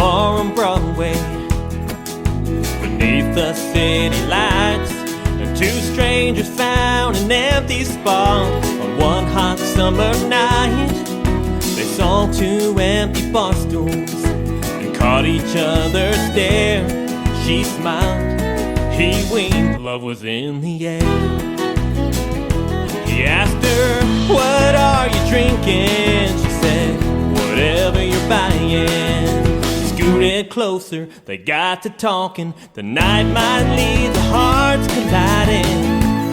bar on Broadway. Beneath the city lights, the two strangers found an empty spot. On one hot summer night, they saw two empty bar stools and caught each other's stare. She smiled, he winked, love was in the air. He asked her, what are you drinking? She said, whatever you're buying. She scooted closer, they got to talking. The night might lead to hearts colliding.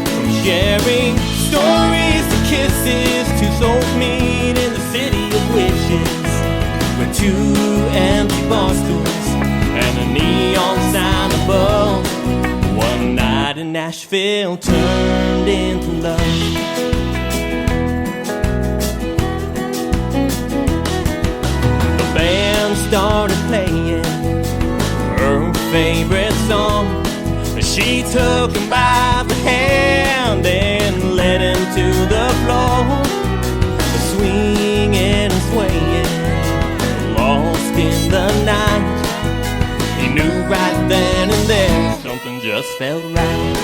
From sharing stories to kisses, two souls meet in the city of wishes, with two empty bar stools and a neon sign above. One night in Nashville turned into love. The band started playing her favorite song. She took him by the hand and led him to the floor. Swinging and swaying, lost in the night. He knew right then and there something just felt right.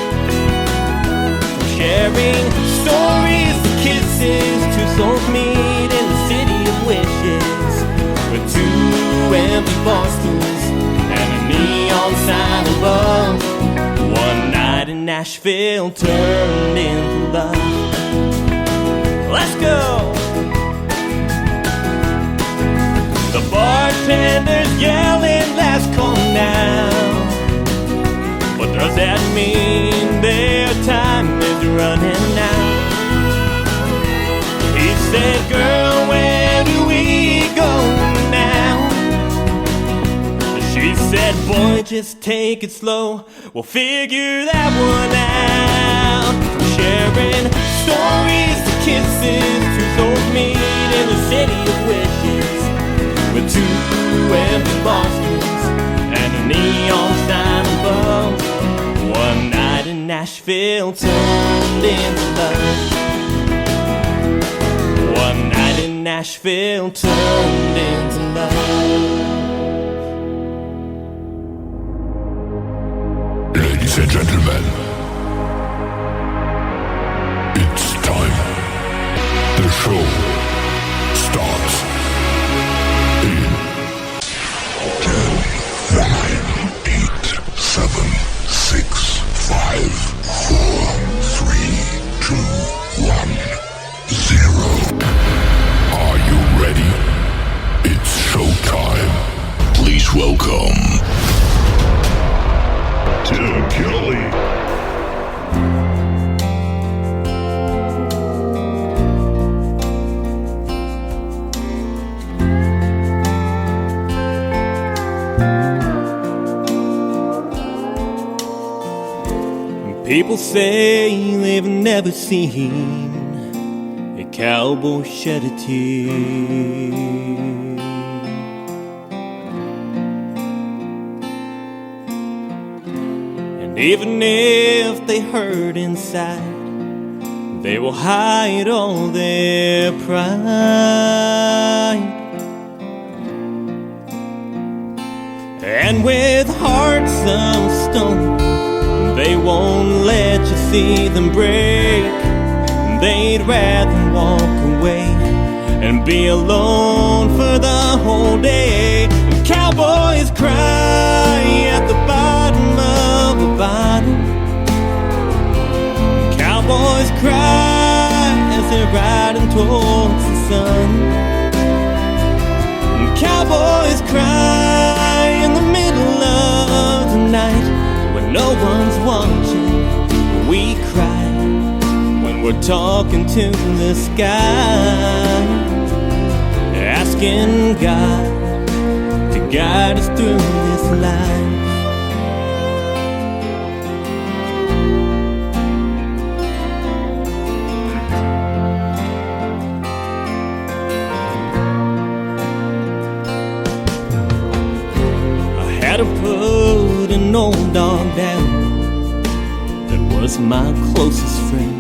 From sharing stories to kisses, two souls meet in the city of wishes, with two empty bar stools and a neon sign above. One night in Nashville turned into love. Let's go! The bartender's yelling, last call now. What does that mean? Their time is running out. He said, girl, where do we go now? She said, boy, just take it slow, we'll figure that one out. Sharing stories to kisses, two souls meet in the city of wishes, with two empty bar stools and a neon sign above. One night in Nashville turned into love. One night in Nashville turned into love. Ladies and gentlemen, it's time. The show starts in 10, 9, 8, 7, 6, 5, 4, 3, 2, 1, 0. Are you ready? It's showtime. Please welcome Tim Kelly. People say they've never seen a cowboy shed a tear. And even if they hurt inside, they will hide all their pride. And with hearts of stone, they won't let you see them break. They'd rather walk away and be alone for the whole day. And cowboys cry at the bottom of a bottle. Cowboys cry as they're riding towards the sun. And cowboys cry in the middle of the night when no one's watching. We cry when we're talking to the sky, asking God to guide us through this life. I had to put an old dog down that was my closest friend.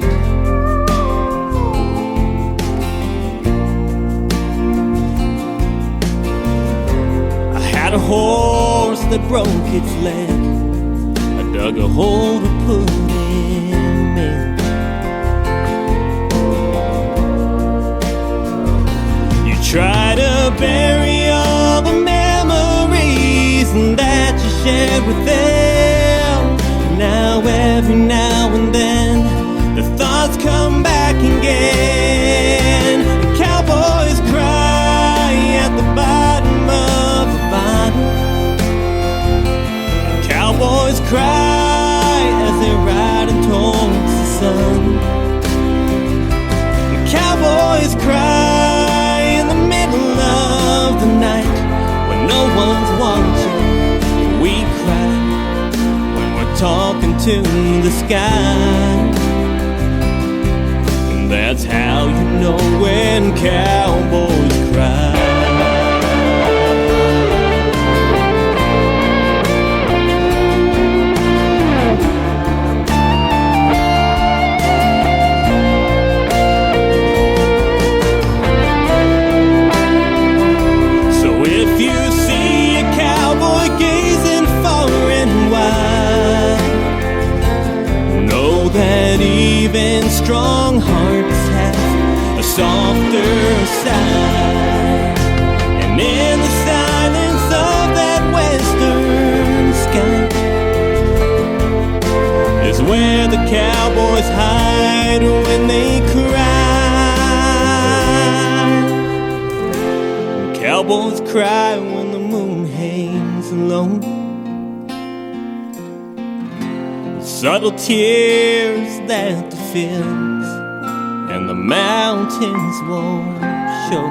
I had to hold broke its leg, I dug a hole to put him in. You try to bury all the memories that you shared with them. Now every now and then the thoughts come back again. The cowboys cry at the bottom of the bottle. The cowboys cry as they're riding towards the sun. The cowboys cry in the middle of the night when no one's watching. We cry when we're talking to the sky. And that's how you know when cowboys cry. That even strong hearts have a softer side. And in the silence of that western sky is where the cowboys hide when they cry. Cowboys cry when the moon hangs alone. Subtle tears that the fields and the mountains won't show.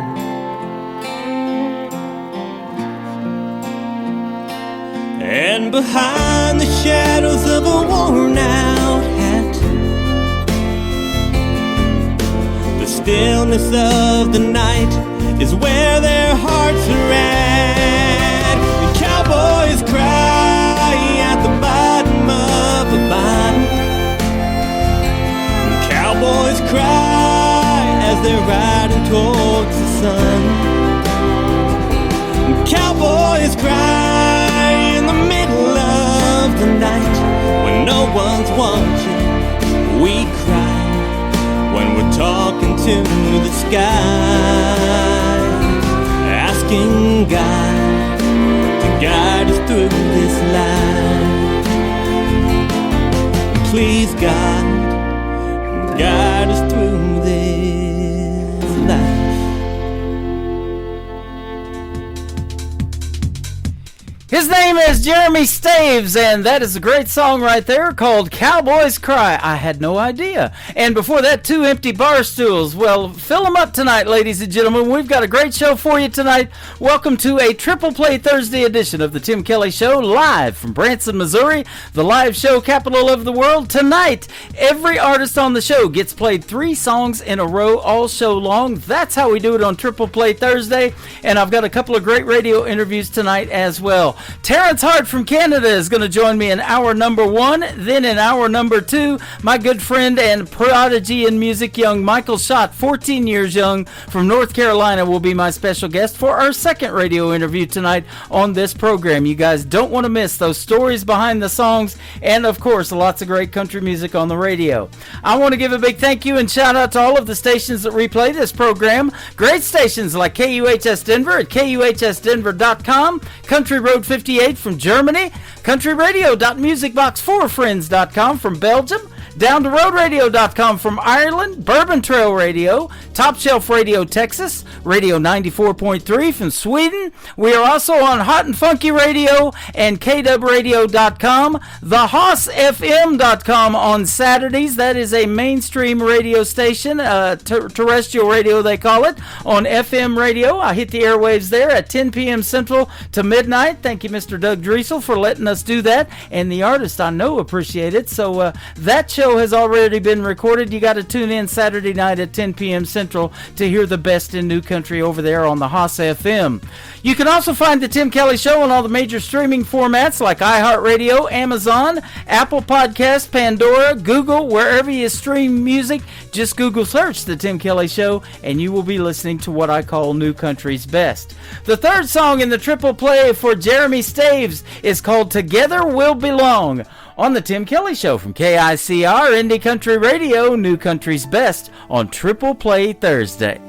And behind the shadows of a worn-out hat, the stillness of the night is where their hearts are at. The cowboys cry at the bottom of the bottom. And cowboys cry as they're riding towards the sun. And cowboys cry in the middle of the night when no one's watching. We cry when we're talking to the sky, asking God to guide us through this life. Please, God, guide us through this life. His name is Jeremy Staves, and that is a great song right there called Cowboys Cry. I had no idea. And before that, 2 Empty Bar Stools. Well, fill them up tonight, ladies and gentlemen. We've got a great show for you tonight. Welcome to a Triple Play Thursday edition of the Tim Kelly Show, live from Branson, Missouri, the live show capital of the world. Tonight, every artist on the show gets played 3 songs in a row all show long. That's how we do it on Triple Play Thursday. And I've got a couple of great radio interviews tonight as well. Terrence Hart from Canada is going to join me in hour number 1. Then in hour number 2, my good friend and prodigy in music, young Michael Schott, 14 years young, from North Carolina, will be my special guest for our second radio interview tonight on this program. You guys don't want to miss those stories behind the songs and, of course, lots of great country music on the radio. I want to give a big thank you and shout out to all of the stations that replay this program. Great stations like KUHS Denver at KUHSdenver.com, Country Road 58 from Germany, countryradio.musicbox4friends.com from Belgium, Down to RoadRadio.com from Ireland, Bourbon Trail Radio, Top Shelf Radio Texas, Radio 94.3 from Sweden. We are also on Hot and Funky Radio and KWRadio.com, TheHossFM.com on Saturdays. That is a mainstream radio station, terrestrial radio they call it, on FM radio. I hit the airwaves there at 10 p.m. Central to midnight. Thank you, Mr. Doug Driesel, for letting us do that, and the artist I know appreciate it. So that show show has already been recorded. You got to tune in Saturday night at 10 p.m. Central to hear the best in new country over there on the Haas FM. You can also find the Tim Kelly Show on all the major streaming formats like iHeartRadio, Amazon, Apple Podcast, Pandora, Google, wherever you stream music. Just Google search the Tim Kelly Show and you will be listening to what I call new country's best. The third song in the triple play for Jeremy Staves is called Together We'll Belong on the Tim Kelly Show from KICR Indie Country Radio, new country's best on Triple Play Thursday.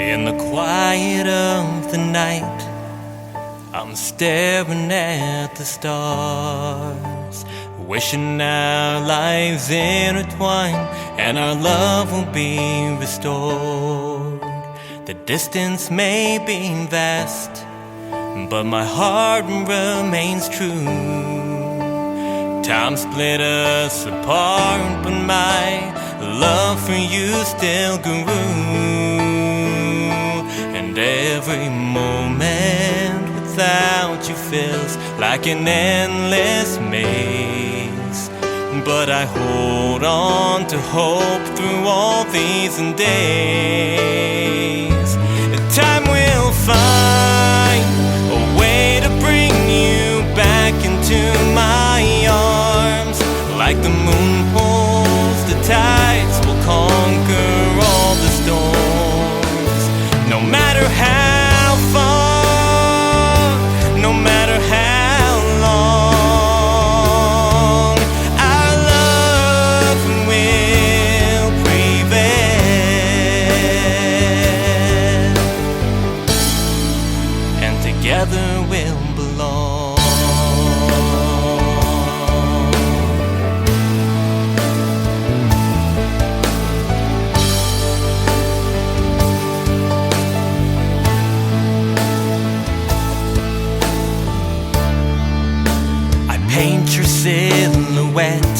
In the quiet of the night, I'm staring at the stars, wishing our lives intertwine and our love will be restored. The distance may be vast, but my heart remains true. Time split us apart, but my love for you still grew. And every moment without you feels like an endless maze. But I hold on to hope through all these days. Time will find a way to bring you back into my arms. Like the moon pulls the tides, will conquer all the storms. No matter how far, no matter how long, our love will prevail, and together we'll belong. Paint your silhouette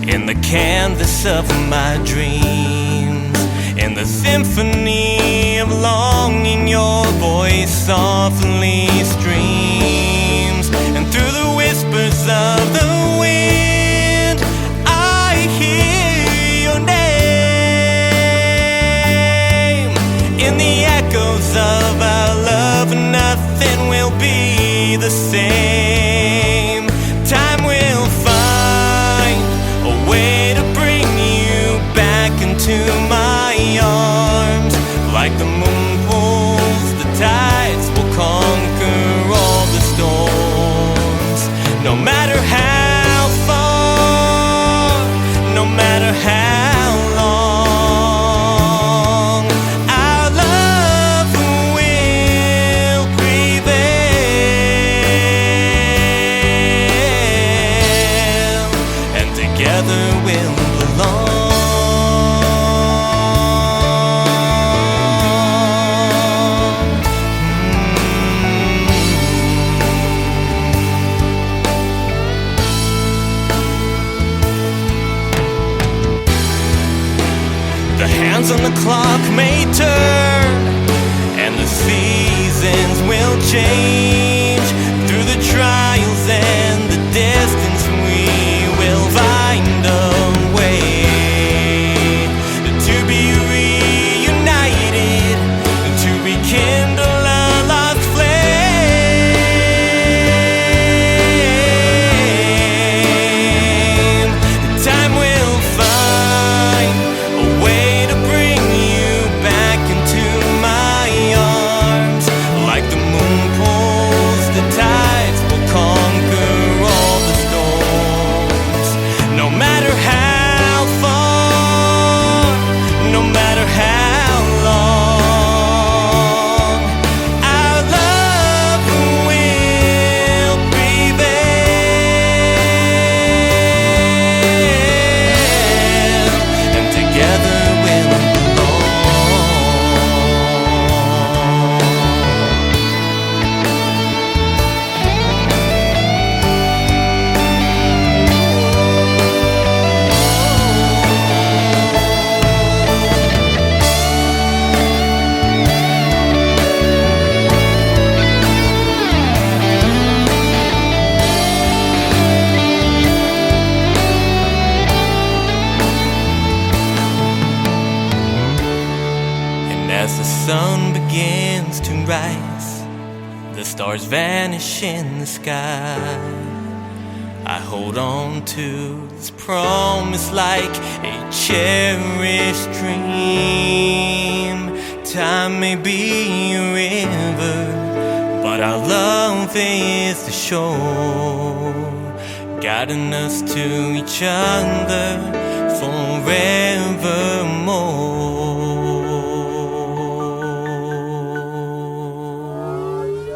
in the canvas of my dreams, in the symphony of longing your voice softly streams, and through the whispers of the wind I hear your name. In the echoes of our love nothing will be the same. Time will find a way to bring you back into my arms. Like the moon pulls the tides, will conquer all the storms. No matter how far, no matter how long, our love will prevail, and together we'll belong. The hands on the clock may turn, and the seasons will change. Through the trials and the distance we will find a way to be reunited, to rekindle a lost flame. Time will find a way to bring you back into my arms. Like the moon pulls stars vanish in the sky. I hold on to this promise like a cherished dream. Time may be a river, but our love is the shore, guiding us to each other forevermore.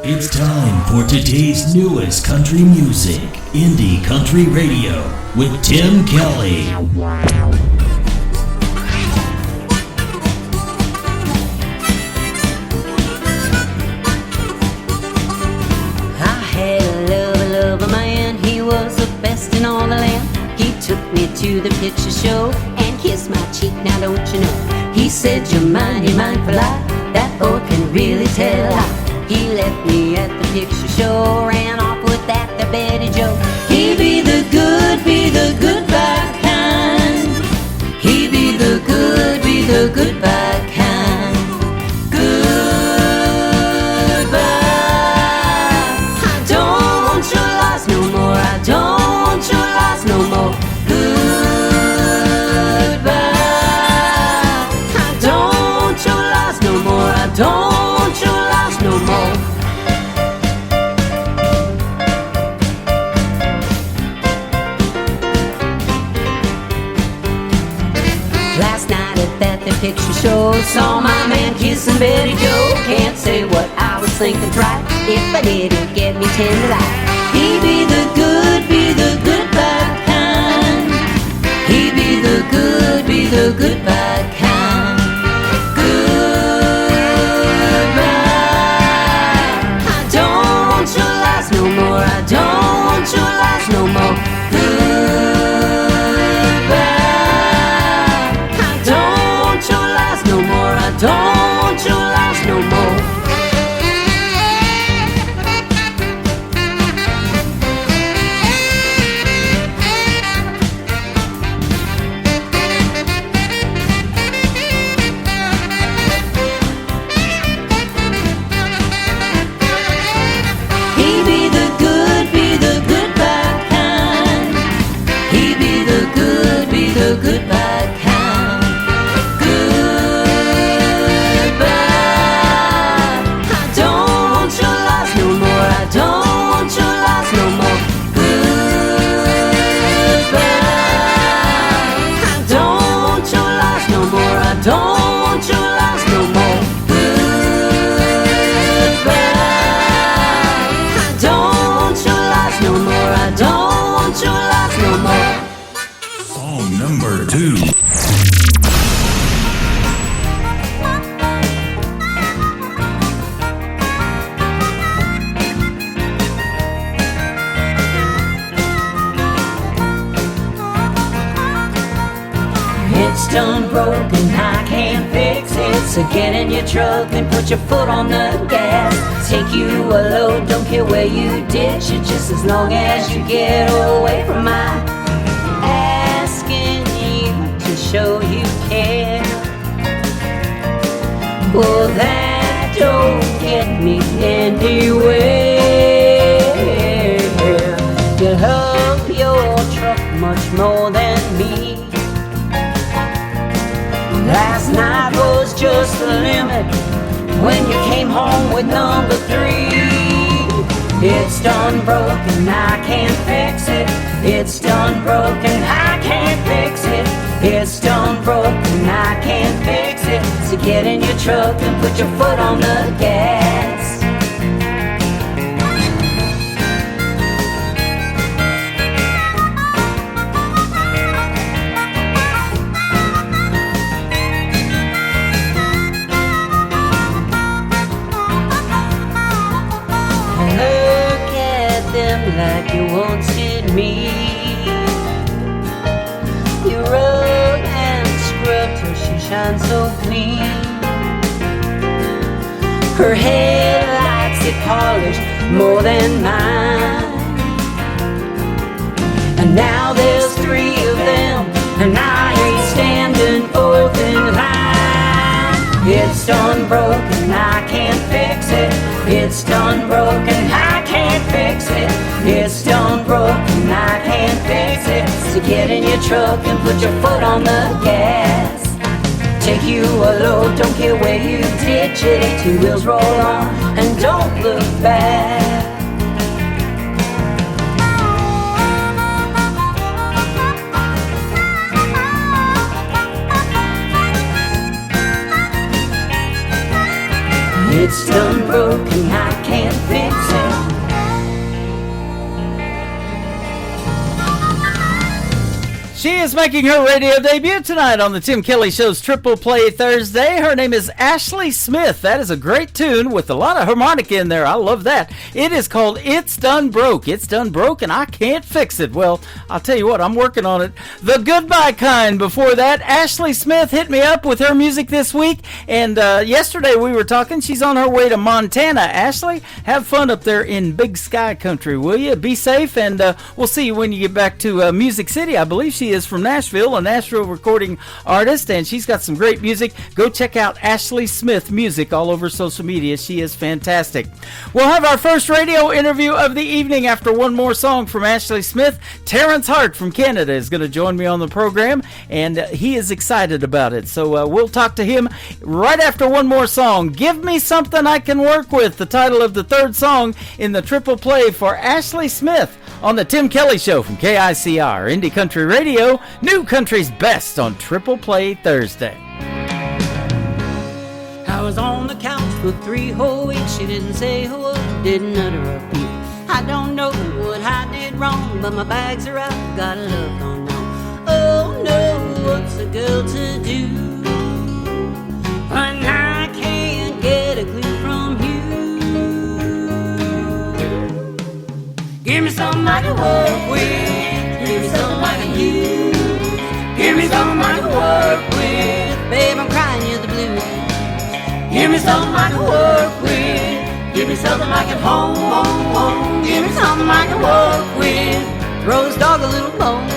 It's time for today's newest country music, Indie Country Radio, with Tim Kelly. In all the land, he took me to the picture show and kissed my cheek. Now don't you know? He said you're mine for life. That boy can really tell a lie. He left me at the picture show, ran off with that there Betty Joe. He be the good bad kind. He be the good bad kind. Goodbye. I don't want your loss no more. I don't want your loss no more. Goodbye. I don't want your loss no more. I don't want your loss no more. Last night at the picture show, saw my man kissing Betty Joe. Can't say what I was thinking right. If I did, it'd get me 10 to life. He be the good bad kind. He be the good bad kind. Goodbye. I don't want your lies no more. I don't want your lies no more. Goodbye. I don't want your lies no more. I don't want your lies no more. Good bad kind. Goodbye. I don't want your lies no more. I don't want your lies no more. Goodbye. I don't want your lies no more. I don't want your lies no more. Goodbye. I don't want your lies no more. I don't want your lies no more. Number 2. It's done broken, I can't fix it. So get in your truck and put your foot on the gas. Take you a load, don't care where you ditch it, just as long as you get away from my asking you to show you care. Well, that don't get me anywhere. You love your truck much more than me. Last night was just the limit when you came home with number 3. It's done broken, I can't fix it. It's done broken, I can't fix it. It's done broken, I can't fix it. So get in your truck and put your foot on the gas. Like you wanted me. You rubbed and scrubbed her, she shines so clean. Her headlights get polished more than mine. And now there's 3 of them, and I ain't standing 4th in line. It's done broken, I can't fix it. It's done done broken, I can't fix it. It's done broken, I can't fix it. So get in your truck and put your foot on the gas. Take you a load, don't care where you ditch it. Two wheels roll on and don't look back. It's done broken, I can't fix it. She is making her radio debut tonight on the Tim Kelly Show's Triple Play Thursday. Her name is Ashley Smith. That is a great tune with a lot of harmonica in there. I love that. It is called It's Done Broke. It's done broke and I can't fix it. Well, I'll tell you what, I'm working on it. The Goodbye Kind before that. Ashley Smith hit me up with her music this week. And yesterday we were talking. She's on her way to Montana. Ashley, have fun up there in Big Sky Country, will you? Be safe, and we'll see you when you get back to Music City. I believe she is from Nashville, a Nashville recording artist, and she's got some great music. Go check out Ashley Smith music all over social media. She is fantastic. We'll have our first radio interview of the evening after one more song from Ashley Smith. Terrence Hart from Canada is going to join me on the program, and he is excited about it. So we'll talk to him right after one more song. Give Me Something I Can Work With, the title of the third song in the triple play for Ashley Smith on the Tim Kelly Show from KICR, Indie Country Radio, New Country's Best on Triple Play Thursday. I was on the couch for 3 whole weeks. She didn't say a word, didn't utter a peep. I don't know what I did wrong, but my bags are out, got a love gone now. Oh no, what's a girl to do when I can't get a clue from you? Give me something I can work with. Give me something I can use. Give me something I can work with. Babe, I'm crying you the blues. Give me something I can work with. Give me something I can home. Give me something I can work with. Throws dog a little bone.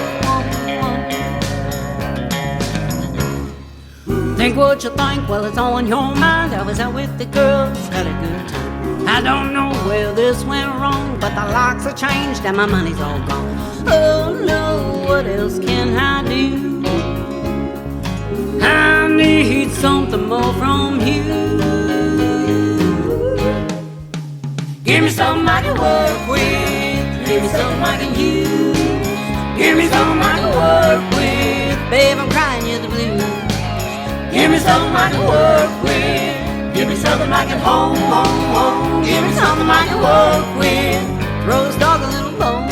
Think what you think, well it's all in your mind. I was out with the girls, had a good time. I don't know where this went wrong, but the locks are changed and my money's all gone. Oh no, what else can I do? I need something more from you. Give me something I can work with. Give me something I can use. Give me something I can work with. Babe, I'm crying you the blues. Give me something I can work with. Give me something I can home. Give me something I can work with. Throws dog a little bone.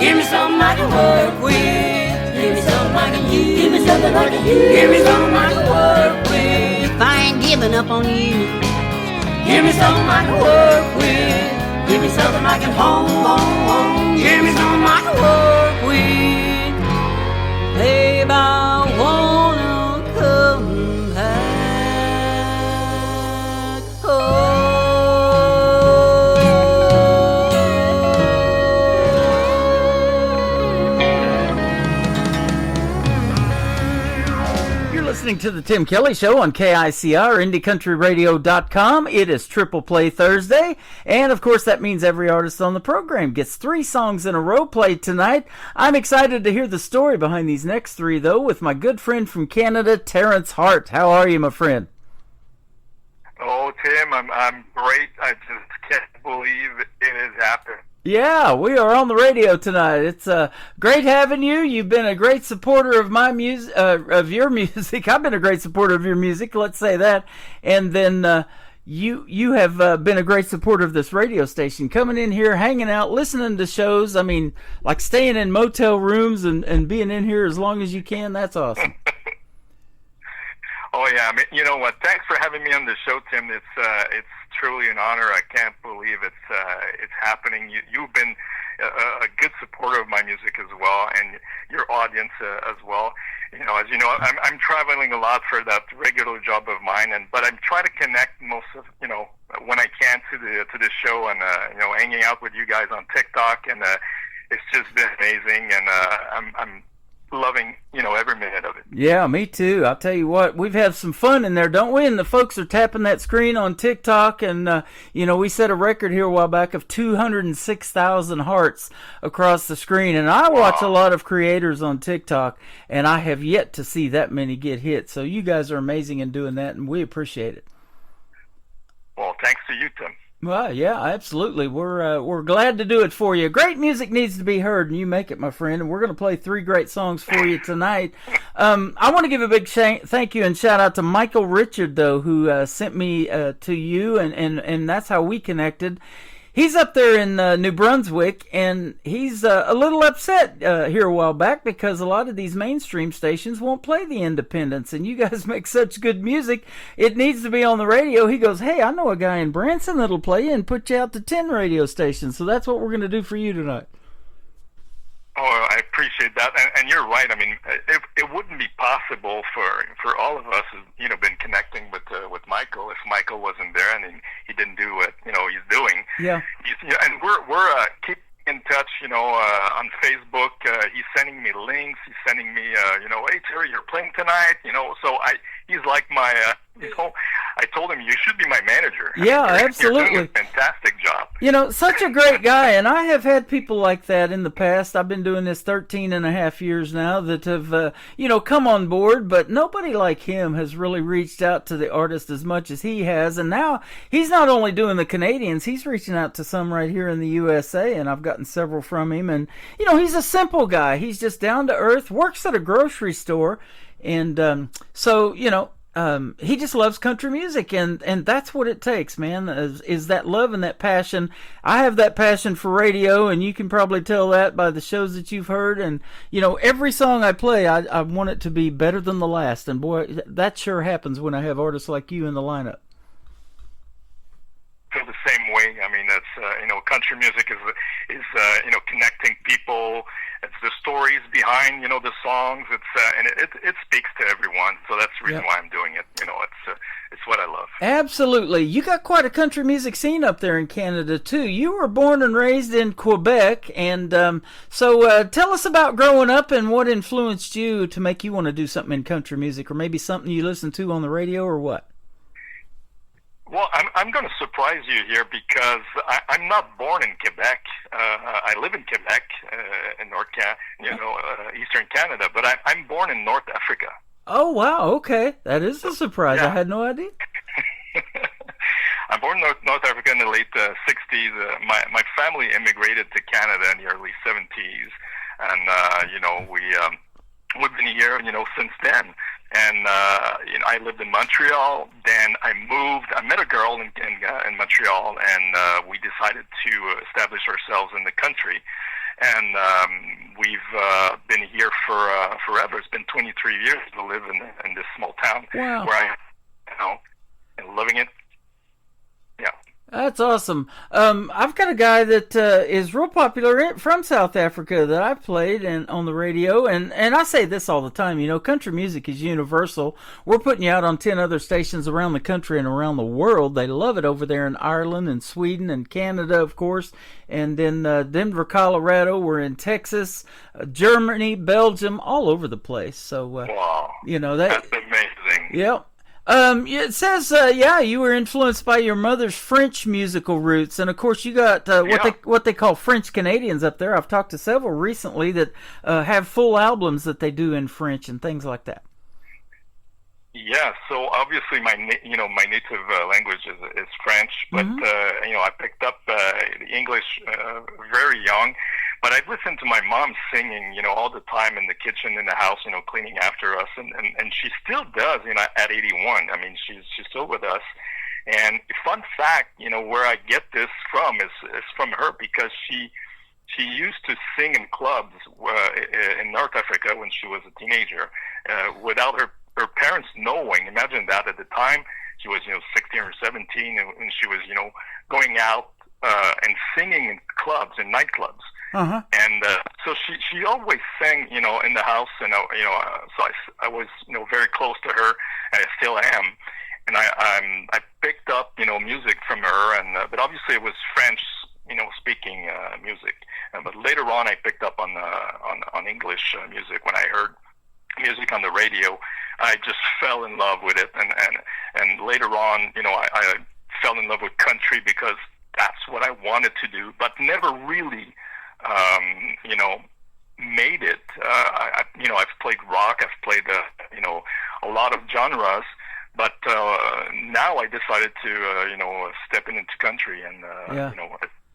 Give me something I can work with. Give me something I can use. Give me something I can use. Give me something I can work with. If I ain't giving up on you. Give me something I can work with. Give me something I can home. Give me something I can work with. Babe, I wanna come back home. Listening to the Tim Kelly Show on KICR, IndieCountryRadio.com. It is Triple Play Thursday, and of course that means every artist on the program gets 3 songs in a row played tonight. I'm excited to hear the story behind these next 3, though, with my good friend from Canada, Terrence Hart. How are you, my friend? Oh, Tim, I'm great. I just can't believe it has happened. Yeah, we are on the radio tonight. It's great having you. You've been a great supporter of my music, of your music. I've been a great supporter of your music. Let's say that. And then you have been a great supporter of this radio station, coming in here, hanging out, listening to shows. I mean, like staying in motel rooms and being in here as long as you can. That's awesome. Oh yeah, I mean, you know what? Thanks for having me on the show, Tim. It's truly an honor. I can't believe it's happening. You've been a good supporter of my music as well, and your audience as well. As you know, I'm traveling a lot for that regular job of mine, but I'm trying to connect most of when I can to the show, and hanging out with you guys on TikTok, and it's just been amazing, and I'm loving every minute of it. Yeah, me too. I'll tell you what, we've had some fun in there, don't we? And the folks are tapping that screen on TikTok, and we set a record here a while back of 206,000 hearts across the screen. And I watch a lot of creators on TikTok, and I have yet to see that many get hit. So you guys are amazing in doing that, and we appreciate it. Well, thanks to you, Tim. Well, yeah, absolutely. We're glad to do it for you. Great music needs to be heard, and you make it, my friend. And we're going to play 3 great songs for you tonight. I want to give a big thank you and shout out to Michael Richard, though, who sent me to you, and that's how we connected. He's up there in New Brunswick, and he's a little upset here a while back because a lot of these mainstream stations won't play the independents, and you guys make such good music, it needs to be on the radio. He goes, hey, I know a guy in Branson that'll play you and put you out to 10 radio stations, so that's what we're going to do for you tonight. Oh, I appreciate that, and you're right. I mean, it wouldn't be possible for all of us, been connecting with Michael if Michael wasn't there and he didn't do what he's doing. Yeah. And we're keep in touch, on Facebook. He's sending me links. He's sending me, hey Terry, you're playing tonight. So he's like my, I told him you should be my manager. Yeah, absolutely. You're doing a fantastic job. Such a great guy, and I have had people like that in the past. I've been doing this 13 and a half years now that have, come on board, but nobody like him has really reached out to the artist as much as he has, and now he's not only doing the Canadians, he's reaching out to some right here in the USA, and I've gotten several from him, and, he's a simple guy. He's just down to earth, works at a grocery store, and he just loves country music, and that's what it takes, man, is that love and that passion. I have that passion for radio, and you can probably tell that by the shows that you've heard, and, every song I play, I want it to be better than the last, and boy, that sure happens when I have artists like you in the lineup. Feel the same way. I mean, that's country music is connecting people. It's the stories behind the songs. It's and it speaks to everyone. So that's the reason why I'm doing it. It's what I love. Absolutely. You got quite a country music scene up there in Canada too. You were born and raised in Quebec, and so tell us about growing up and what influenced you to make you want to do something in country music, or maybe something you listen to on the radio, or what? Well, I'm going to surprise you here because I'm not born in Quebec. I live in Quebec, in Eastern Canada, but I'm born in North Africa. Oh, wow. Okay. That is a surprise. Yeah. I had no idea. I'm born in North Africa in the late 60s. My family immigrated to Canada in the early 70s. And, we've been here, since then. And, I lived in Montreal. Then I moved. I met a girl in Montreal, and we decided to establish ourselves in the country. And we've been here for forever. It's been 23 years to live in this small town. Wow. Where and living it. Yeah. That's awesome. I've got a guy that is real popular from South Africa that I've played on the radio, and I say this all the time, country music is universal. We're putting you out on 10 other stations around the country and around the world. They love it over there in Ireland and Sweden and Canada, of course, and then Denver, Colorado. We're in Texas, Germany, Belgium, all over the place. So, wow. That's amazing. Yep. It says, you were influenced by your mother's French musical roots, and of course you got what they call French Canadians up there. I've talked to several recently that have full albums that they do in French and things like that. Yeah, so obviously my native language is French, but I picked up the English very young. But I'd listen to my mom singing, all the time in the kitchen, in the house, cleaning after us, and she still does, at 81. I mean, she's still with us. And fun fact, where I get this from is from her, because she used to sing in clubs in North Africa when she was a teenager, without her parents knowing. Imagine that. At the time, she was 16 or 17, and she was going out and singing in clubs, in nightclubs. And so she always sang, in the house, and so I was very close to her, and I still am. And I picked up music from her, and but obviously it was French speaking music. But later on, I picked up on English music when I heard music on the radio. I just fell in love with it, and later on, I fell in love with country because that's what I wanted to do, but never really, made it. I've played rock, I've played, a lot of genres, but now I decided to, step into country, and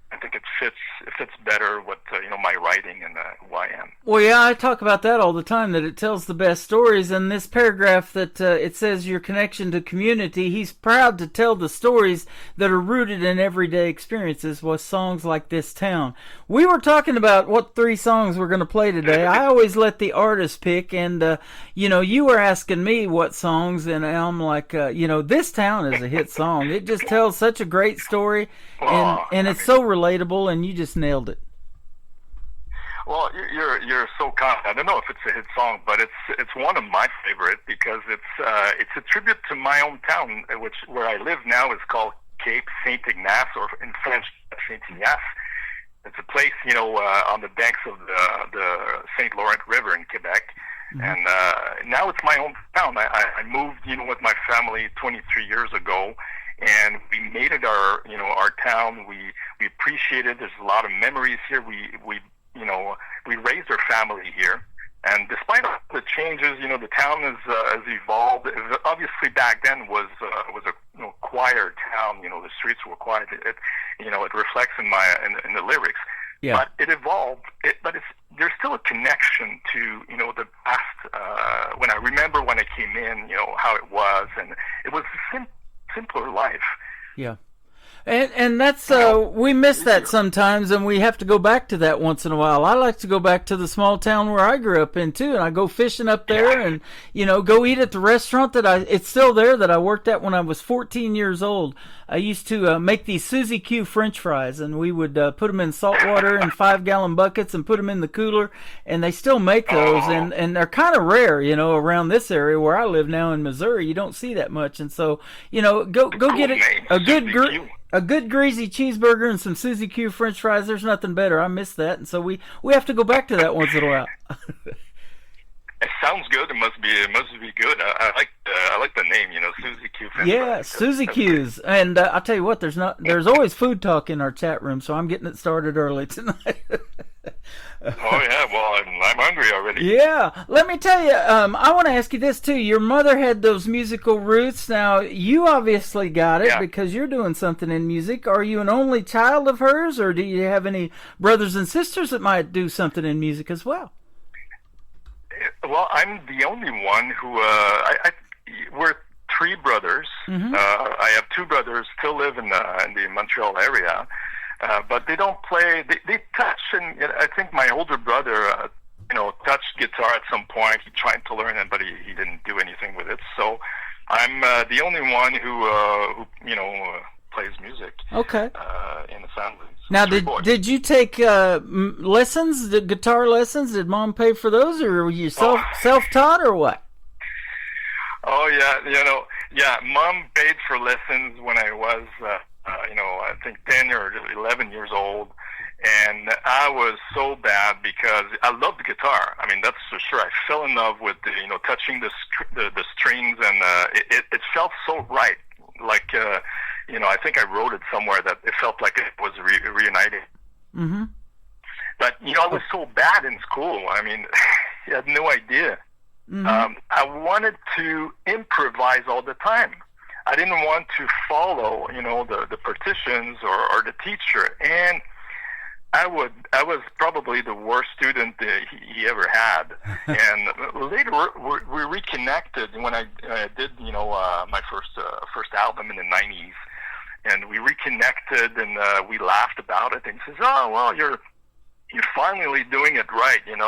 I think it fits better with my writing and who I am. Well, yeah, I talk about that all the time, that it tells the best stories. And this paragraph that it says your connection to community, he's proud to tell the stories that are rooted in everyday experiences with songs like This Town. We were talking about what 3 songs we're going to play today. I always let the artist pick, and you were asking me what songs, and I'm like, This Town is a hit song. It just tells such a great story, and it's so relatable, and you just nailed it. Well, you're so kind. I don't know if it's a hit song, but it's one of my favorite because it's a tribute to my hometown, where I live now. Is called Cape Saint Ignace, or in French, Saint Ignace. It's a place, on the banks of the St. Laurent River in Quebec, and now it's my hometown. I moved, with my family 23 years ago. And we made it our town. We appreciate it. There's a lot of memories here. We raised our family here. And despite all the changes, the town has evolved. Obviously, back then was a quieter town. The streets were quiet. It reflects in the lyrics. Yeah. But it evolved. There's still a connection to the past. When I remember when I came in, how it was, and it was a simpler life. Yeah. And that's, we miss that sometimes, and we have to go back to that once in a while. I like to go back to the small town where I grew up in, too, and I go fishing up there and, go eat at the restaurant it's still there that I worked at when I was 14 years old. I used to make these Suzy Q French fries, and we would put them in salt water in 5-gallon buckets and put them in the cooler, and they still make those, and they're kind of rare, around this area where I live now in Missouri. You don't see that much, and so, go get it, a good greasy cheeseburger and some Suzy Q French fries. There's nothing better. I miss that, and so we have to go back to that once in a while. It sounds good. It must be good. I like the name. Suzy Q. Yeah, Suzy Q's. And I'll tell you what, there's always food talk in our chat room, so I'm getting it started early tonight. Oh yeah, well I'm hungry already. Yeah, let me tell you. I want to ask you this too. Your mother had those musical roots. Now you obviously got it because you're doing something in music. Are you an only child of hers, or do you have any brothers and sisters that might do something in music as well? Well, I'm the only one who. We're 3 brothers. Mm-hmm. I have 2 brothers still live in the Montreal area. But they don't play. They touch, and I think my older brother, touched guitar at some point. He tried to learn it, but he didn't do anything with it. So I'm the only one who plays music. Okay. In the family. So now, did you take lessons, the guitar lessons? Did Mom pay for those, or were you self-taught, or what? Oh yeah, Mom paid for lessons when I was. I think 10 or 11 years old, and I was so bad because I loved the guitar. I mean, that's for sure. I fell in love with touching the strings, and it felt so right. Like I think I wrote it somewhere that it felt like it was reunited. Mm-hmm. But I was so bad in school. I mean, you had no idea. Mm-hmm. I wanted to improvise all the time. I didn't want to follow, the partitions or the teacher, and I was probably the worst student that he ever had. And later we reconnected when I did, my first album in the '90s, and we reconnected and we laughed about it. And he says, "Oh well, you're finally doing it right," and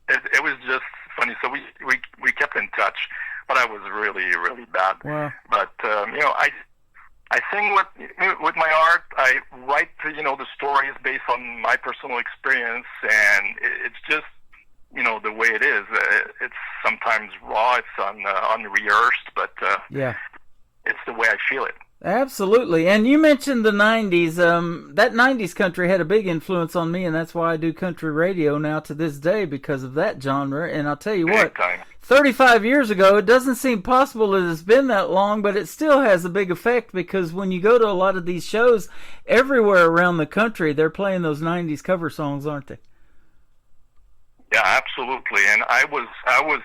it was just funny. So we kept in touch. But I was really, really bad. Wow. But I sing with my art. I write, the stories based on my personal experience, and it's just, the way it is. It's sometimes raw, it's unrehearsed, but it's the way I feel it. Absolutely. And you mentioned the 90s. That 90s country had a big influence on me, and that's why I do country radio now to this day, because of that genre. And I'll tell you what, 35 years ago, it doesn't seem possible that it's been that long, but it still has a big effect, because when you go to a lot of these shows everywhere around the country, they're playing those 90s cover songs, aren't they? Yeah, absolutely. And I was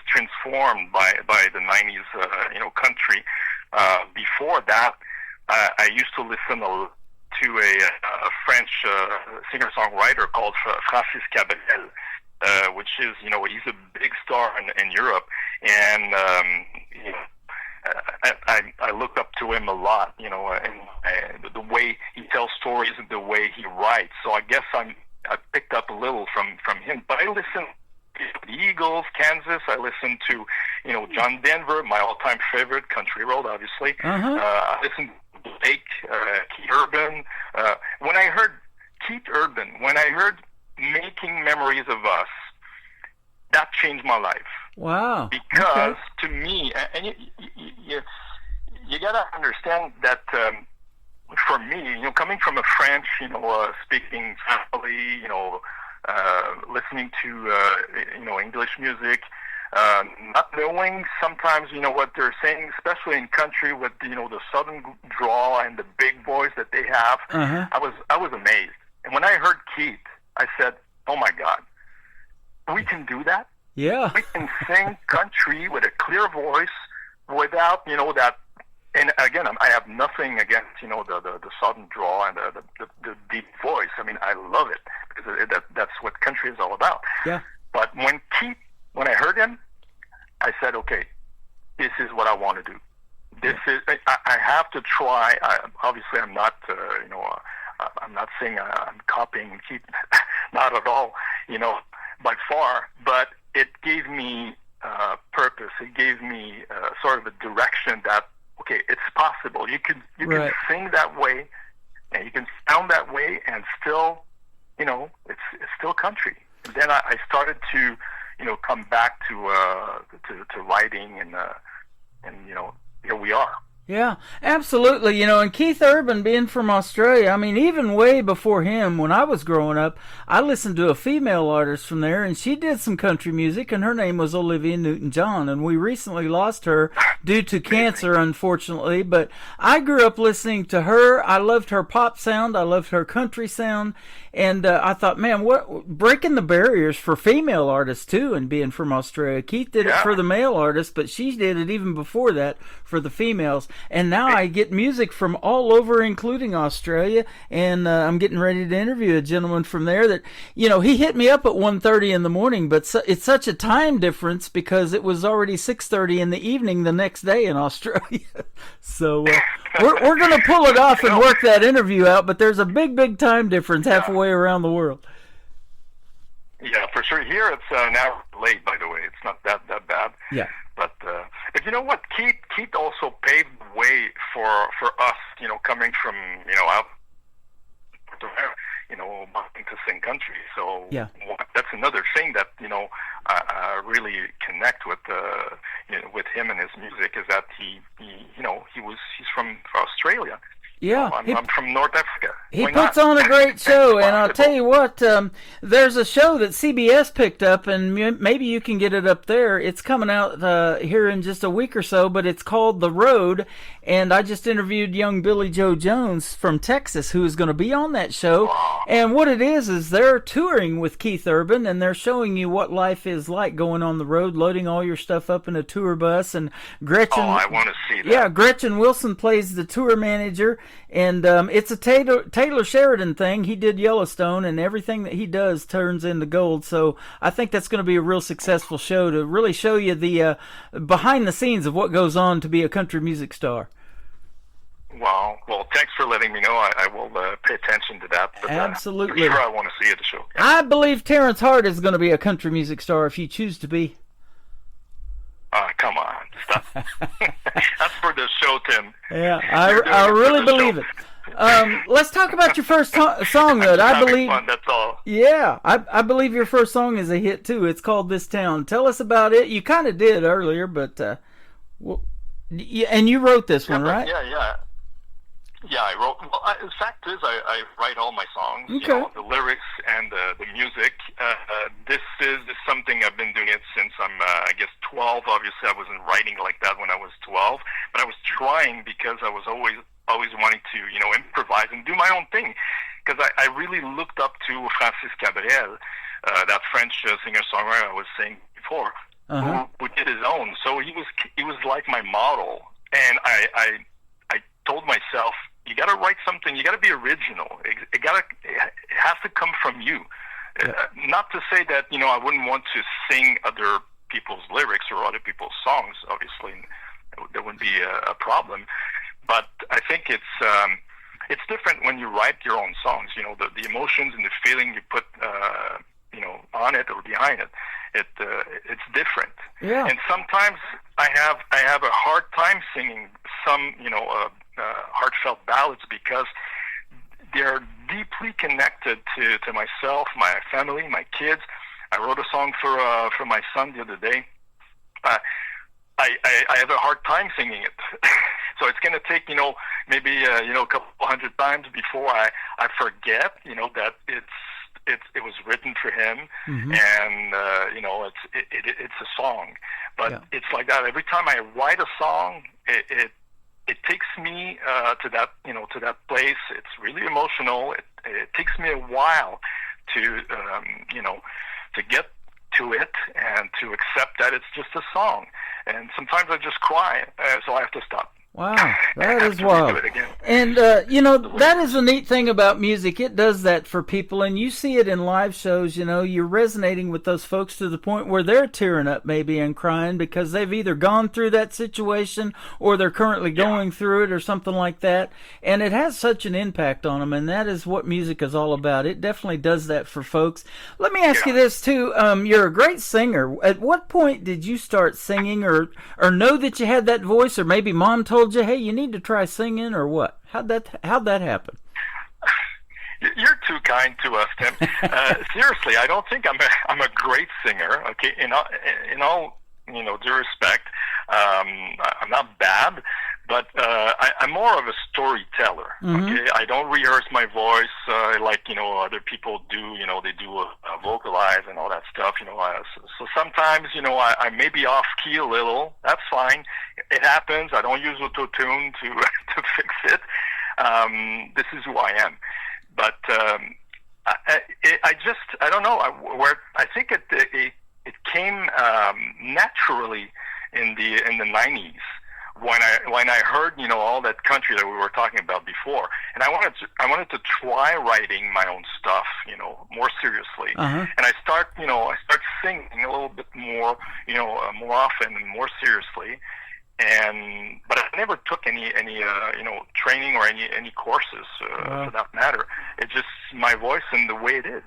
transformed by the 90s, country. Before that, I used to listen to a French singer-songwriter called Francis Cabrel, which is, he's a big star in Europe, and I looked up to him a lot, and the way he tells stories and the way he writes. So I guess I picked up a little from him. But I listen to the Eagles, Kansas. I listen to, John Denver, my all-time favorite, Country Road, obviously. I listen to Blake, Keith Urban. When I heard Keith Urban, when I heard Making Memories of Us, that changed my life. Wow. Because to me, and you got to understand that for me, coming from a French, speaking family, listening to, English music, not knowing sometimes, what they're saying, especially in country with, the southern drawl and the big voice that they have, I was amazed. And when I heard Keith, I said, oh my God, we can do that? Yeah. We can sing country with a clear voice without, that. And again, I have nothing against, the southern drawl and the deep voice. I mean, I love it, because that's what country is all about. Yeah. But when I heard him, I said, okay, this is what I want to do. I have to try. Obviously, I'm not, I'm not saying I'm copying Keith, not at all, by far. But it gave me purpose. It gave me sort of a direction that, okay, it's possible. You can sing that way, and you can sound that way, and still, it's still country. And then I started to, come back to writing, and here we are. Yeah, absolutely. And Keith Urban, being from Australia, I mean, even way before him, when I was growing up, I listened to a female artist from there, and she did some country music, and her name was Olivia Newton-John, and we recently lost her due to cancer, unfortunately, but I grew up listening to her. I loved her pop sound. I loved her country sound, and I thought, man, what breaking the barriers for female artists, too, and being from Australia. Keith did it for the male artists, but she did it even before that for the females. And now I get music from all over, including Australia, and I'm getting ready to interview a gentleman from there that, he hit me up at 1:30 in the morning, but it's such a time difference because it was already 6:30 in the evening the next day in Australia. So we're going to pull it off and work that interview out, but there's a big time difference halfway around the world. Yeah, for sure. Here it's now late, by the way. It's not that bad. Yeah. But you know what? Keith also paved the way for us, coming from, out, wanting to sing country. So that's another thing that, I really connect with him and his music, is that he's from Australia. Yeah, I'm from North Africa. He puts on a great show, and I'll tell you what, there's a show that CBS picked up, and maybe you can get it up there. It's coming out here in just a week or so, but it's called The Road, and I just interviewed young Billy Joe Jones from Texas, who is going to be on that show. And what it is they're touring with Keith Urban, and they're showing you what life is like going on the road, loading all your stuff up in a tour bus, and Gretchen... Oh, I want to see that. Yeah, Gretchen Wilson plays the tour manager, and it's a Taylor Sheridan thing. He did Yellowstone, and everything that he does turns into gold. So I think that's going to be a real successful show to really show you the behind the scenes of what goes on to be a country music star. Wow. Well, thanks for letting me know. I will pay attention to that. But, absolutely. For sure I want to see it at the show. I believe Terrence Hart is going to be a country music star if you choose to be. Come on, stop. That's for the show, Tim. Yeah, You're doing I it for really the believe show. it. Let's talk about your first song that I Having believe. fun, that's all. Yeah, I believe your first song is a hit too. It's called "This Town." Tell us about it. You kind of did earlier, but and you wrote this one, right? Yeah, I wrote. Well, the fact is, I write all my songs. Okay. You know, the lyrics and the music. This is something I've been doing it since I'm, I guess, 12. Obviously, I wasn't writing like that when I was 12, but I was trying because I was always wanting to, you know, improvise and do my own thing. Because I really looked up to Francis Cabrel, that French singer-songwriter I was saying before, who did his own. So he was like my model, and I told myself, you got to write something. You got to be original. It has to come from you. Yeah. Not to say that, you know, I wouldn't want to sing other people's lyrics or other people's songs. Obviously, there wouldn't be a problem. But I think it's different when you write your own songs. You know, the emotions and the feeling you put, you know, on it or behind it. It's different. Yeah. And sometimes I have a hard time singing some, you know, heartfelt ballads because they're deeply connected to myself, my family, my kids. I wrote a song for my son the other day. I have a hard time singing it, so it's going to take, you know, maybe you know, a couple hundred times before I forget, you know, that it was written for him, and you know, it's a song. But it's like that. Every time I write a song, it takes me to that, you know, to that place. It's really emotional. It takes me a while to you know, to get to it and to accept that it's just a song. And sometimes I just cry, so I have to stop. Wow, that is wild. And, you know, that is a neat thing about music. It does that for people, and you see it in live shows. You know, you're resonating with those folks to the point where they're tearing up maybe and crying because they've either gone through that situation or they're currently going through it or something like that. And it has such an impact on them, and that is what music is all about. It definitely does that for folks. Let me ask you this, too. You're a great singer. At what point did you start singing or know that you had that voice, or maybe mom told you, hey, you need to try singing, or what? How'd that happen? You're too kind to us, Tim. Seriously, I don't think I'm a great singer. Okay, in all you know, due respect, I'm not bad, but I'm more of a storyteller. Okay, I don't rehearse my voice like, you know, other people do. You know, they do vocalize and all that stuff. You know, so sometimes, you know, I may be off key a little. That's fine. It happens. I don't use auto-tune to fix it. This is who I am. But I don't know where. I think it came naturally in the 90s when I heard, you know, all that country that we were talking about before, and I wanted to try writing my own stuff, you know, more seriously. And I start singing a little bit more, you know, more often and more seriously. But I never took any you know, training or any courses for that matter. It's just my voice and the way it is.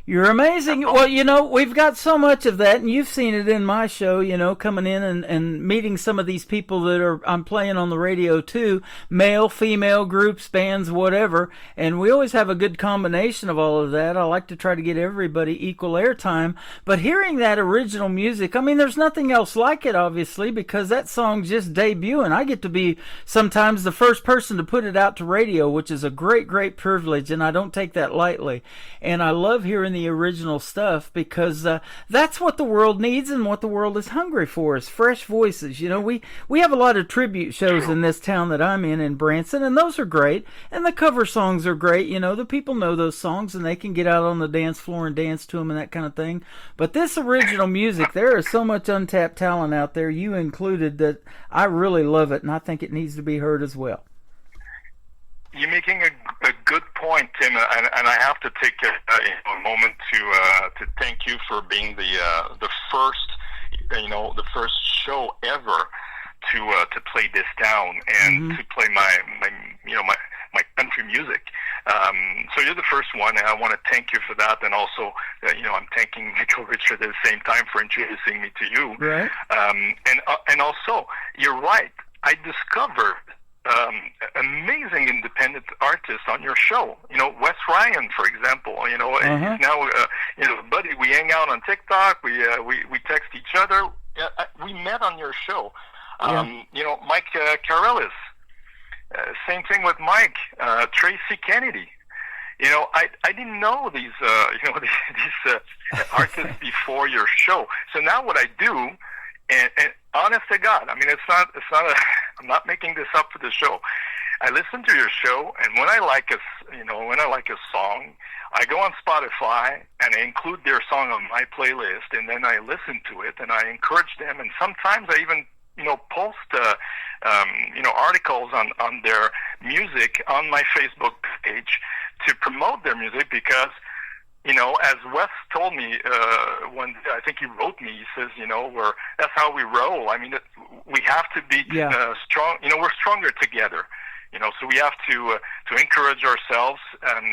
You're amazing. Well, you know, we've got so much of that, and you've seen it in my show, you know, coming in and meeting some of these people that I'm playing on the radio too, male, female groups, bands, whatever, and we always have a good combination of all of that. I like to try to get everybody equal airtime, but hearing that original music, I mean, there's nothing else like it, obviously, because that song's just debuting. I get to be sometimes the first person to put it out to radio, which is a great, great privilege, and I don't take that lightly. And I love hearing the original stuff because that's what the world needs and what the world is hungry for is fresh voices. You know, we have a lot of tribute shows in this town that I'm in Branson, and those are great, and the cover songs are great. You know, the people know those songs and they can get out on the dance floor and dance to them and that kind of thing. But this original music, there is so much untapped talent out there, you included, that I really love it, and I think it needs to be heard as well. You're making a good point, Tim, and I have to take a moment to thank you for being the first show ever to play this down and to play my country music. So you're the first one, and I want to thank you for that. And also, I'm thanking Michael Richard at the same time for introducing me to you. Right. And also, you're right. I discovered amazing independent artists on your show. Wes Ryan, for example. He's now buddy. We hang out on TikTok. We text each other. We met on your show. Mike Carellis. Same thing with Mike. Tracy Kennedy. I didn't know these these artists before your show. So now what I do, and honest to God, I mean, I'm not making this up for the show. I listen to your show, and when I like a song, I go on Spotify and I include their song on my playlist, and then I listen to it and I encourage them, and sometimes I even post articles on their music on my Facebook page to promote their music, because as Wes told me when I think he wrote me, he says, that's how we roll. I mean, we have to be strong. We're stronger together. So we have to encourage ourselves, and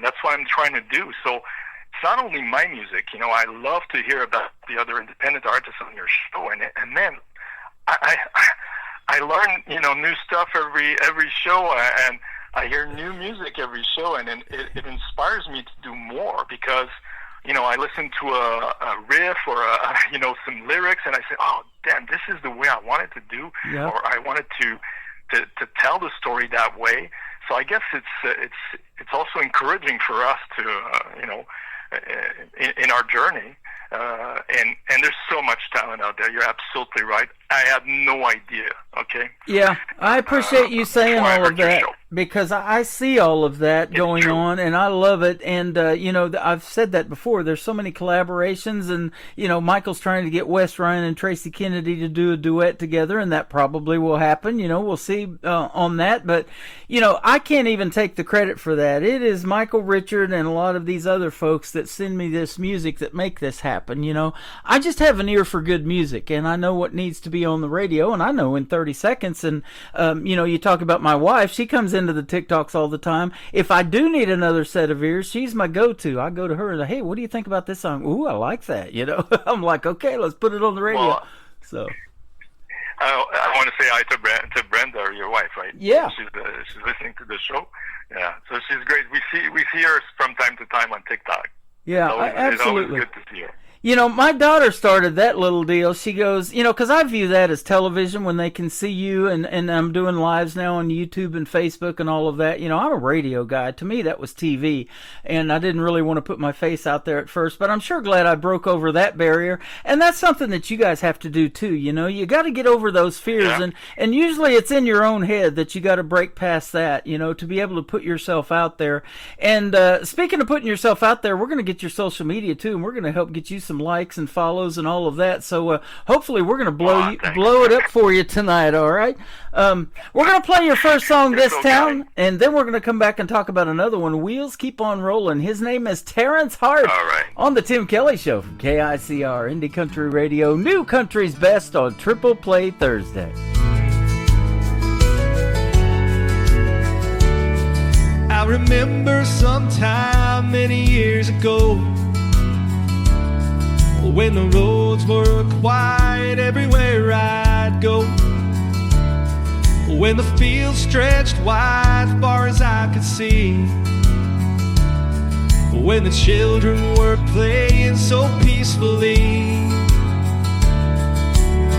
that's what I'm trying to do. So it's not only my music. I love to hear about the other independent artists on your show, and then I learn new stuff every show, and I hear new music every show, and it inspires me to do more, because I listen to a riff or some lyrics, and I say, oh damn, this is the way I wanted to do, or I wanted to tell the story that way. So I guess it's also encouraging for us to in our journey. And there's so much talent out there. You're absolutely right. I had no idea. Okay. Yeah, I appreciate you saying all of that, because I see all of that going on, and I love it. And I've said that before. There's so many collaborations, and Michael's trying to get Wes Ryan and Tracy Kennedy to do a duet together, and that probably will happen. We'll see on that. But I can't even take the credit for that. It is Michael Richard and a lot of these other folks that send me this music that make this happen. I just have an ear for good music, and I know what needs to be on the radio, and I know in 30 seconds. And you talk about my wife. She comes into the TikToks all the time. If I do need another set of ears, she's my go-to. I go to her and say, hey, what do you think about this song? Ooh, I like that. I'm like, okay, let's put it on the radio. Well, so I want to say hi to Brenda, your wife, right? Yeah, she's listening to the show. Yeah, so she's great. We see her from time to time on TikTok. Yeah, absolutely. It's always good to see her. My daughter started that little deal. She goes, because I view that as television when they can see you, and I'm doing lives now on YouTube and Facebook and all of that. I'm a radio guy. To me, that was TV, and I didn't really want to put my face out there at first, but I'm sure glad I broke over that barrier. And that's something that you guys have to do too. You got to get over those fears, and usually it's in your own head that you got to break past that, to be able to put yourself out there. And speaking of putting yourself out there, we're going to get your social media too, and we're going to help get you some likes and follows and all of that. So hopefully we're going to blow it up for you tonight. All right. We're going to play your first song, This Town, and then we're going to come back and talk about another one. Wheels Keep on Rolling. His name is Terrence Hart. All right. On the Tim Kelly Show from KICR Indie Country Radio, New Country's Best on Triple Play Thursday. I remember sometime many years ago, when the roads were quiet everywhere I'd go, when the fields stretched wide far as I could see, when the children were playing so peacefully.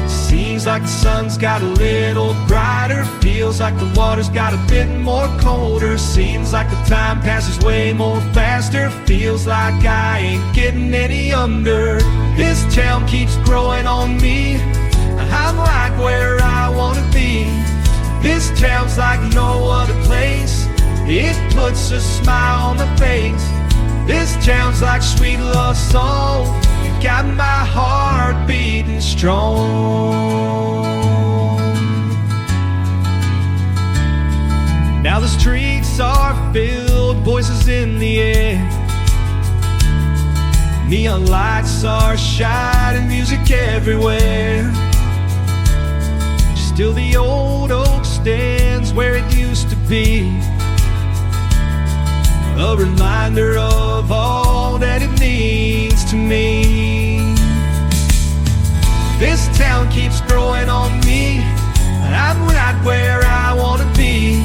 Seems like the sun's got a little brighter, feels like the water's got a bit more colder, seems like the time passes way more faster, feels like I ain't getting any younger. This town keeps growing on me, I'm like where I wanna be. This town's like no other place, it puts a smile on the face. This town's like sweet love song, got my heart beating strong. Now the streets are filled, voices in the air, neon lights are shining, music everywhere. Still the old oak stands where it used to be, a reminder of all that it means to me. This town keeps growing on me, I'm right where I want to be.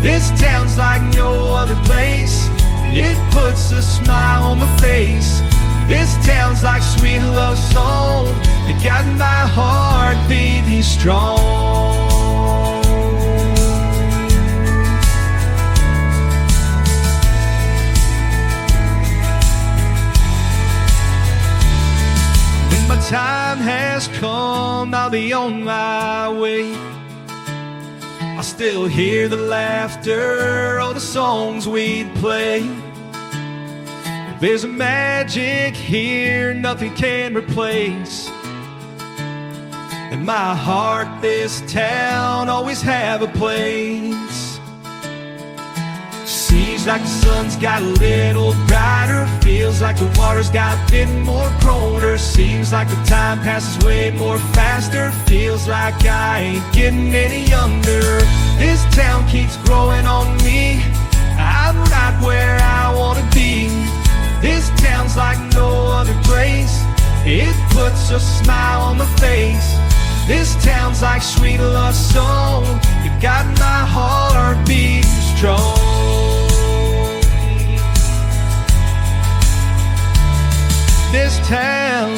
This town's like no other place, it puts a smile on my face. This town's like sweet love song, it got my heart beating strong. When my time has come, I'll be on my way. I still hear the laughter of the songs we'd play. There's a magic here nothing can replace. In my heart, this town always have a place. Seems like the sun's got a little brighter, feels like the water's got a bit more colder. Seems like the time passes way more faster, feels like I ain't getting any younger. This town keeps growing on me, I'm right where I wanna be. This town's like no other place, it puts a smile on my face. This town's like sweet love song, you've got my heart beating strong. This town,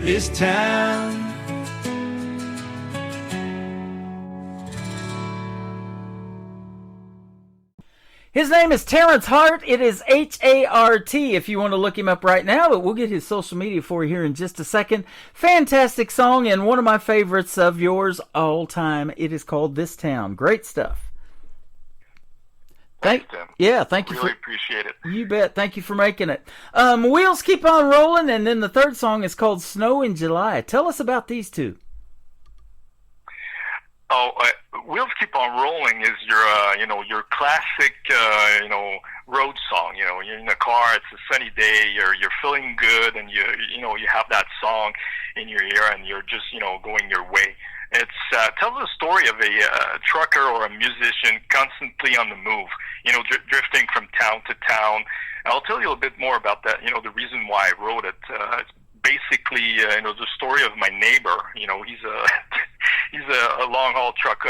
this town. His name is Terrence Hart. It is H-A-R-T if you want to look him up right now, but we'll get his social media for you here in just a second. Fantastic song and one of my favorites of yours all time. It is called This Town. Great stuff. Thanks, Tim. Yeah, thank you. Really appreciate it. You bet. Thank you for making it. Wheels Keep on Rolling, and then the third song is called Snow in July. Tell us about these two. Wheels Keep on Rolling is your classic, road song. You're in a car, it's a sunny day, you're feeling good, and you have that song in your ear, and you're just, going your way. It tells the story of a trucker or a musician constantly on the move, drifting from town to town. I'll tell you a bit more about that, the reason why I wrote it. It's basically, the story of my neighbor. He's a long haul truck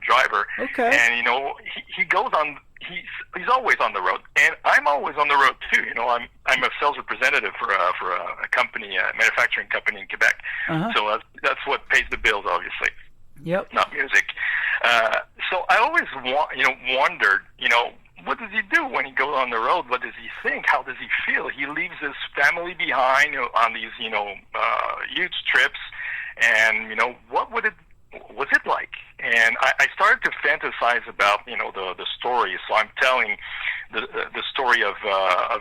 driver. Okay. And he goes on. He's always on the road, and I'm always on the road too. I'm a sales representative for a company, a manufacturing company in Quebec. Uh-huh. So that's what pays the bills, obviously. Yep. Not music. So I always wondered, what does he do when he goes on the road? What does he think? How does he feel? He leaves his family behind on these, huge trips, and what was it like? And I started to fantasize about, the story. So I'm telling the story of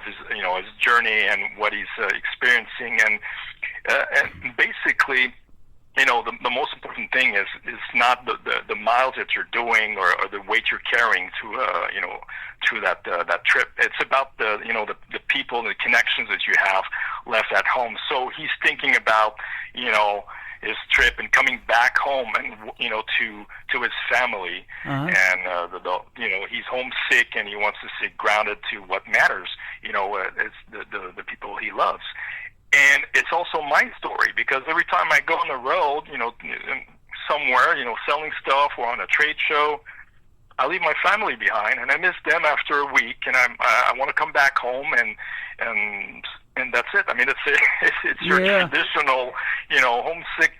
his, his journey and what he's experiencing, and basically, the most important thing is not the miles that you're doing or the weight you're carrying to that trip. It's about the people and the connections that you have left at home. So he's thinking about his trip and coming back home and to his family. Uh-huh. And he's homesick and he wants to stay grounded to what matters. It's the people he loves. And it's also my story, because every time I go on the road, somewhere, selling stuff or on a trade show, I leave my family behind, and I miss them after a week, and I want to come back home, and that's it. I mean, it's your traditional, homesick,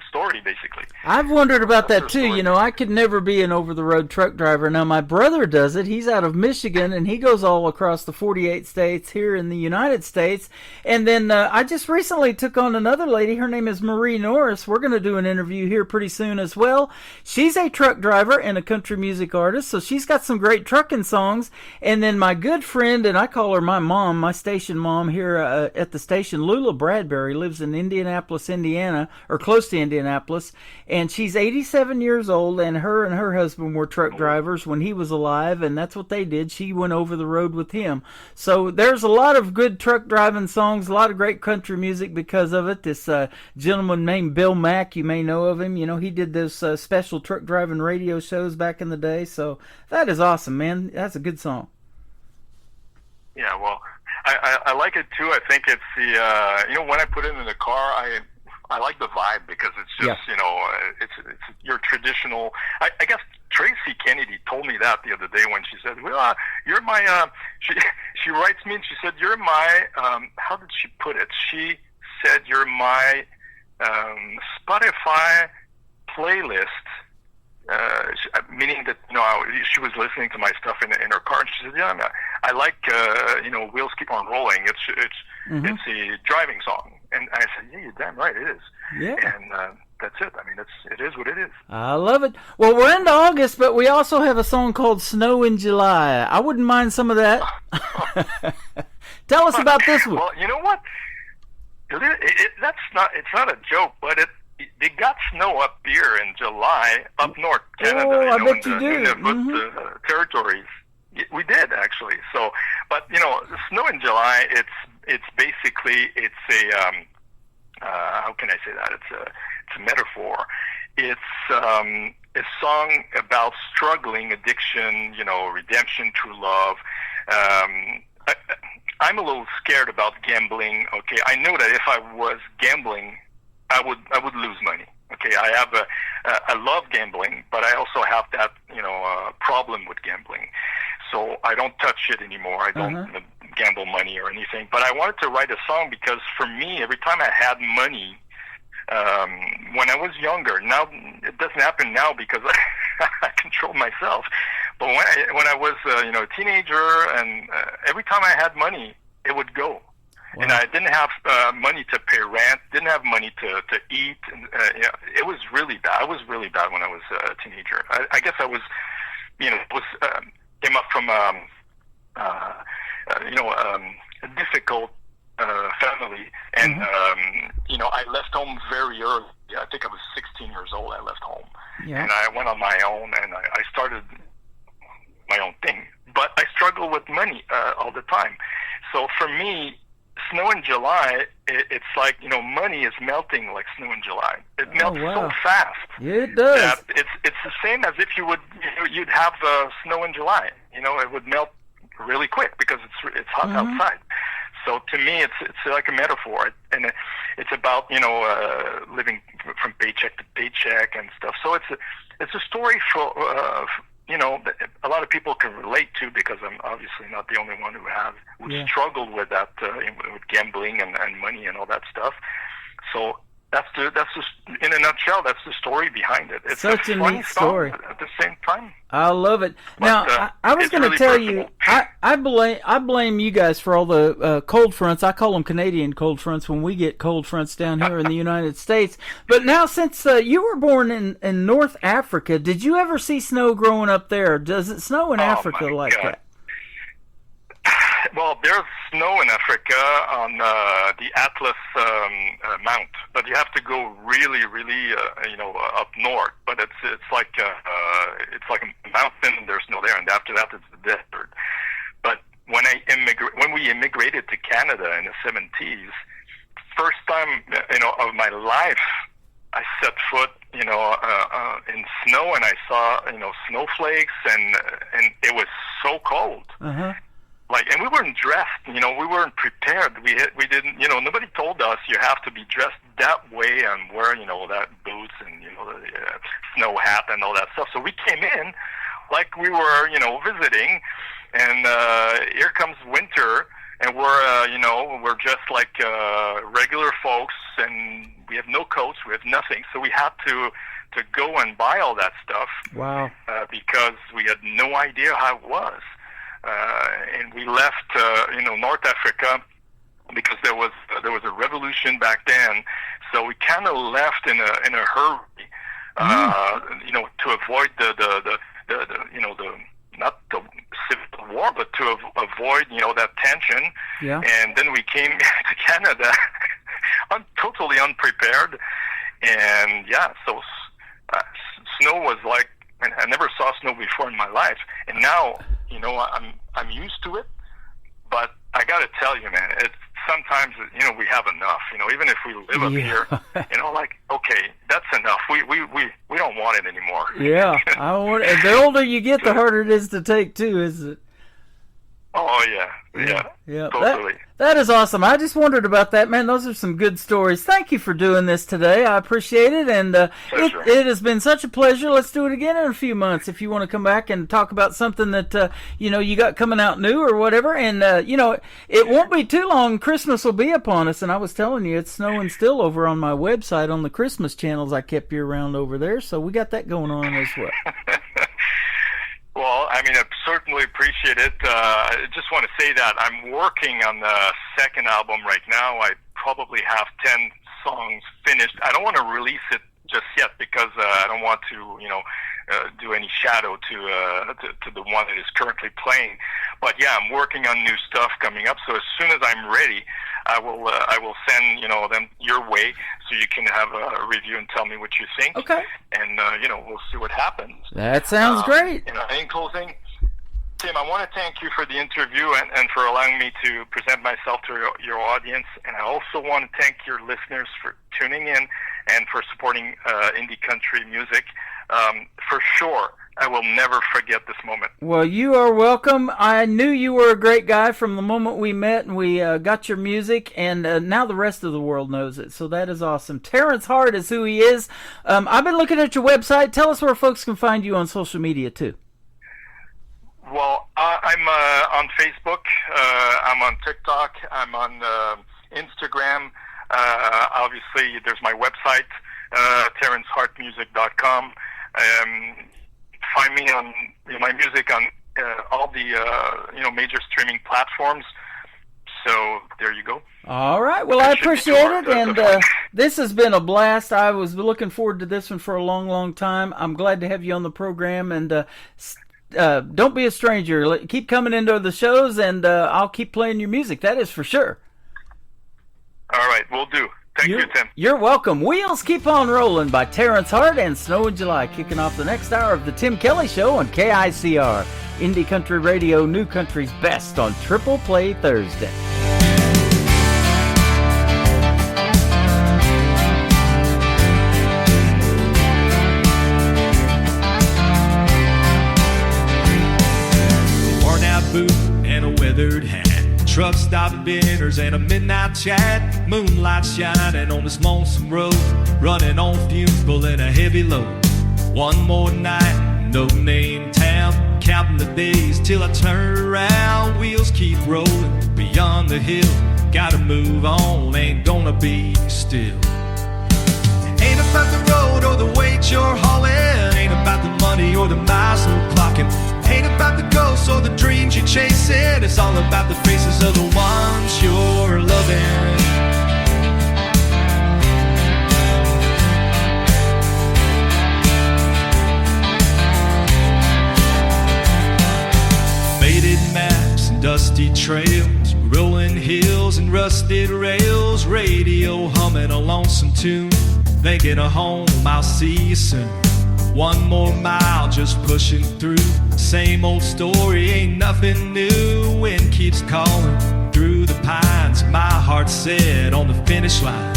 story, basically. I've wondered about that too. Story. I could never be an over-the-road truck driver. Now, my brother does it. He's out of Michigan, and he goes all across the 48 states here in the United States. And then I just recently took on another lady. Her name is Marie Norris. We're going to do an interview here pretty soon as well. She's a truck driver and a country music artist, so she's got some great trucking songs. And then my good friend, and I call her my mom, my station mom here at the station, Lula Bradbury, lives in Indianapolis, Indiana, or close to Indianapolis, and she's 87 years old, and her husband were truck drivers when he was alive, and that's what they did. She went over the road with him. So there's a lot of good truck driving songs, a lot of great country music because of it. This gentleman named Bill Mack, you may know of him. You know, he did those special truck driving radio shows back in the day. So that is awesome, man. That's a good song. Yeah, well, I like it too. I think it's the when I put it in the car, I like the vibe because it's just it's your traditional. I guess Tracy Kennedy told me that the other day when she said, "Well, you're my." She writes me and she said, "You're my." How did she put it? She said, "You're my Spotify playlist." Meaning that she was listening to my stuff in her car, and she said, "Yeah, I like Wheels Keep on Rolling. It's a driving song." And I said, "Yeah, you're damn right, it is." Yeah. And that's it. I mean, it is what it is. I love it. Well, we're into August, but we also have a song called "Snow in July." I wouldn't mind some of that. Tell us about this one. Well, you know what? It's not a joke, but they got snow up here in July, up north Canada. Oh, I bet you do. Nunavut territories. We did actually. So, but snow in July. It's basically a how can I say that? It's a metaphor. It's a song about struggling, addiction, redemption, true love. I'm a little scared about gambling. Okay, I know that if I was gambling, I would lose money. Okay, I love gambling, but I also have that problem with gambling. So I don't touch it anymore. I don't gamble money or anything. But I wanted to write a song because for me, every time I had money, when I was younger, now it doesn't happen now because I control myself. But when I was a teenager, and every time I had money, it would go. Wow. And I didn't have money to pay rent, didn't have money to eat. And, it was really bad. I was really bad when I was a teenager. I guess I was, came up from, a difficult family. And, I left home very early. I think I was 16 years old. I left home. Yeah. And I went on my own, and I started my own thing. But I struggle with money all the time. So for me, snow in July, it's like, money is melting like snow in July. It melts so fast. Yeah, it does. That it's the same as if you'd have snow in July. It would melt really quick because it's hot outside. So to me, it's like a metaphor, and it's about living from paycheck to paycheck and stuff. So it's a story for a lot of people can relate to, because I'm obviously not the only one who struggled with that, with gambling and money and all that stuff. So that's in a nutshell, that's the story behind it. It's such a neat story. At the same time, I love it. Now, I was going to tell you, I blame you guys for all the cold fronts. I call them Canadian cold fronts when we get cold fronts down here in the United States. But now, since you were born in North Africa, did you ever see snow growing up there? Does it snow in Africa like that? Well, there's snow in Africa on the Atlas Mount, but you have to go really, really, up north. But it's like a mountain, and there's snow there, and after that, it's the desert. But when we immigrated to Canada in the 70s, first time of my life, I set foot in snow, and I saw snowflakes, and it was so cold. And we weren't dressed, we weren't prepared. We didn't, nobody told us you have to be dressed that way and wear, that boots and, the snow hat and all that stuff. So we came in like we were, visiting, and here comes winter, and we're just like regular folks, and we have no coats, we have nothing. So we had to go and buy all that stuff. Wow. Because we had no idea how it was. And we left, North Africa because there was a revolution back then. So we kind of left in a hurry, to avoid the not the civil war, but to avoid avoid, that tension. Yeah. And then we came to Canada totally unprepared. And yeah, so snow was like, I never saw snow before in my life. And now, I'm used to it. But I got to tell you, man, it's sometimes, we have enough. Even if we live up here, okay, that's enough. We don't want it anymore. Yeah. The older you get, the harder it is to take, too, isn't it? Oh, yeah. Totally. That is awesome. I just wondered about that, man. Those are some good stories. Thank you for doing this today. I appreciate it, and it has been such a pleasure. Let's do it again in a few months if you want to come back and talk about something that you got coming out new or whatever. And it won't be too long. Christmas will be upon us, and I was telling you it's snowing still over on my website on the Christmas channels I kept you around over there. So we got that going on as well. Well, I certainly appreciate it. I just want to say that I'm working on the second album right now. I probably have 10 songs finished. I don't want to release it just yet because I don't want to, do any shadow to the one that is currently playing. But yeah, I'm working on new stuff coming up. So as soon as I'm ready, I will send them your way so you can have a review and tell me what you think. Okay. And we'll see what happens. That sounds great. In closing, Tim, I want to thank you for the interview and for allowing me to present myself to your audience. And I also want to thank your listeners for tuning in and for supporting indie country music. For sure, I will never forget this moment. Well, you are welcome. I knew you were a great guy from the moment we met and we got your music, and now the rest of the world knows it. So that is awesome. Terrence Hart is who he is. I've been looking at your website. Tell us where folks can find you on social media, too. Well, I'm on Facebook. I'm on TikTok. I'm on Instagram. Obviously, there's my website, TerrenceHartmusic.com. Find me on my music on all the major streaming platforms. So there you go. All right. Well, I appreciate it, and this has been a blast. I was looking forward to this one for a long, long time. I'm glad to have you on the program, and don't be a stranger. Keep coming into the shows, and I'll keep playing your music. That is for sure. All right, will do. Thank you, Tim. You're welcome. Wheels Keep On Rolling by Terrence Hart and Snow in July, kicking off the next hour of the Tim Kelly Show on KICR. Indie Country Radio, New Country's best on Triple Play Thursday. Worn out boot and a weathered hat, truck stop dinners and a midnight chat, moonlight shining on this lonesome road, running on fumes, pulling a heavy load. One more night, no name town, counting the days till I turn around. Wheels keep rolling beyond the hill, gotta move on, ain't gonna be still. Ain't about the road or the weight you're hauling, ain't about the money or the miles we're clocking, ain't about the ghosts or the dreams you're chasing. It's all about the faces of the ones you're loving. Faded maps and dusty trails, rolling hills and rusted rails, radio humming a lonesome tune, thinking of home, I'll see you soon. One more mile, just pushing through. Same old story, ain't nothing new. Wind keeps calling through the pines. My heart's set on the finish line.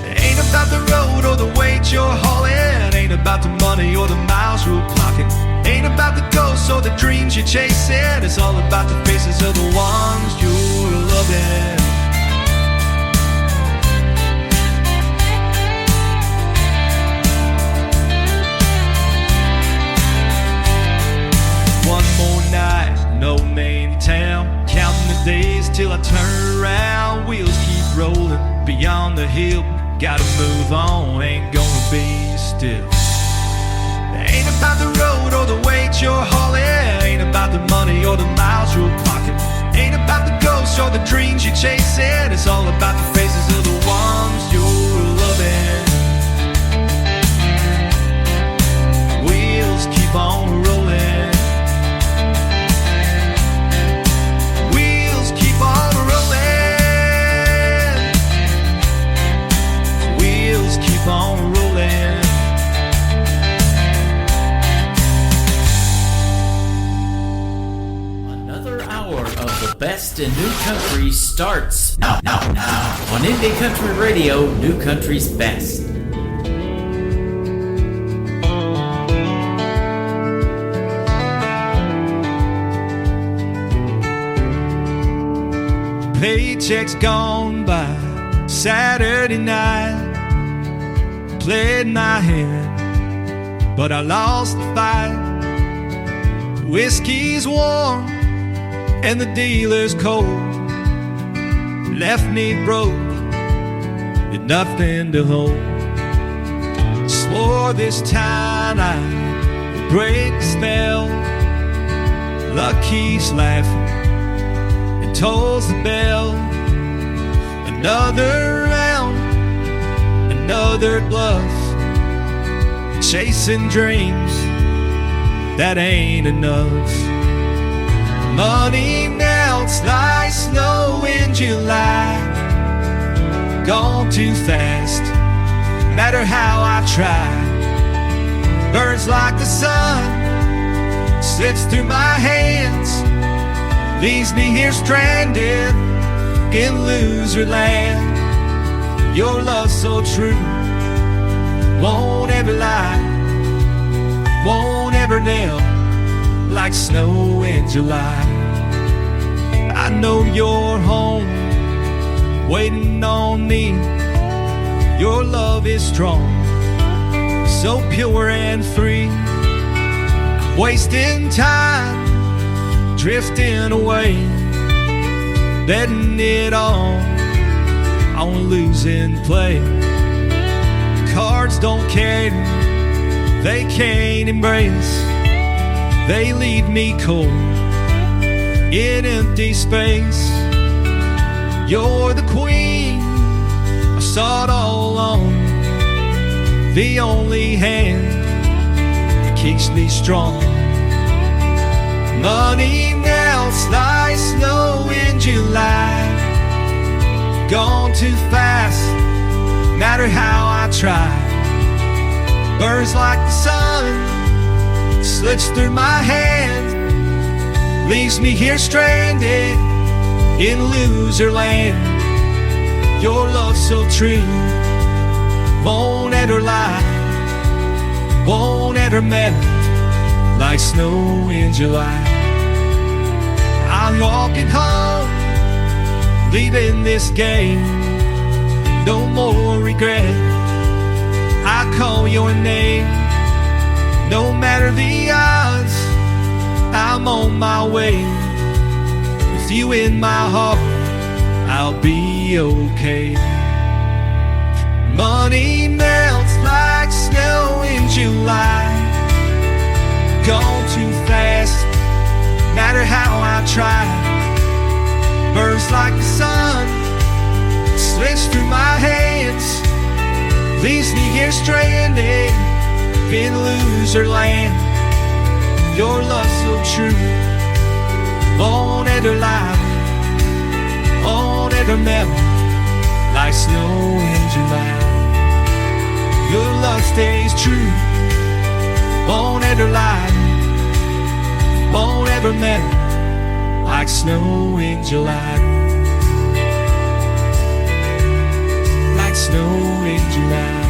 Ain't about the road or the weight you're hauling, ain't about the money or the miles you're clocking, ain't about the ghosts or the dreams you're chasing. It's all about the faces of the ones you're loving. One more night, no name town, counting the days till I turn around. Wheels keep rolling beyond the hill, gotta move on, ain't gonna be still. Ain't about the road or the weight you're hauling, ain't about the money or the miles you're clocking, ain't about the ghosts or the dreams you're chasing. It's all about the faces of the ones you're loving. Wheels keep on rolling. best in new country starts now on Indie Country Radio, New Country's Best. Paychecks gone by Saturday night. Played my hand, but I lost the fight. Whiskey's warm and the dealer's cold. Left me broke and nothing to hold. Swore this time I'd break the spell. Luck keeps laughing and tolls the bell. Another round, another bluff. Chasing dreams, that ain't enough. Money melts like snow in July. Gone too fast, matter how I try. Burns like the sun, slips through my hands. Leaves me here stranded in loser land. Your love's so true, won't ever lie, won't ever nail like snow in July. I know you're home, waiting on me. Your love is strong, so pure and free. Wasting time, drifting away, betting it all on losing play. Cards don't care, they can't embrace. They leave me cold in empty space. You're the queen, I saw it all along. The only hand that keeps me strong. Money melts like snow in July. Gone too fast, matter how I try. Burns like the sun, slips through my hand. Leaves me here stranded in loser land. Your love's so true, won't ever lie, won't ever melt like snow in July. I'm walking home, leaving this game. No more regret, I call your name. No matter the odds, I'm on my way. With you in my heart, I'll be okay. Money melts like snow in July. Gone too fast, matter how I try. Burns like the sun, slips through my hands. Leaves me here stranded in loser land. Your love's so true, won't ever lie, won't ever melt like snow in July. Your love stays true, won't ever lie, won't ever melt like snow in July. Like snow in July.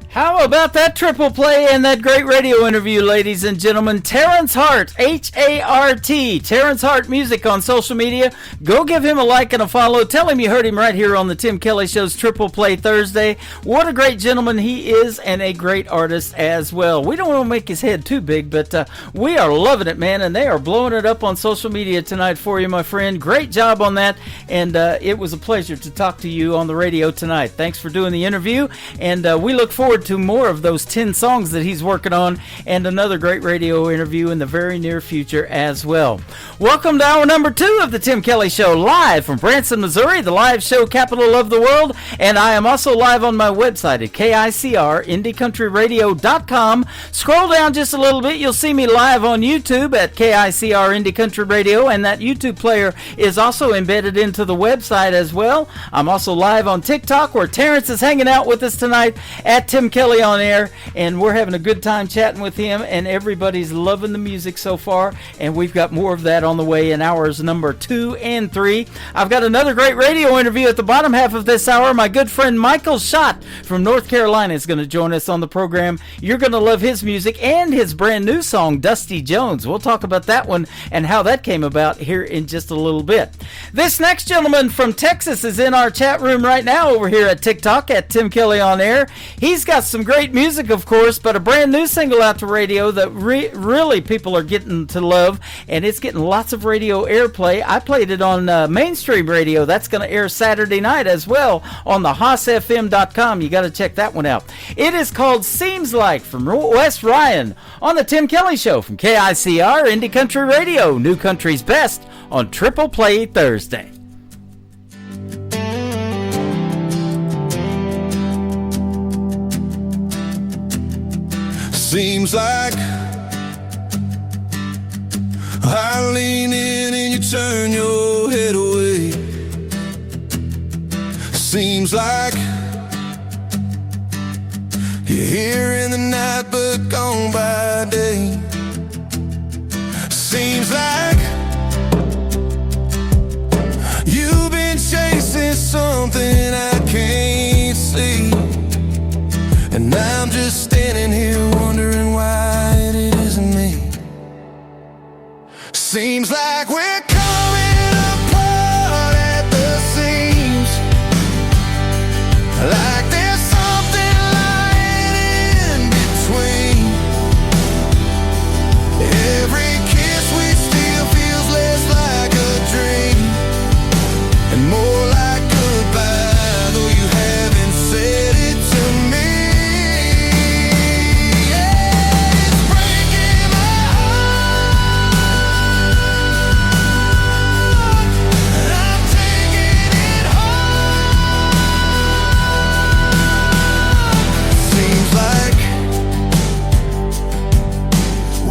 How about that triple play and that great radio interview, ladies and gentlemen? Terrence Hart, H-A-R-T, Terrence Hart Music on social media. Go give him a like and a follow. Tell him you heard him right here on the Tim Kelly Show's Triple Play Thursday. What a great gentleman he is, and a great artist as well. We don't want to make his head too big, but we are loving it, man, and they are blowing it up on social media tonight for you, my friend. Great job on that, and it was a pleasure to talk to you on the radio tonight. Thanks for doing the interview, and we look forward to more of those 10 songs that he's working on, and another great radio interview in the very near future as well. Welcome to hour number 2 of the Tim Kelly Show, live from Branson, Missouri, the live show capital of the world, and I am also live on my website at KICR, IndieCountryRadio.com. Scroll down just a little bit, you'll see me live on YouTube at KICR Indie Country Radio, and that YouTube player is also embedded into the website as well. I'm also live on TikTok, where Terrence is hanging out with us tonight at Tim Kelly Kelly on Air, and we're having a good time chatting with him, and everybody's loving the music so far, and we've got more of that on the way in hours number 2 and 3. I've got another great radio interview at the bottom half of this hour. My good friend Michael Schott from North Carolina is going to join us on the program. You're going to love his music and his brand new song, Dusty Jones. We'll talk about that one and how that came about here in just a little bit. This next gentleman from Texas is in our chat room right now over here at TikTok at Tim Kelly on Air. He's got some great music, of course, but a brand new single out to radio that really people are getting to love, and it's getting lots of radio airplay. I played it on mainstream radio. That's going to air Saturday night as well on the HaasFM.com. You got to check that one out. It is called Seems Like from Wes Ryan on the Tim Kelly Show from KICR Indie Country Radio, New Country's Best on Triple Play Thursday. Seems like I lean in and you turn your head away. Seems like you're here in the night but gone by day. Seems like you've been chasing something I can't see, and I'm just standing here wondering why it isn't me. Seems like we're coming apart at the seams, like there's something lying in between. Every kiss we steal feels less like a dream and more like goodbye, though you haven't said it to me. Yeah, it's breaking my heart, and I'm taking it hard. Seems like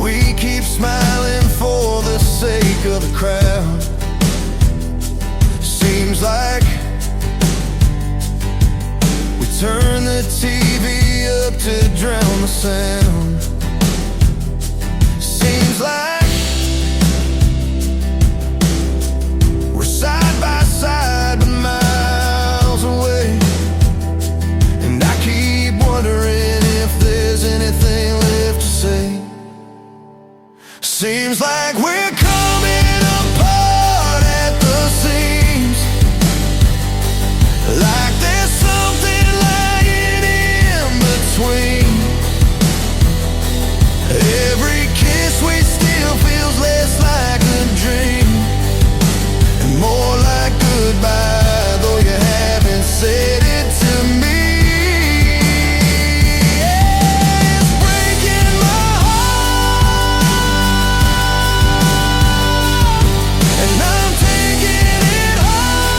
we keep smiling for the sake of the crowd. Seems like we turn the TV up to drown the sound. Seems like we're side by side but miles away, and I keep wondering if there's anything left to say. Seems like we're coming apart at the seams, like there's something lying in between. Every kiss we steal feels less like a dream and more like goodbye, though you haven't said it to me. Yeah, it's breaking my heart, and I'm taking it hard.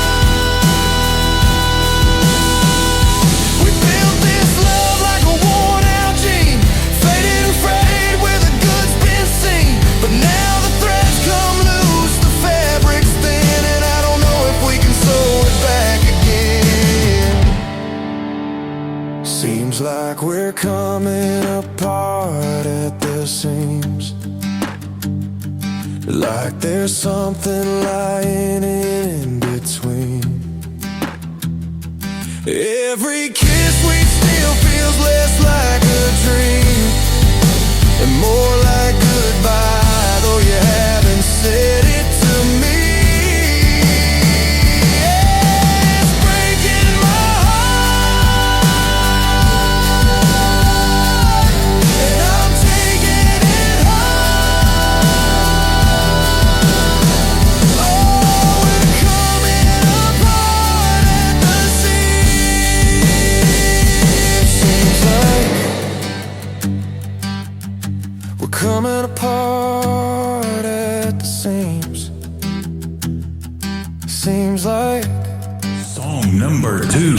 We built this love like a worn out jean, faded and frayed where the goods been seen. But now the threads come loose, the fabric's thin, and I don't know if we can sew it back again. Seems like we're coming apart at the seams, like there's something lying in between. Every kiss we steal feels less like a dream and more like goodbye, though you haven't said it to me. Yeah, it's breaking my heart, and I'm taking it hard. Oh, we're coming apart at the seams. Seems like we're coming apart at the seams. Seems like Song number 2.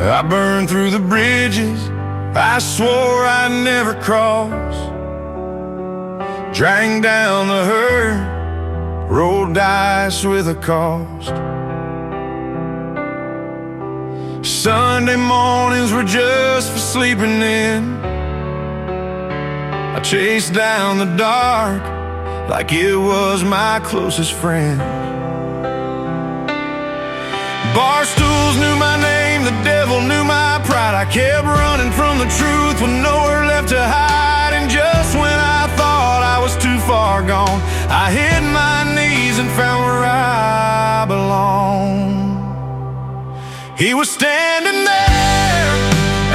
I burned through the bridges I swore I'd never cross. drank down the herd, rolled dice with a cost. Sunday mornings were just for sleeping in. I chased down the dark like it was my closest friend. Bar stools knew my name, the devil knew my pride. I kept running from the truth with nowhere left to hide. And just when I thought I was too far gone, I hit my knees and found where I belong. He was standing there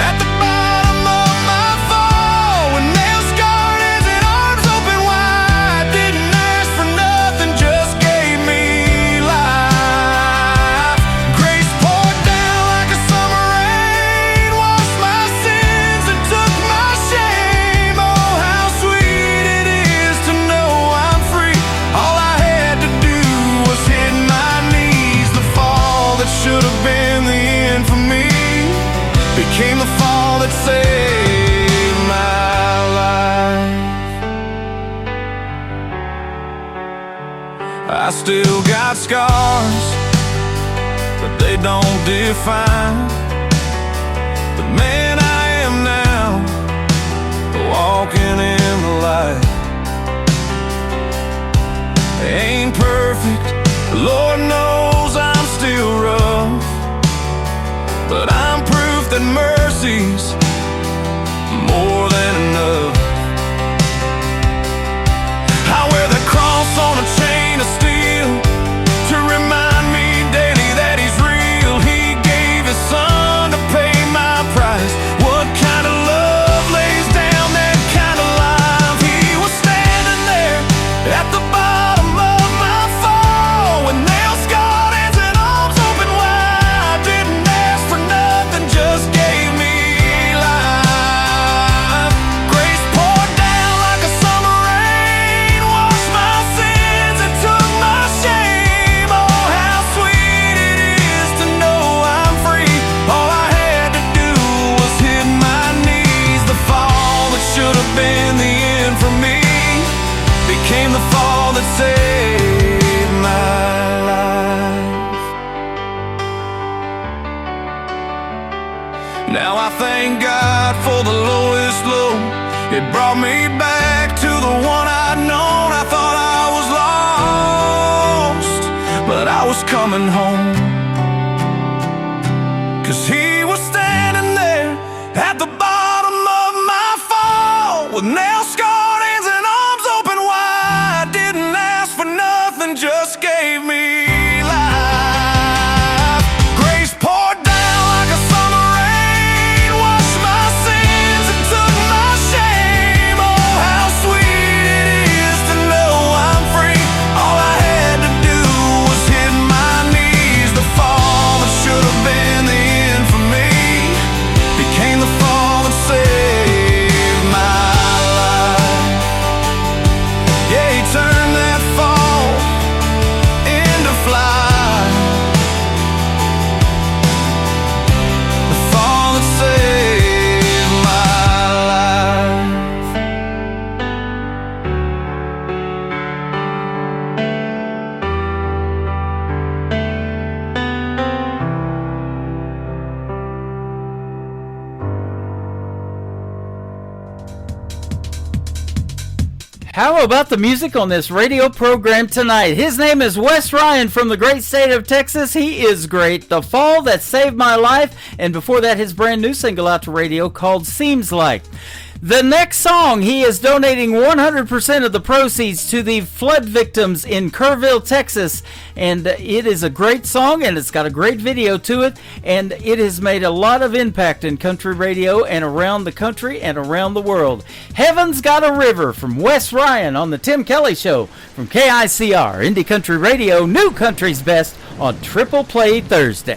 at the bottom of my fall, with nails scarred hands and arms open wide. Didn't ask for nothing, just gave me life. Grace poured down like a summer rain, washed my sins and took my shame. Oh, how sweet it is to know I'm free. All I had to do was hit my knees. The fall that should have been the end for me became the fall that saved my life. I still got scars, but they don't define the man I am now, walking in the light. Ain't perfect, Lord knows I'm still rough, but I'm proof that mercy's more than enough. I wear the cross on a chain of steel to remind me daily that he's real. He gave his son to pay my price. What kind of love lays down that kind of life? He was standing there at the bottom of my fall, with nails scarred hands and arms open wide. Didn't ask for nothing, just gave me life. Grace poured down like a summer rain, washed my sins and took my shame. Oh, how sweet it is to know I'm free. All I had to do was hit my knees. The fall that should have been the end for me became the fall that saved my life. Now I thank God for the lowest low. It brought me back to the one I'd known. I thought I was lost, but I was coming home. 'Cause he was standing there at the bottom of my fall, with nails scarred hands and arms open wide. Didn't ask for nothing, just gave me life. Grace poured down like a summer rain, washed my sins and took my shame. Oh, how sweet it is to know I'm free. All I had to do was hit my knees. The fall that should have been the end for me became the fall that saved my life. Yeah, he turned that fall into flight. The fall that saved my life. How about the music on this radio program tonight? His name is Wes Ryan from the great state of Texas. He is great. The Fall That Saved My Life. And before that, his brand new single out to radio called Seems Like. The next song, he is donating 100% of the proceeds to the flood victims in Kerrville, Texas. And it is a great song, and it's got a great video to it. And it has made a lot of impact in country radio and around the country and around the world. Heaven's Got a River from Wes Ryan on the Tim Kelly Show from KICR, Indie Country Radio, New Country's Best on Triple Play Thursday.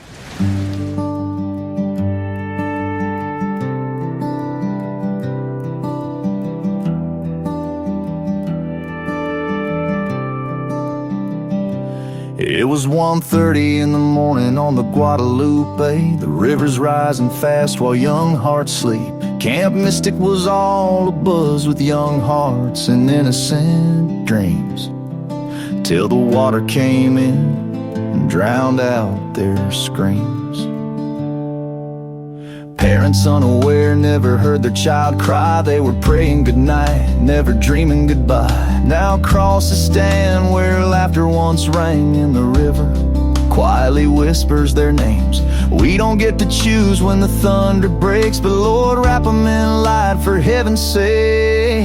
It was 1:30 in the morning on the Guadalupe. The river's rising fast while young hearts sleep. Camp Mystic was all abuzz with young hearts and innocent dreams, till the water came in and drowned out their screams. Parents unaware never heard their child cry. They were praying goodnight, never dreaming goodbye. Now crosses stand where laughter once rang in the river, quietly whispers their names. We don't get to choose when the thunder breaks, but Lord, wrap them in light for heaven's sake.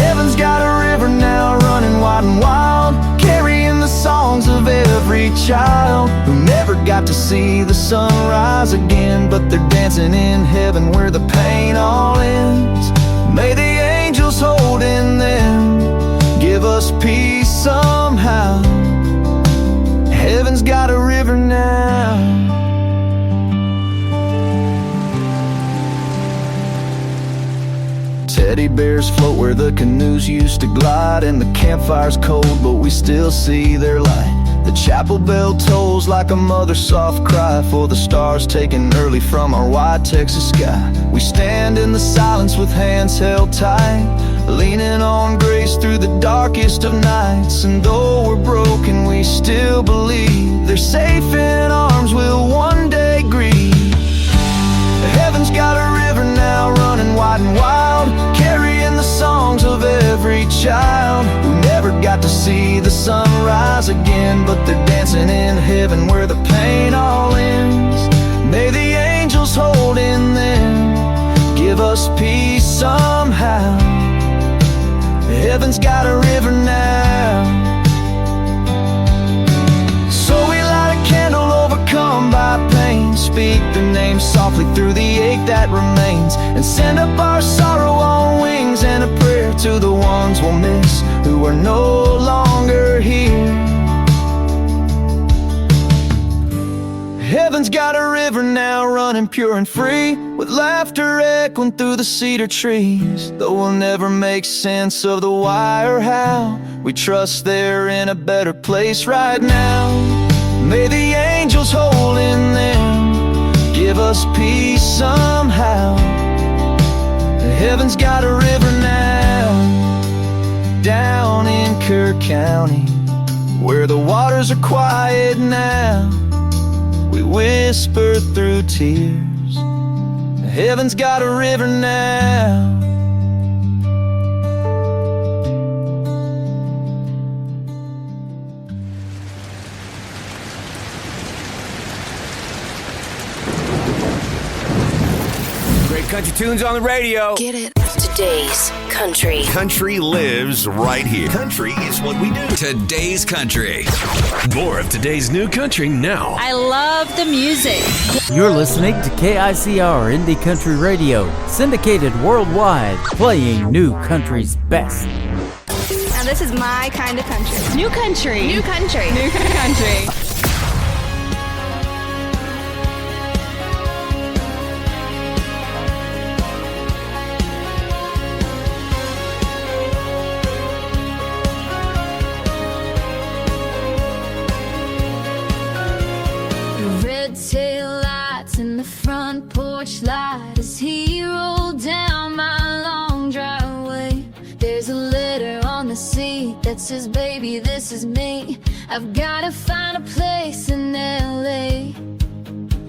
Heaven's got a river now running wide and wild, carrying the songs of every child who never got to see the sun rise again, but they're dancing in heaven where the pain all ends. May the angels hold in them, give us peace somehow. Heaven's got a river now. Teddy bears float where the canoes used to glide, and the campfire's cold, but we still see their light. The chapel bell tolls like a mother's soft cry for the stars taken early from our wide Texas sky. We stand in the silence with hands held tight, leaning on grace through the darkest of nights. And though we're broken, we still believe they're safe in arms we'll one day grieve. Heaven's got a river now running wide and wild, carrying the songs of every child who never got to see the sun rise again, but they're dancing in heaven where the pain all ends. May the angels hold in them, give us peace somehow. Heaven's got a river now. So we light a candle overcome by pain, speak their name softly through the ache that remains, and send up our sorrow on wings and a prayer to the ones we'll miss who are no longer here. Heaven's got a river now running pure and free, with laughter echoing through the cedar trees. Though we'll never make sense of the why or how, we trust they're in a better place right now. May the angels hold in them, give us peace somehow. Heaven's got a river now, down in Kerr County, where the waters are quiet now. We whisper through tears, heaven's got a river now. Great country tunes on the radio. Get it? Today's country. Country lives right here. Country is what we do. Today's country. More of today's new country now. I love the music. You're listening to KICR Indie Country Radio, syndicated worldwide, playing new country's best. Now this is my kind of country. New country. New country. New country. Tail lights in the front porch light as he rolled down my long driveway. There's a letter on the seat that says, baby, this is me. I've gotta find a place in LA.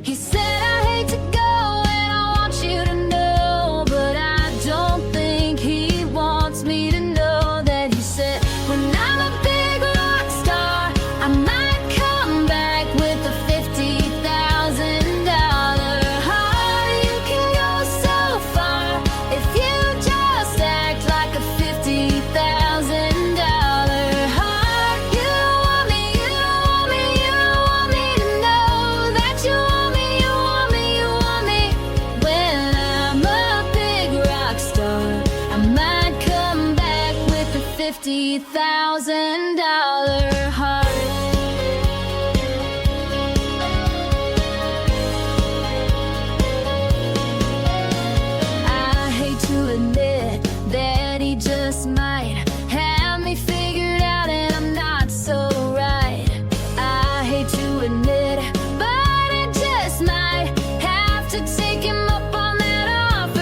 He said, I hate to go and I want you to know, but I don't think he wants me to know that. He said, when I'm a big rock star, I might come back with a $50,000 heart. You can go so far if you just act like a $50,000 heart. You don't want me, you don't want me, you don't want me to know that you want me, you want me, you want me. When I'm a big rock star, I might come back with a $50,000 heart. I hate to admit that he just might have me figured out and I'm not so right. I hate to admit it, but I just might have to take him up on that offer.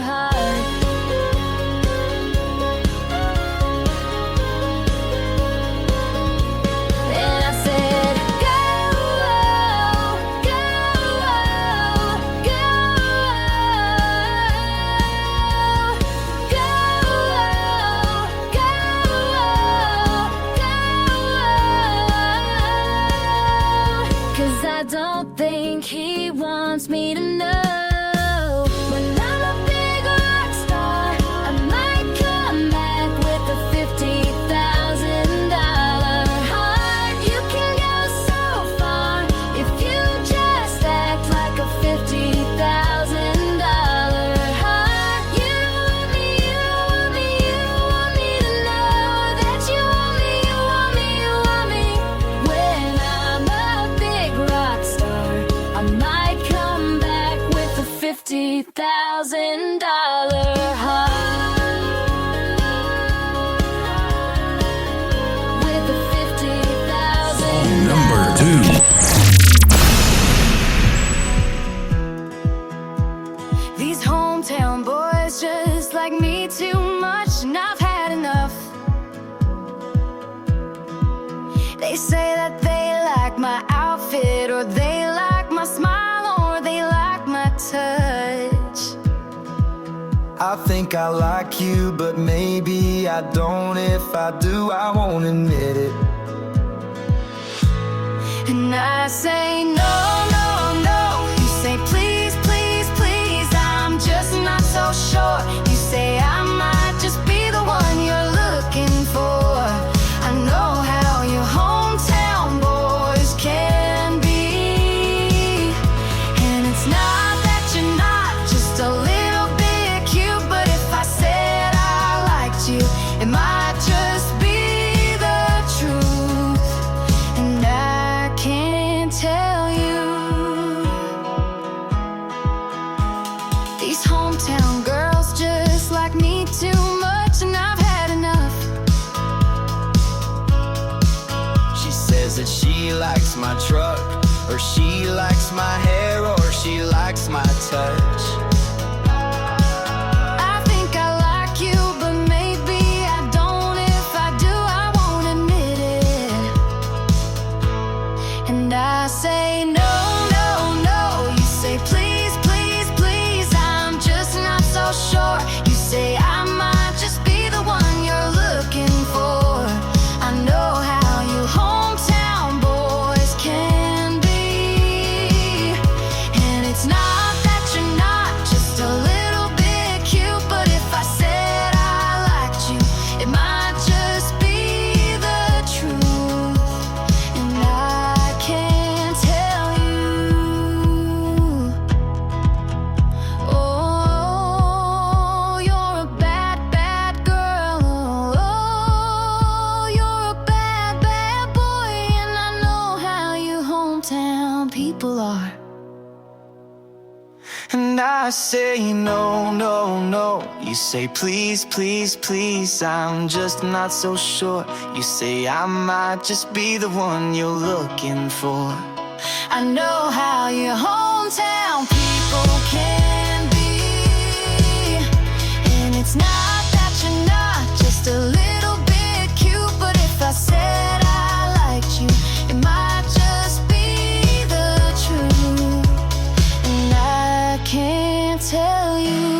heart. And I said, go, go, go, go, go, go. 'Cause I don't think he wants me to know. When I'm a big rock star, I might come back with a $50,000 heart. You can go so far if you just act like a $50,000 heart. You want me, you want me, you want me to know that you want me, you want me, you want me. When I'm a big rock star, I might come back with a $50,000 heart. With a $50,000 Number 2. These hometown boys just like me too much, and I've had enough. They say that they like my outfit, or they like my smile, or they like my touch. I think I like you, but maybe I don't. If I do, I won't admit it. And I say no, no, no. You say please, please, please. I'm just not so sure. You say I might just be the one you're looking for. I know how your hometown boys can be. And it's not that you're not just a little bit cute, but if I said I liked you, it might just be the truth. And I can't tell you. These hometown girls just like me too much, and I've had enough. She says that she likes my truck, or she likes my hair, or she likes my touch. I think I like you, but maybe I don't. If I do, I won't admit it. And I say no, no, no. You say please, please, please. I'm just not so sure. You say I might just be the one you're looking for. I know how you hometown boys can be. And it's not that you're not just a little bit cute, but if I said I liked you, it might just be the truth. And I can't tell you. Oh, you're a bad, bad girl. Oh, you're a bad, bad boy. And I know how you hometown people are. And I say no, no, no. You say please, please, please. I'm just not so sure. You say I might just be the one you're looking for. I know how your hometown people can be. And it's not that you're not just a little bit cute, but if I said I liked you, it might just be the truth. And I can't tell you.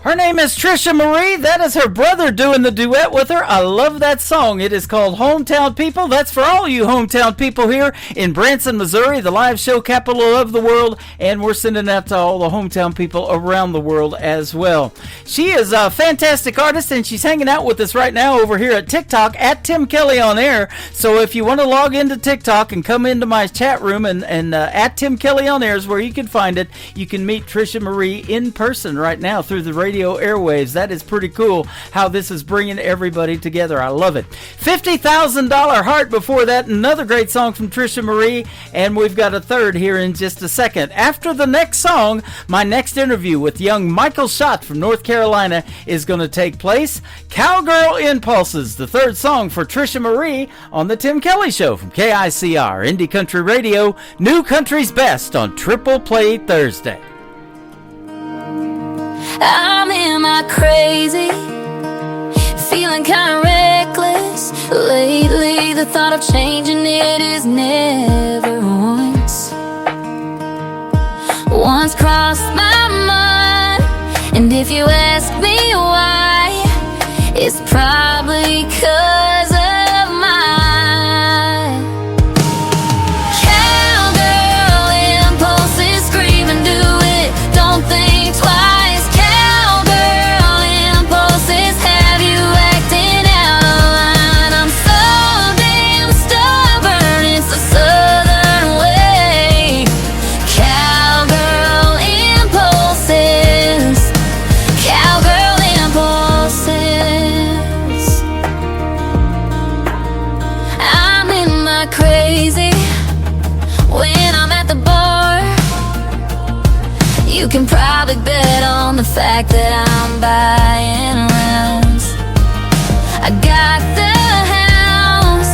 Her name is Trisha Marie. That is her brother doing the duet with her. I love that song. It is called Hometown People. That's for all you hometown people here in Branson, Missouri, the live show capital of the world. And we're sending that to all the hometown people around the world as well. She is a fantastic artist, and she's hanging out with us right now over here at TikTok at Tim Kelly on Air. So if you want to log into TikTok and come into my chat room and at Tim Kelly on Air is where you can find it. You can meet Trisha Marie in person right now through the radio radio airwaves. That is pretty cool how this is bringing everybody together. I love it. $50,000 Heart before that. Another great song from Trisha Marie. And we've got a third here in just a second. After the next song, my next interview with young Michael Schott from North Carolina is going to take place. Cowgirl Impulses, the third song for Trisha Marie on The Tim Kelly Show from KICR, Indie Country Radio, New Country's Best on Triple Play Thursday. I'm in my crazy, feeling kind of reckless. Lately, the thought of changing it is never once crossed my mind. And if you ask me why, it's probably 'cause of my cowgirl impulses. Scream and do it, don't think twice. Cowgirl impulses have you acting out of line. I'm so damn stubborn, it's a southern way. Cowgirl impulses, cowgirl impulses. I'm in my crazy when I'm at the bar. You can probably bet on the fact that I'm buying rounds. I got the house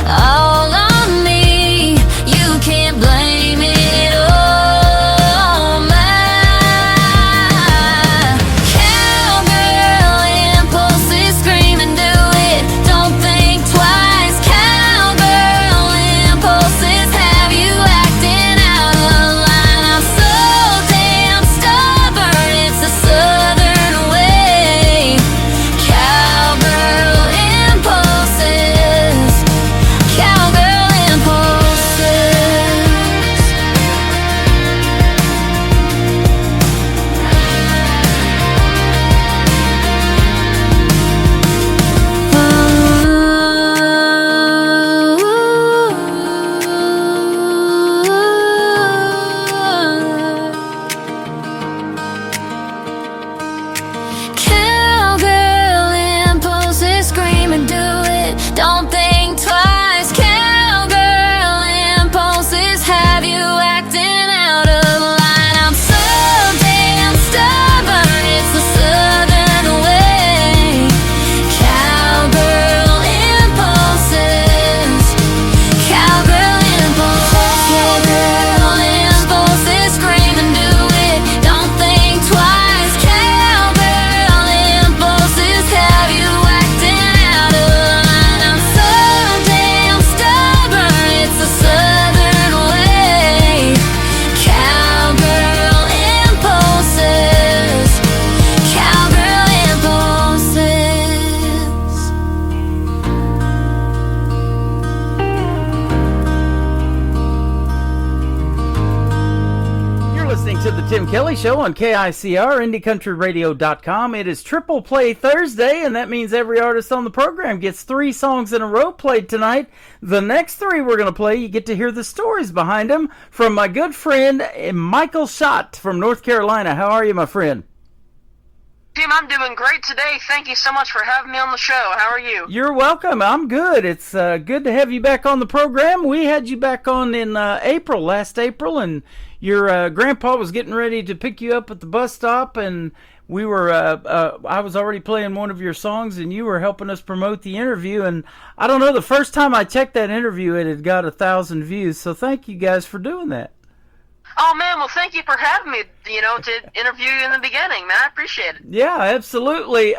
all on me. You can't blame it on my cowgirl impulses. Scream and do it, don't think twice. Cowgirl impulses have you acting out of line. I'm so damn stubborn, it's a southern way. Cowgirl impulses, cowgirl impulses. Cowgirl impulses, scream and do it, don't think twice. Cowgirl impulses have you acting out of line. I'm so damn stubborn, it's the southern way. Cowgirl impulses, cowgirl impulses. Cowgirl impulses, scream and do it, don't think twice. Cowgirl impulses have you acting out of line. I'm so damn stubborn, it's the southern way. Cowgirl impulses, cowgirl impulses. You're listening to The Tim Kelly Show on KICR, IndieCountryRadio.com. It is Triple Play Thursday, and that means every artist on the program gets 3 songs in a row played tonight. The next 3 we're going to play, you get to hear the stories behind them from my good friend Michael Schott from North Carolina. How are you, my friend? Tim, I'm doing great today. Thank you so much for having me on the show. How are you? You're welcome. I'm good. It's good to have you back on the program. We had you back on in last April, and your grandpa was getting ready to pick you up at the bus stop, and we were I was already playing one of your songs, and you were helping us promote the interview. And I don't know, the first time I checked that interview, it had got 1,000 views. So thank you guys for doing that. Oh, man, well, thank you for having me, to interview you in the beginning, man. I appreciate it. Yeah, absolutely.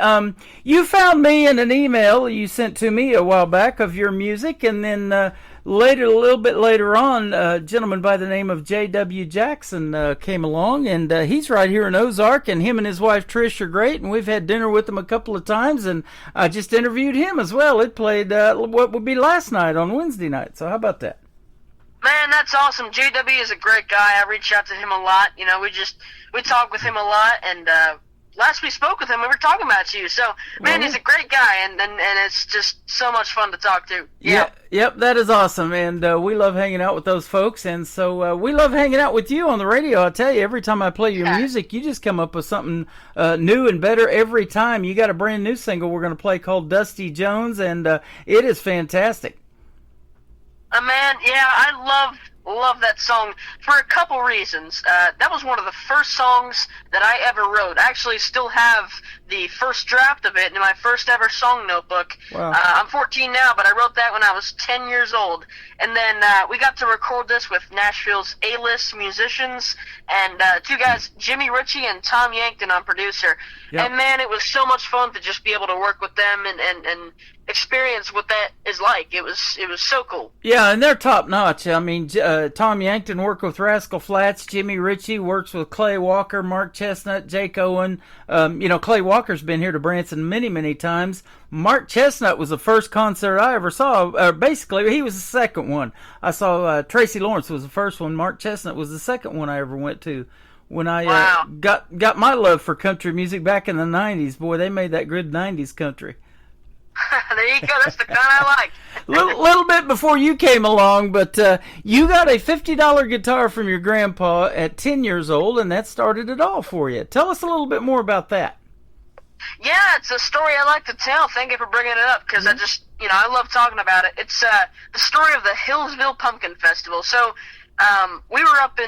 You found me in an email you sent to me a while back of your music, and then a little bit later on, a gentleman by the name of J.W. Jackson came along, and he's right here in Ozark, and him and his wife Trish are great, and we've had dinner with him a couple of times, and I just interviewed him as well. It played what would be last night on Wednesday night, so how about that? Man, that's awesome. JW is a great guy. I reach out to him a lot. We talk with him a lot, and last we spoke with him, we were talking about you. So, man, he's a great guy, and it's just so much fun to talk to. Yeah. Yep, that is awesome, and we love hanging out with those folks, and so we love hanging out with you on the radio. I tell you, every time I play your music, you just come up with something new and better every time. You got a brand new single we're going to play called Dusty Jones, and it is fantastic. Man, yeah, I love that song for a couple reasons. That was one of the first songs that I ever wrote. I actually still have the first draft of it in my first ever song notebook. Wow. I'm 14 now, but I wrote that when I was 10 years old. And then we got to record this with Nashville's A-list musicians and two guys, Jimmy Ritchie and Tom Yankton on producer. Yep. And man, it was so much fun to just be able to work with them and experience what that is like. It was so cool. Yeah, and they're top notch. I mean, Tom Yankton worked with Rascal Flatts. Jimmy Ritchie works with Clay Walker, Mark Chestnut, Jake Owen. Clay Walker's been here to Branson many, many times. Mark Chestnut was the first concert I ever saw. Basically, he was the second one. I saw Tracy Lawrence was the first one. Mark Chestnut was the second one I ever went to. When I got my love for country music back in the 90s, boy, they made that good 90s country. There you go. That's the kind I like. little bit before you came along, but you got a $50 guitar from your grandpa at 10 years old, and that started it all for you. Tell us a little bit more about that. Yeah, it's a story I like to tell. Thank you for bringing it up, because I just, I love talking about it. It's the story of the Hillsville Pumpkin Festival. So we were up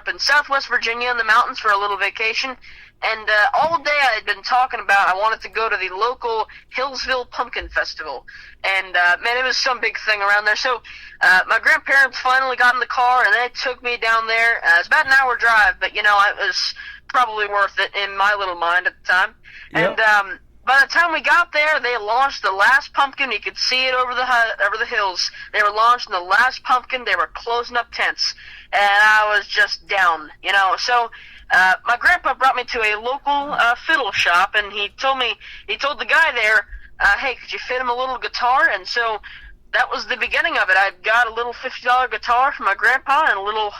in Southwest Virginia in the mountains for a little vacation. And all day I had been talking about I wanted to go to the local Hillsville Pumpkin Festival. And, man, it was some big thing around there. So my grandparents finally got in the car, and they took me down there. It's about an hour drive, but, it was probably worth it in my little mind at the time. Yep. And by the time we got there, they launched the last pumpkin. You could see it over the hills. They were launching the last pumpkin. They were closing up tents. And I was just down, So my grandpa brought me to a local fiddle shop, and he told the guy there, hey, could you fit him a little guitar? And so that was the beginning of it. I got a little $50 guitar from my grandpa and a little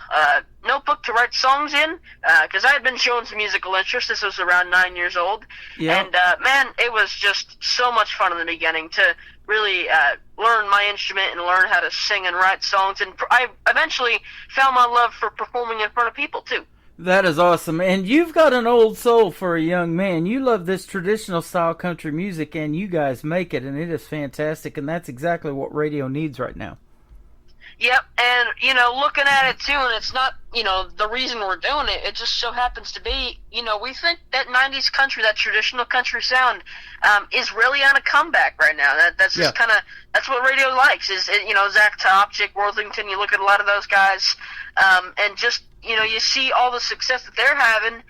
notebook to write songs in, because I had been showing some musical interest. This was around 9 years old. Yep. And, man, it was just so much fun in the beginning to really learn my instrument and learn how to sing and write songs. And I eventually found my love for performing in front of people, too. That is awesome. And you've got an old soul for a young man. You love this traditional style country music, and you guys make it, and it is fantastic, and that's exactly what radio needs right now. Yep, and, looking at it, too, and it's not, the reason we're doing it, it just so happens to be, we think that 90s country, that traditional country sound, is really on a comeback right now. That's just kind of, that's what radio likes, is, Zach Top, Jake Worthington, you look at a lot of those guys, and just, you see all the success that they're having.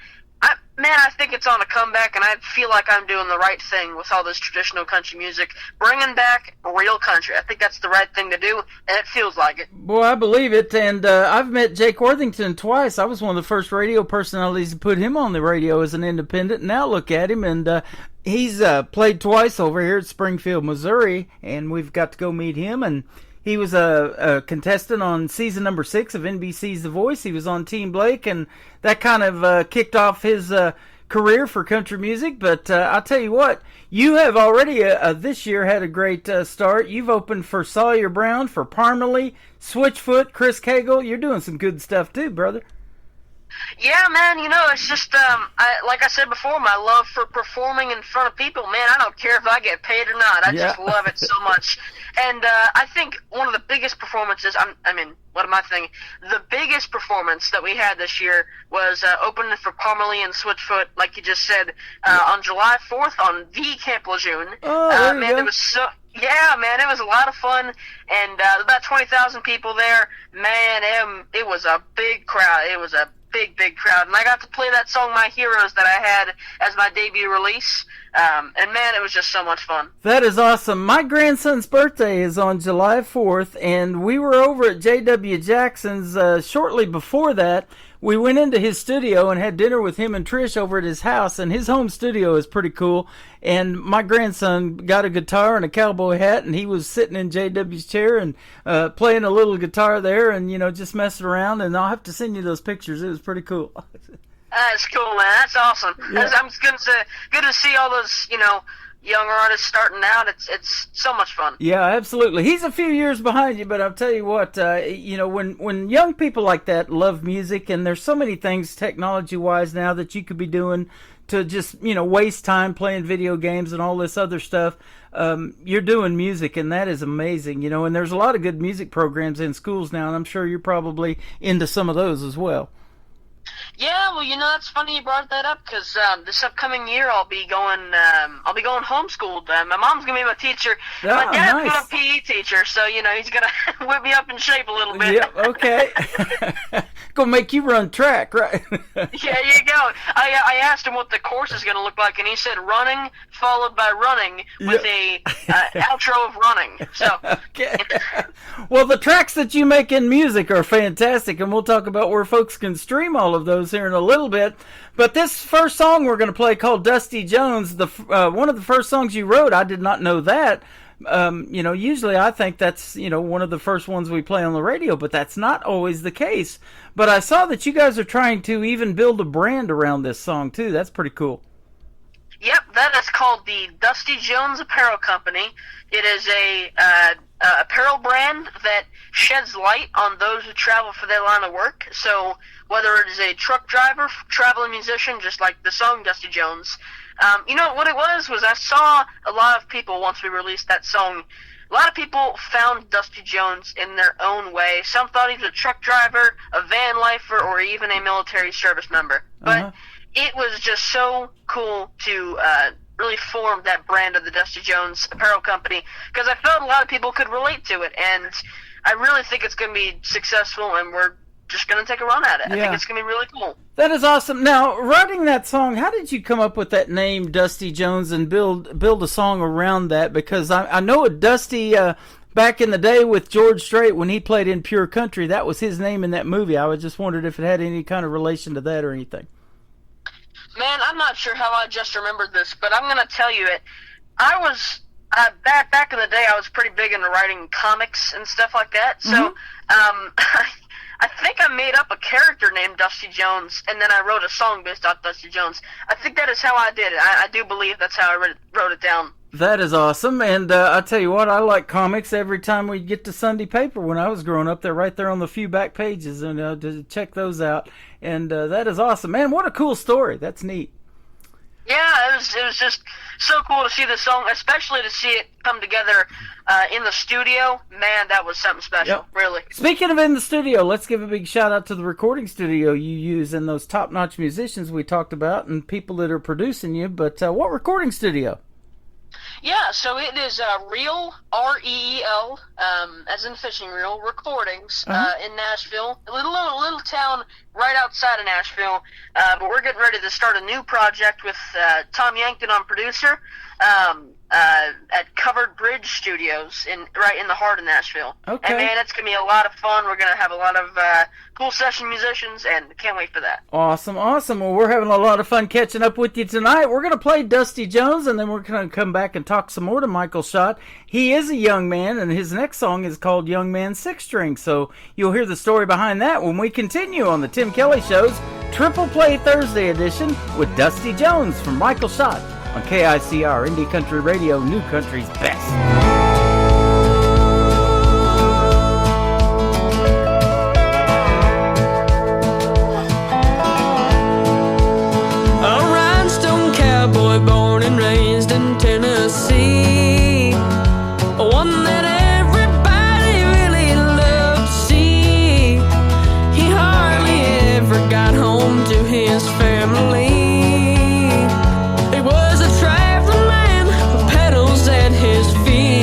I think it's on a comeback, and I feel like I'm doing the right thing with all this traditional country music, bringing back real country. I think that's the right thing to do, and it feels like it. Boy, I believe it, and I've met Jake Worthington twice. I was one of the first radio personalities to put him on the radio as an independent. Now look at him, and he's played twice over here at Springfield, Missouri, and we've got to go meet him, and he was a contestant on season number 6 of NBC's The Voice. He was on Team Blake, and that kind of kicked off his career for country music. But I'll tell you what, you have already this year had a great start. You've opened for Sawyer Brown, for Parmalee, Switchfoot, Chris Cagle. You're doing some good stuff too, brother. Yeah, man, it's just, like I said before, my love for performing in front of people, man, I don't care if I get paid or not. I just love it so much. And I think one of the biggest performances, what am I thinking? The biggest performance that we had this year was opening for Parmalee and Switchfoot, like you just said, on July 4th on the Camp Lejeune. Oh, man, it was so... Yeah, man, it was a lot of fun, and about 20,000 people there. Man, it was a big crowd. It was a big crowd, and I got to play that song My Heroes that I had as my debut release, and man, it was just so much fun. That is awesome. My grandson's birthday is on July 4th, and we were over at J.W. Jackson's shortly before that. We went into his studio and had dinner with him and Trish over at his house, and his home studio is pretty cool. And my grandson got a guitar and a cowboy hat, and he was sitting in JW's chair and playing a little guitar there and, just messing around. And I'll have to send you those pictures. It was pretty cool. That's cool, man. That's awesome. Yeah. I'm good to see all those, young artists starting out. It's so much fun. Yeah, absolutely. He's a few years behind you, but I'll tell you what, when young people like that love music, and there's so many things technology-wise now that you could be doing to just, waste time playing video games and all this other stuff, you're doing music, and that is amazing, and there's a lot of good music programs in schools now, and I'm sure you're probably into some of those as well. Yeah, well, that's funny you brought that up because this upcoming year I'll be going homeschooled. My mom's gonna be my teacher. Oh, My dad's nice. my PE teacher, so he's gonna whip me up in shape a little bit. Yep, okay. Gonna make you run track, right? Yeah, you go. I asked him what the course is gonna look like, and he said running followed by running with a outro of running. So. Okay. Well, the tracks that you make in music are fantastic, and we'll talk about where folks can stream all of those here in a little bit. But this first song we're going to play, called Dusty Jones, one of the first songs you wrote, I did not know that. Usually I think that's, one of the first ones we play on the radio, but that's not always the case. But I saw that you guys are trying to even build a brand around this song, too. That's pretty cool. Yep, that is called the Dusty Jones Apparel Company. It is a apparel brand that sheds light on those who travel for their line of work. So whether it is a truck driver, traveling musician, just like the song Dusty Jones, what it was I saw a lot of people, once we released that song, a lot of people found Dusty Jones in their own way. Some thought he was a truck driver, a van lifer, or even a military service member. But it was just so cool to really form that brand of the Dusty Jones Apparel Company, because I felt a lot of people could relate to it, and I really think it's going to be successful, and we're just going to take a run at it. I think it's going to be really cool. That is awesome. Now, writing that song, how did you come up with that name, Dusty Jones, and build a song around that? Because I know Dusty, back in the day with George Strait, when he played in Pure Country, that was his name in that movie. I was just wondered if it had any kind of relation to that or anything. Man, I'm not sure how I just remembered this, but I'm going to tell you it. I was, back in the day, I was pretty big into writing comics and stuff like that. So, I think I made up a character named Dusty Jones, and then I wrote a song based on Dusty Jones. I think that is how I did it. I do believe that's how I wrote it down. That is awesome, and I tell you what, I like comics. Every time we get to Sunday paper when I was growing up, they're right there on the few back pages, and to check those out. And that is awesome. Man, what a cool story. That's neat. Yeah, it was just so cool to see the song, especially to see it come together in the studio. Man, that was something special, really. Speaking of in the studio, let's give a big shout out to the recording studio you use and those top-notch musicians we talked about and people that are producing you. But what recording studio? Yeah, so it is Reel, R-E-E-L, as in fishing reel, recordings in Nashville. A little town right outside of Nashville. But we're getting ready to start a new project with Tom Yankton on producer at Covered Bridge Studios right in the heart of Nashville. Okay. And man, it's going to be a lot of fun. We're going to have a lot of cool session musicians, and can't wait for that. Awesome. Well, we're having a lot of fun catching up with you tonight. We're going to play Dusty Jones, and then we're going to come back and talk some more to Michael Schott. He is a young man, and his next song is called Young Man Six String, so you'll hear the story behind that when we continue on the Tim Kelly Show's Triple Play Thursday edition with Dusty Jones from Michael Schott on KICR Indie Country Radio, New Country's best. Cowboy born and raised in Tennessee, one that everybody really loved to see. He hardly ever got home to his family. He was a traveling man with pedals at his feet.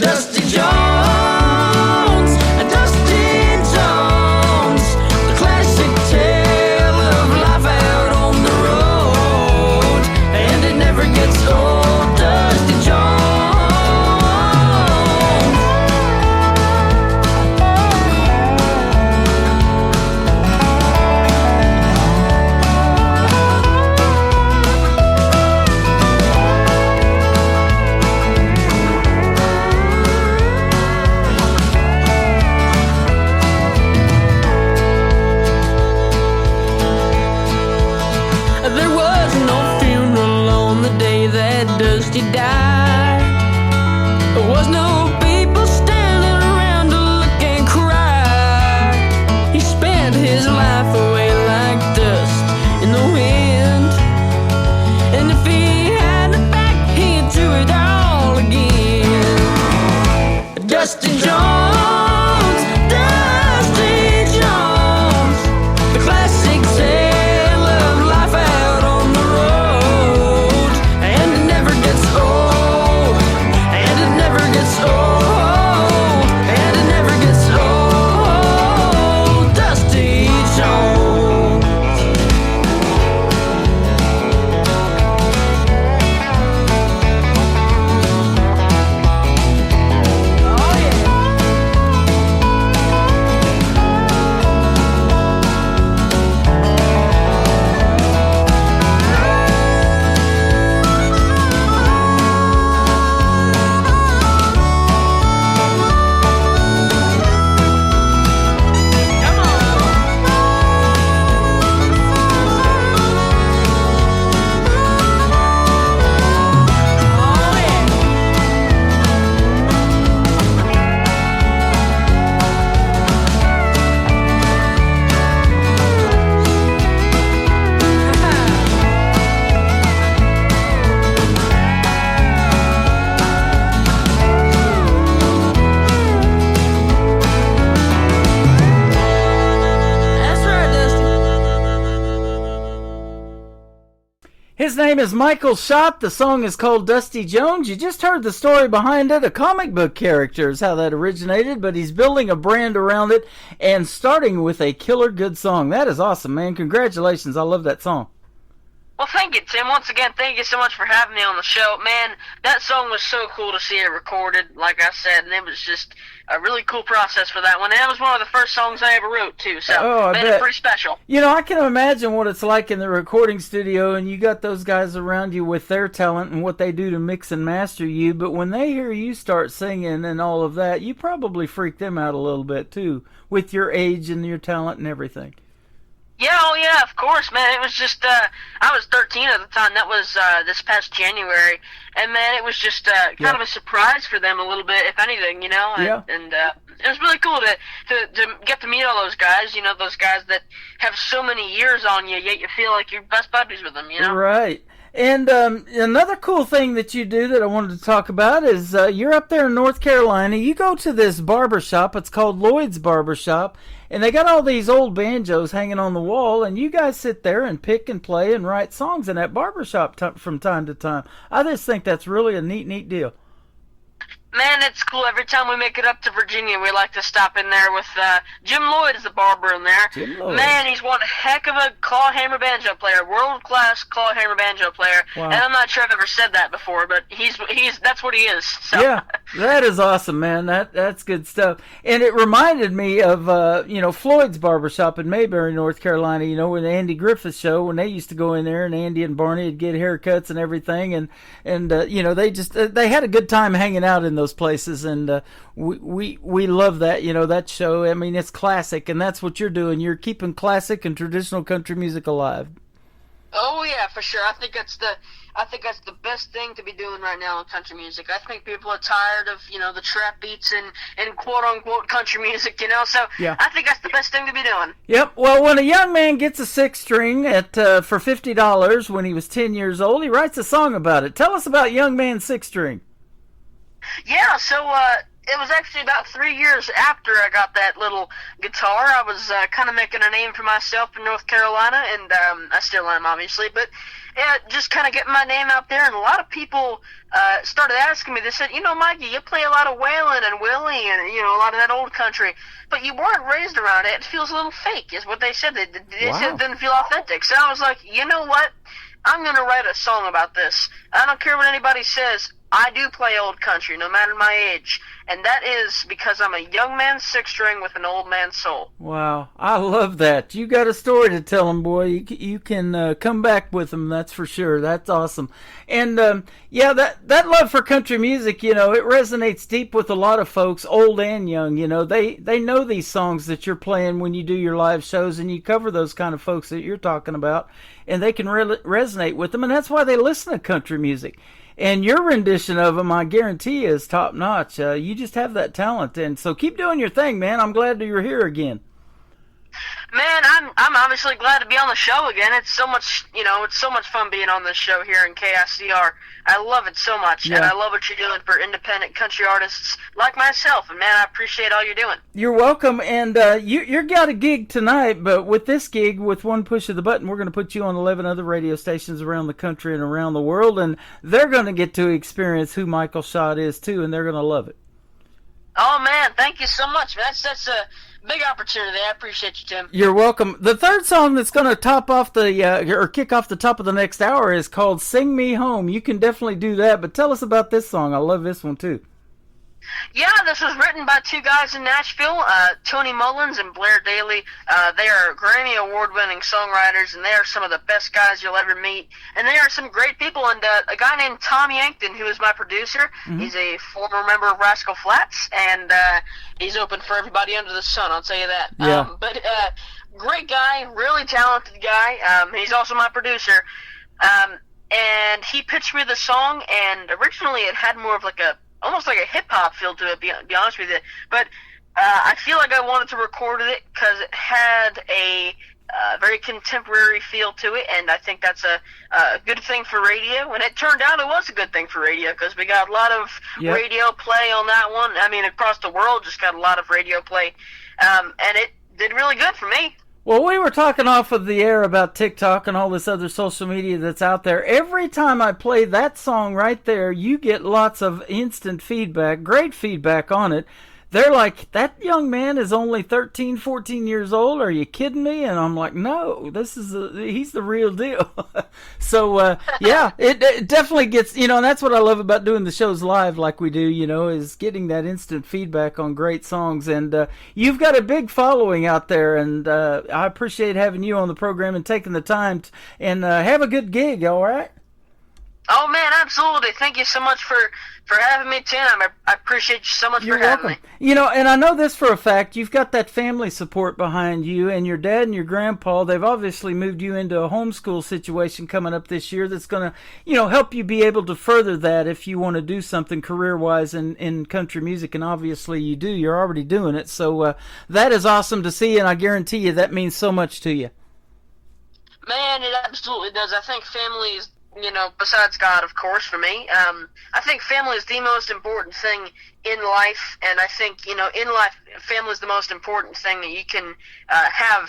Dusty Jones, Dusty Jones, the classic tale of life out on the road, and it never gets old. Dusty Jones. There was no funeral on the day that Dusty died. There was no people standing around to look and cry. He spent his life away like dust in the wind, and if he had it back, he'd do it all again. Dusty Jones, Dusty Jones, the classic tale of life out on the road, and it never gets old, and it never gets old, and it never gets old. Dusty Jones. Oh yeah. That's right, Dusty. His name is Michael Schott. The song is called Dusty Jones. You just heard the story behind it. A comic book character is how that originated, but he's building a brand around it and starting with a killer good song. That is awesome, man. Congratulations. I love that song. Well, thank you, Tim. Once again, thank you so much for having me on the show. Man, that song was so cool to see it recorded, like I said, and it was just a really cool process for that one. And that was one of the first songs I ever wrote, too, so I made bet. it pretty special. You know, I can imagine what it's like in the recording studio, and you got those guys around you with their talent and what they do to mix and master you, but when they hear you start singing and all of that, you probably freak them out a little bit, too, with your age and your talent and everything. Yeah, oh yeah, of course, man. It was just, I was 13 at the time. That was this past January. And, man, it was just kind of a surprise for them a little bit, if anything, you know? Yeah. And it was really cool to get to meet all those guys, you know, those guys that have so many years on you, yet you feel like you're best buddies with them, you know? Right. And another cool thing that you do that I wanted to talk about is you're up there in North Carolina. You go to this barbershop. It's called Lloyd's Barbershop. And they got all these old banjos hanging on the wall. And you guys sit there and pick and play and write songs in that barbershop from time to time. I just think that's really a neat deal. Man, it's cool. Every time we make it up to Virginia, we like to stop in there with Jim Lloyd is the barber in there. Jim Lloyd. Man, he's one heck of a clawhammer banjo player, world-class clawhammer banjo player. Wow. And I'm not sure I've ever said that before, but he's that's what he is. So. Yeah, that is awesome, man. That's good stuff. And it reminded me of Floyd's Barbershop in Mayberry, North Carolina. You know, with the Andy Griffith Show, when they used to go in there, and Andy and Barney would get haircuts and everything, and they had a good time hanging out in those places, and we love that. You know, that show. I mean, it's classic, and that's what you're doing. You're keeping classic and traditional country music alive. Oh yeah, for sure. I think that's the best thing to be doing right now in country music. I think people are tired of, the trap beats and quote unquote country music, so yeah. I think that's the best thing to be doing. Yep. Well, when a young man gets a six string for $50 when he was 10 years old, he writes a song about it. Tell us about Young Man Six String. Yeah, so it was actually about 3 years after I got that little guitar. I was kind of making a name for myself in North Carolina, and I still am, obviously, but yeah, just kind of getting my name out there, and a lot of people started asking me. They said, Mikey, you play a lot of Waylon and Willie and, a lot of that old country, but you weren't raised around it. It feels a little fake, is what they said. They said it didn't feel authentic. So I was like, you know what? I'm going to write a song about this. I don't care what anybody says. I do play old country, no matter my age, and that is because I'm a young man's six string with an old man's soul. Wow, I love that. You got a story to tell them, boy. You can come back with them, that's for sure. That's awesome. And that love for country music, it resonates deep with a lot of folks, old and young. They know these songs that you're playing when you do your live shows, and you cover those kind of folks that you're talking about, and they can resonate with them, and that's why they listen to country music. And your rendition of them, I guarantee, is top notch. You just have that talent, and so keep doing your thing, man. I'm glad that you're here again. Man, I'm obviously glad to be on the show again. It's so much, it's so much fun being on this show here in KICR. I love it so much, and I love what you're doing for independent country artists like myself. And man, I appreciate all you're doing. You're welcome. And you got a gig tonight, but with this gig, with one push of the button, we're going to put you on 11 other radio stations around the country and around the world, and they're going to get to experience who Michael Schott is too, and they're going to love it. Oh man, thank you so much. That's a big opportunity. I appreciate you, Tim. You're welcome. The third song that's going to top off or kick off the top of the next hour is called Sing Me Home. You can definitely do that, but tell us about this song. I love this one too. Yeah, this was written by two guys in Nashville, Tony Mullins and Blair Daly. They are Grammy Award-winning songwriters, and they are some of the best guys you'll ever meet. And they are some great people. And a guy named Tom Yankton, who is my producer, he's a former member of Rascal Flatts, and he's open for everybody under the sun, I'll tell you that. Yeah. But great guy, really talented guy. He's also my producer. And he pitched me the song, and originally it had more of almost like a hip-hop feel to it, be honest with you. But I feel like I wanted to record it because it had a very contemporary feel to it, and I think that's a good thing for radio. And it turned out it was a good thing for radio because we got a lot of radio play on that one. I mean, across the world, just got a lot of radio play. And it did really good for me. Well, we were talking off of the air about TikTok and all this other social media that's out there. Every time I play that song right there, you get lots of instant feedback, great feedback on it. They're like, that young man is only 13, 14 years old. Are you kidding me? And I'm like, no, he's the real deal. So, yeah, it definitely gets, and that's what I love about doing the shows live like we do, is getting that instant feedback on great songs. And you've got a big following out there, and I appreciate having you on the program and taking the time and have a good gig, all right? Oh, man, absolutely. Thank you so much for having me, Tim. I appreciate you so much for having me. And I know this for a fact. You've got that family support behind you, and your dad and your grandpa, they've obviously moved you into a homeschool situation coming up this year that's going to, help you be able to further that if you want to do something career-wise in country music, and obviously you do. You're already doing it. So that is awesome to see, and I guarantee you that means so much to you. Man, it absolutely does. I think family is, besides God, of course, for me, I think family is the most important thing in life, and I think, in life, family is the most important thing that you can have.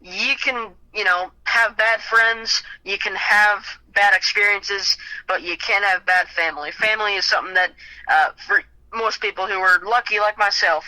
You can, have bad friends, you can have bad experiences, but you can't have bad family. Family is something that, for most people who are lucky like myself,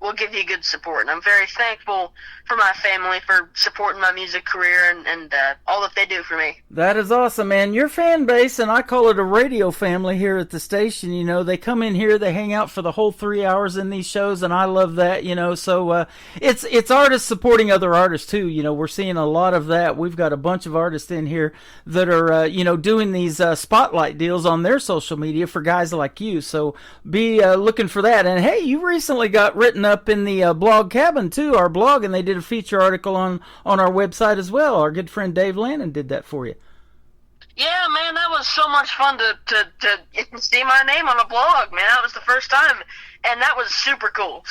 will give you good support, and I'm very thankful for my family for supporting my music career and all that they do for me. That is awesome, man. Your fan base, and I call it a radio family here at the station, they come in here, they hang out for the whole 3 hours in these shows, and I love that, so it's artists supporting other artists too. We're seeing a lot of that. We've got a bunch of artists in here that are doing these spotlight deals on their social media for guys like you, so be looking for that. And hey, you recently got written up in the Blog Cabin too, our blog, and they did a feature article on our website as well. Our good friend Dave Lannon did that for you. Yeah, man, that was so much fun to see my name on a blog, man. That was the first time, and that was super cool,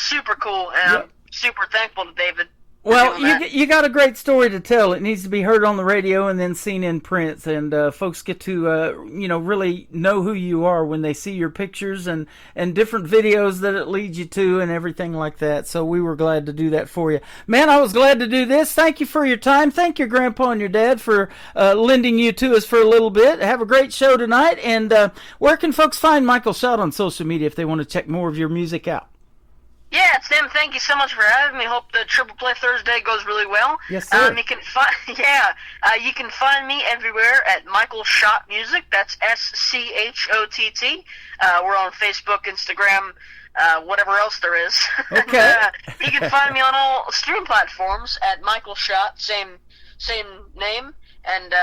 and I'm super thankful to David. Well, you got a great story to tell. It needs to be heard on the radio and then seen in print, and folks get to really know who you are when they see your pictures and different videos that it leads you to and everything like that. So we were glad to do that for you. Man, I was glad to do this. Thank you for your time. Thank your grandpa and your dad for lending you to us for a little bit. Have a great show tonight. And where can folks find Michael Schott on social media if they want to check more of your music out? Yeah, Tim, thank you so much for having me. Hope the Triple Play Thursday goes really well. Yes, sir. You can find me everywhere at Michael Schott Music. That's SCHOTT. We're on Facebook, Instagram, whatever else there is. Okay. You can find me on all stream platforms at Michael Schott, same name. And,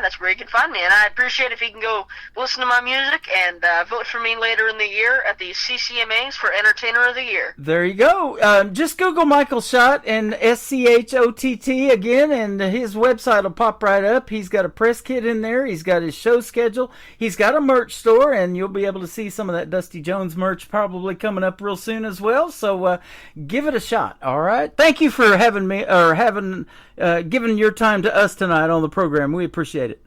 that's where you can find me. And I appreciate if you can go listen to my music and vote for me later in the year at the CCMAs for Entertainer of the Year. There you go. Just Google Michael Schott and SCHOTT again, and his website will pop right up. He's got a press kit in there. He's got his show schedule. He's got a merch store, and you'll be able to see some of that Dusty Jones merch probably coming up real soon as well. So give it a shot, all right? Thank you for having me, or giving your time to us tonight on the program. We appreciate it.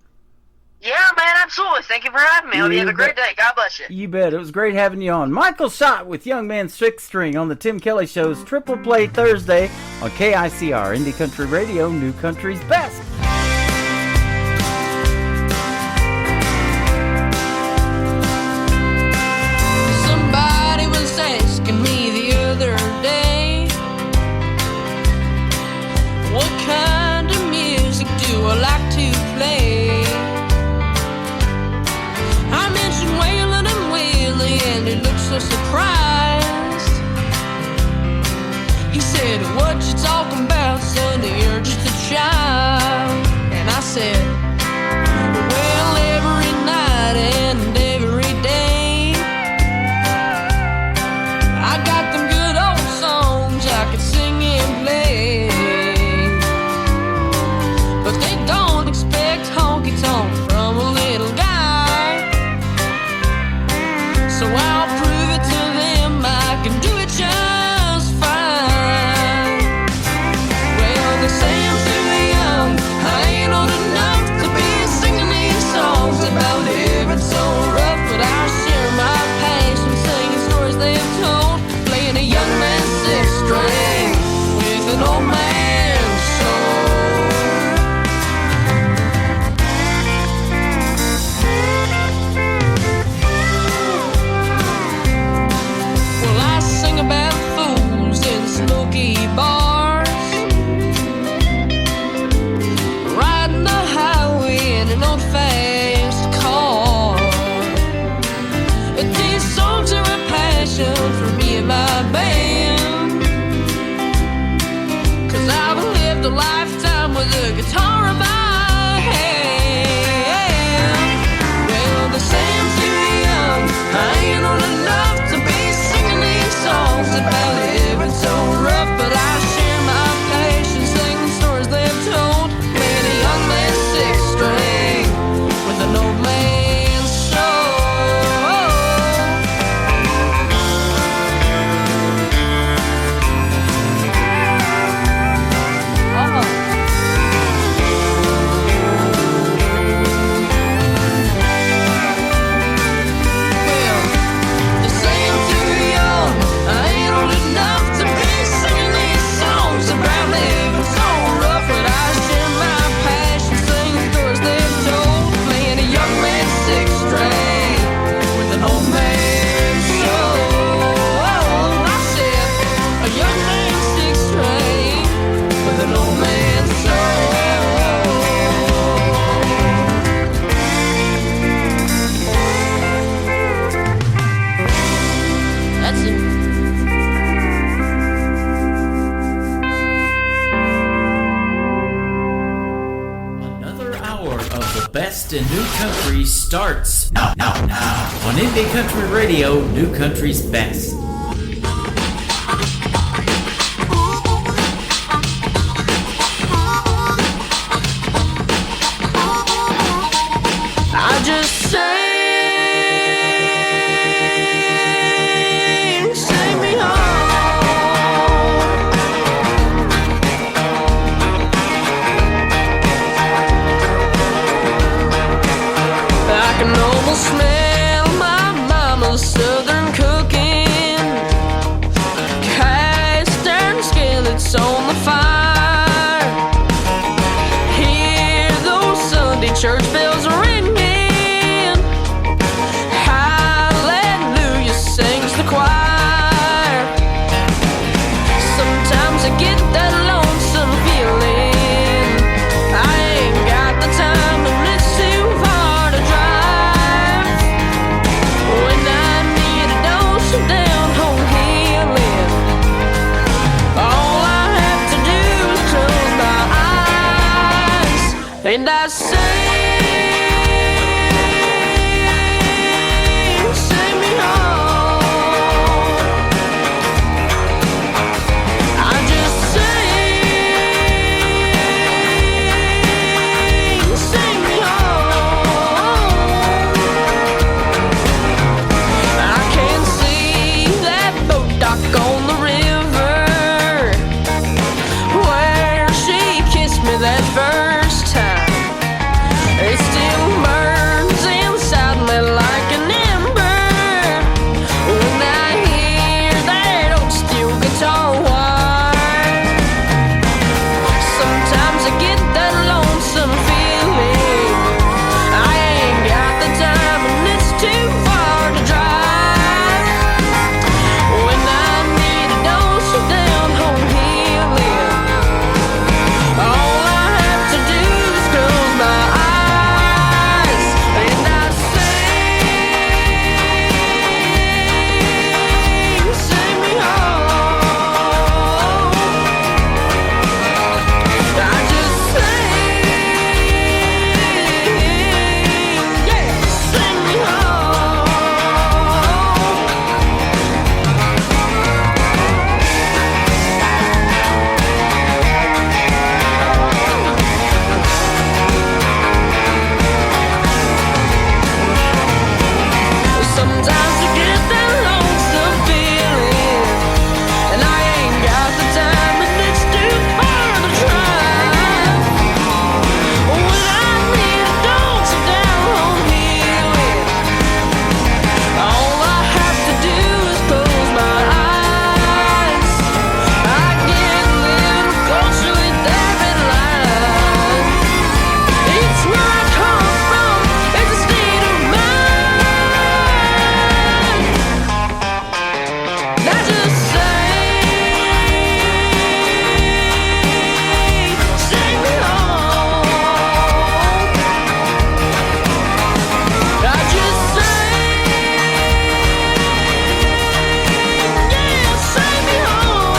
Yeah, man, absolutely. Thank you for having me. Hope you have a great day. God bless you. You bet. It was great having you on. Michael Schott with Young Man Six String on the Tim Kelly Show's Triple Play Thursday on KICR, Indie Country Radio, New Country's Best. Somebody was asking me the other day, what kind of music do I like to play? I mentioned Waylon and Willie, and he looked so surprised. He said, what you talking about, son? You're just a child. And I said, well, every night and every day, I got them good old songs I can sing and play. But they don't expect honky-tonk from a little guy. So I'll prove it to them I can do it just fine. Well, they say I'm too young, I ain't old enough to be singing these songs about living so rough. But I'll share my passion, singing stories they've told, playing a young man's six string with an old man's soul. About fools in smoky bars, riding the highway in an old fast car. These songs are a passion for me and my band, 'cause I've lived a lifetime with a guitar in my hand. Well, they say I'm too young, I ain't old enough to be singing these songs about living so rough, but I share my passion, singing stories they've told, playing a young man's six string with an old man's soul. Well, they say I'm too young, I ain't old enough to be singing these songs about living so rough, but I share my passion, singing stories they've told, playing a young man's six string with an old man's soul. I said, a young man's six string with an old man's soul. That's it. Another hour of the best in new country starts now on Indie Country Radio, New Country's Best. I just sing me home. And I sing me home. I just sing me home. I can see that boat dock on the river where she kissed me that first time. It still burns inside me like an ember when I hear that old steel guitar whine. Sometimes I get that lonesome feeling I ain't got the time and it's too far to drive. When I need a dose of down-home healing, all I have to do is close my eyes and I sing me home. I just sing, yeah, sing me home. Sometimes I get that lonesome feeling and I ain't got the time and it's too far to drive. When I need a dose of down-home healing, all I have to do is close my eyes. I get a little closer with that red line. It's where I come from, it's a state of mind. I just sing me home. I just sing me home.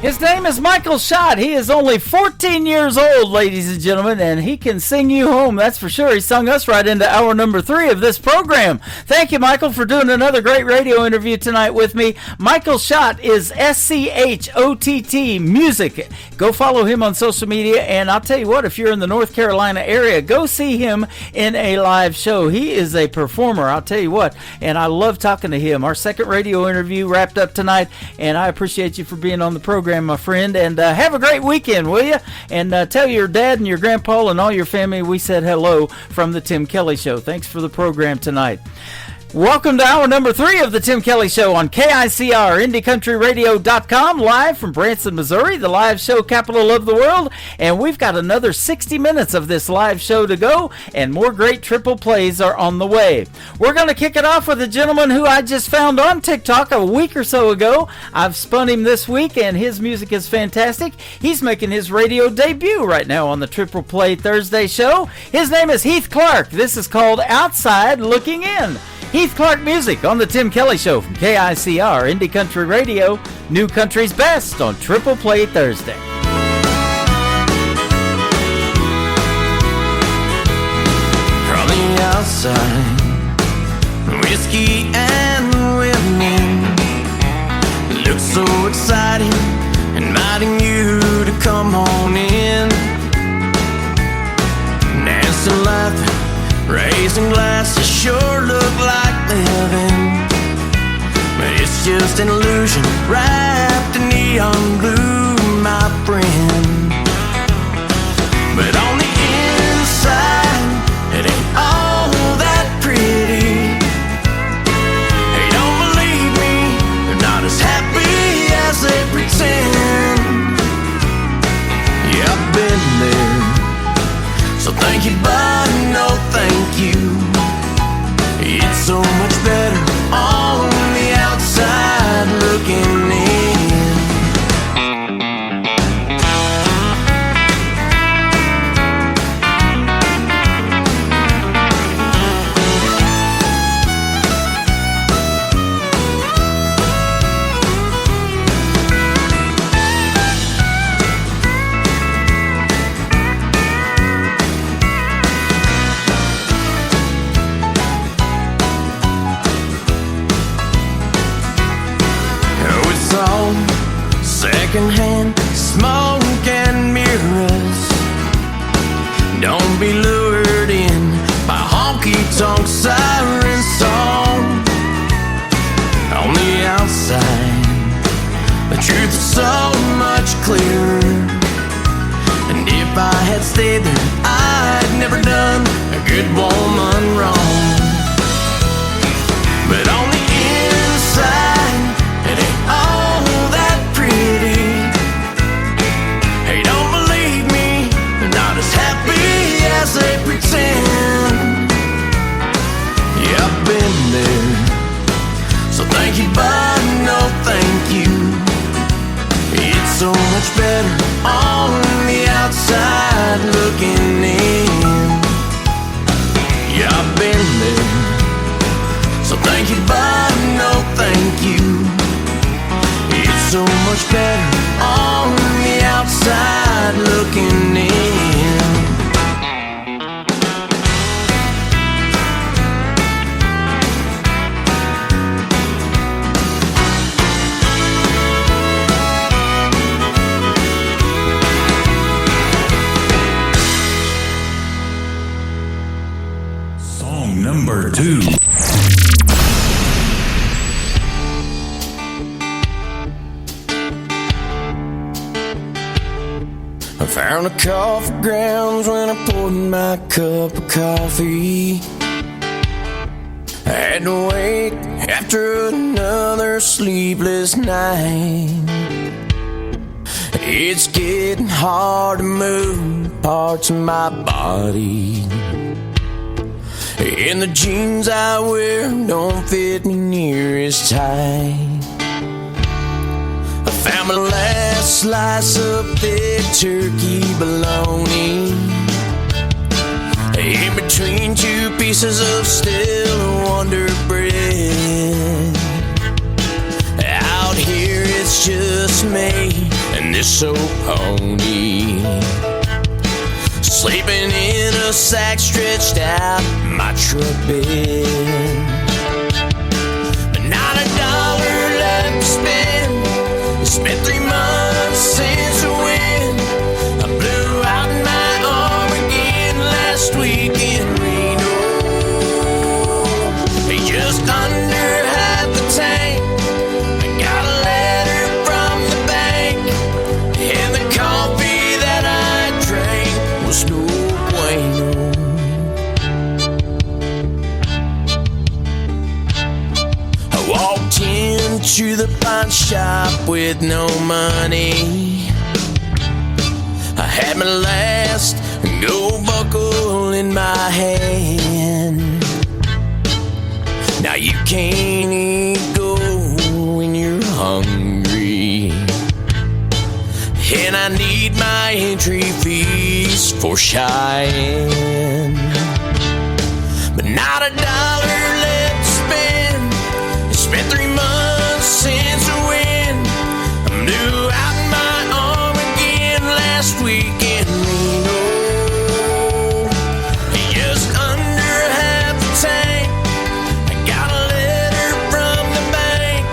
His name is Michael Schott. He is only 14 years old, ladies and gentlemen, and he can sing you home, that's for sure. He sung us right into hour number 3 of this program. Thank you, Michael, for doing another great radio interview tonight with me. Michael Schott is SCHOTT Music. Go follow him on social media, and I'll tell you what, if you're in the North Carolina area, go see him in a live show. He is a performer, I'll tell you what, and I love talking to him. Our second radio interview wrapped up tonight, and I appreciate you for being on the program, my friend, and have a great weekend, will you? And tell your dad and your grandpa and all your family we said hello from the Tim Kelly Show. Thanks for the program tonight. Welcome to hour number 3 of the Tim Kelly Show on KICR, IndieCountryRadio.com, live from Branson, Missouri, the live show capital of the world. And we've got another 60 minutes of this live show to go, and more great triple plays are on the way. We're going to kick it off with a gentleman who I just found on TikTok a week or so ago. I've spun him this week, and his music is fantastic. He's making his radio debut right now on the Triple Play Thursday show. His name is Heath Clark. This is called Outside Looking In. Heath Clark music on the Tim Kelly Show from KICR, Indie Country Radio, New Country's Best on Triple Play Thursday. From the outside, whiskey and women looks so exciting, inviting you to come on in. Dancing, laughing, raising glasses sure look like living, but it's just an illusion wrapped in neon blue, my friend. But on the inside, it ain't all that pretty. Hey, don't believe me, they're not as happy as they pretend. Yeah, I've been there, so thank you, but no thank you. It's so much better on the outside looking in. saw secondhand smoke and mirrors. Don't be lured in by honky-tonk siren song. On the outside, the truth is so much clearer. And if I had stayed there, I'd never done a good woman wrong. But on the inside, it ain't all that pretty. Hey, don't believe me, they're not as happy as they pretend. Yeah, I've been there, so thank you, but no thank you. It's so much better on the outside looking in. Yeah, I've been there, so thank you, but no thank you. It's so much better on the outside looking in. Song number 2. I found the coffee grounds when I poured my cup of coffee. I had to wait after another sleepless night. It's getting hard to move parts of my body, and the jeans I wear don't fit me near as tight. I found my last slice of thick turkey bologna in between two pieces of still Wonder bread. Out here it's just me and this old pony, sleeping in a sack stretched out my truck bed. But not a dollar left to spend. Spent 3 months since the wind. I blew out my arm again last week in Reno. Just under half the tank. I got a letter from the bank, and the coffee that I drank was no bueno. I walked into the pawn shop with no money. I had my last gold buckle in my hand. Now you can't eat gold when you're hungry, and I need my entry fees for Cheyenne. But not a dollar left to spend. I spent 3 months since the wind. I blew out my arm again last week in Reno. Just under half the tank. I got a letter from the bank,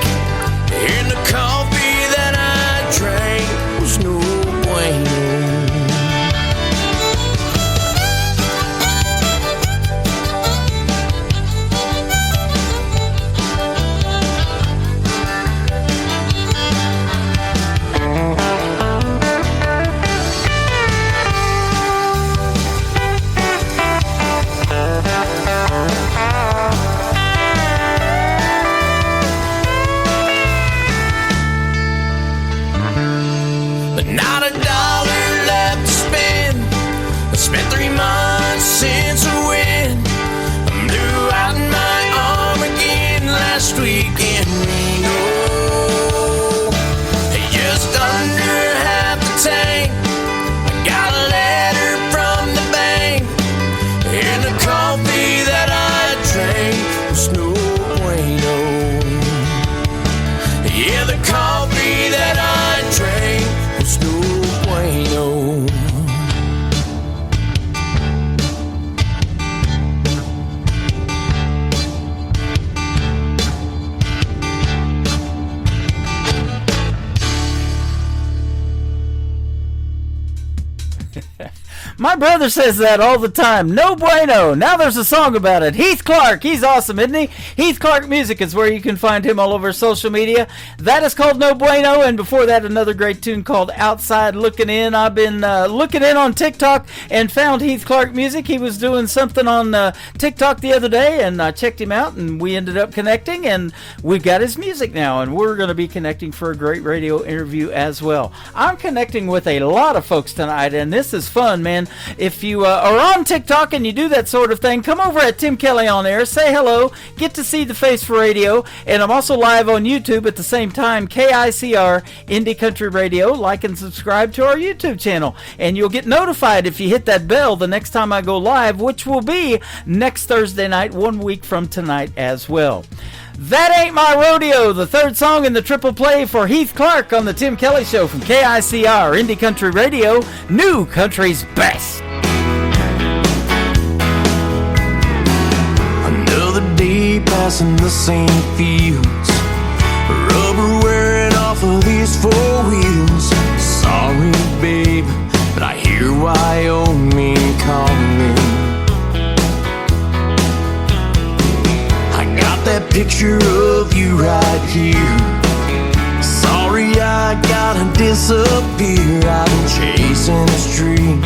and the coffee that I drank was no bueno. But not a dollar left to spend. I spent 3 months since the wind. I blew out my arm again last week in Reno. Just under half the tank. I got a letter from the bank, and the coffee that I drank was no bueno. Yeah, the coffee that I drank was no bueno. My brother says that all the time. No bueno. Now there's a song about it. Heath Clark. He's awesome, isn't he? Heath Clark Music is where you can find him all over social media. That is called No Bueno. And before that, another great tune called Outside Looking In. I've been looking in on TikTok and found Heath Clark Music. He was doing something on TikTok the other day, and I checked him out, and we ended up connecting, and we've got his music now, and we're going to be connecting for a great radio interview as well. I'm connecting with a lot of folks tonight, and this is fun, man. If you are on TikTok and you do that sort of thing, come over at Tim Kelly on Air, say hello, get to see the face for radio, and I'm also live on YouTube at the same time, KICR Indie Country Radio. Like and subscribe to our YouTube channel, and you'll get notified if you hit that bell the next time I go live, which will be next Thursday night, 1 week from tonight as well. That Ain't My Rodeo, the third song in the triple play for Heath Clark on the Tim Kelly Show from KICR Indie Country Radio, New Country's Best. Another day passing the same fields, rubber wearing off of these four wheels. Sorry, babe, but I hear Wyoming calling. That picture of you right here. Sorry I gotta disappear. I've been chasing this dream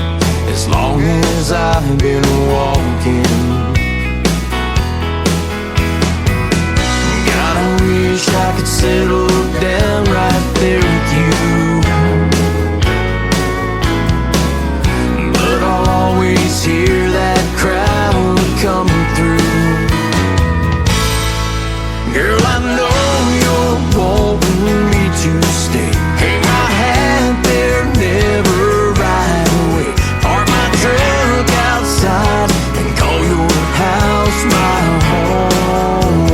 as long as I've been walking. God, I wish I could settle down right there with you, but I'll always hear that crowd coming through. Girl, I know you're wanting me to stay. Hang my hat there, never ride away. Park my truck outside and call your house my home.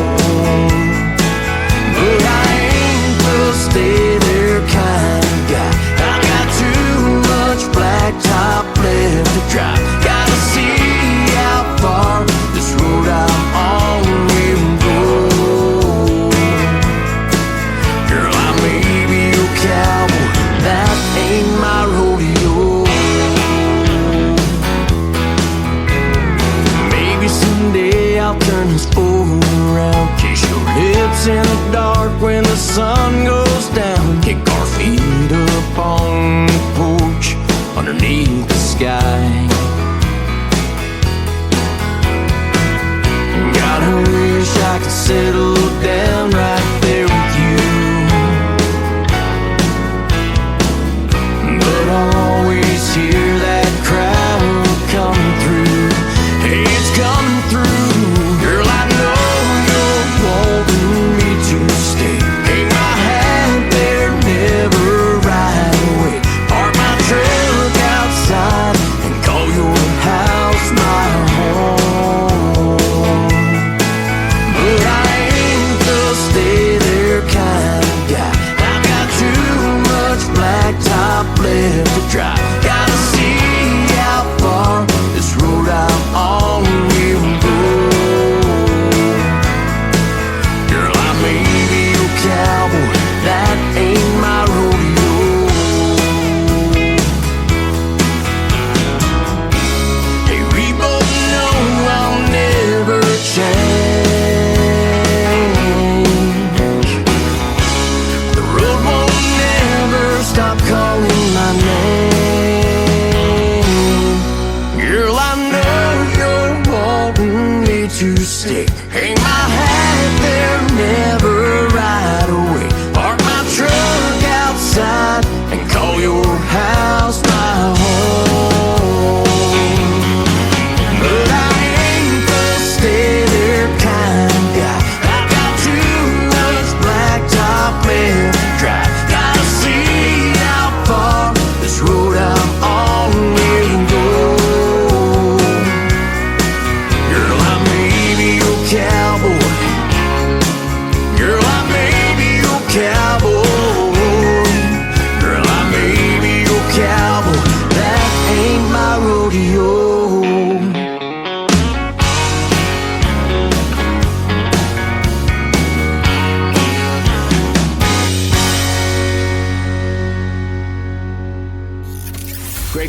But I ain't the stay there kind of guy. I got too much blacktop left to drive. Gotta see how far this road I'm on will go. Cowboy, that ain't my rodeo. Maybe someday I'll turn this forward around, kiss your lips in the dark when the sun goes down, kick our feet up on the porch underneath the sky. God, I wish I could settle down right there with you, but I'll always hear that crowd coming through. Hey, it's coming through. Girl, I know you're wanting me to stay. Hang my hat there, never ride away. Park my truck outside and call your house my home. But I ain't the stay there kind of guy. I've got too much blacktop left to drive. Gotta see how far this road I'm on will go. Girl, I may be your cowboy, that ain't my rodeo. Hey, we both know I'll never change. The road won't never stop calling my name.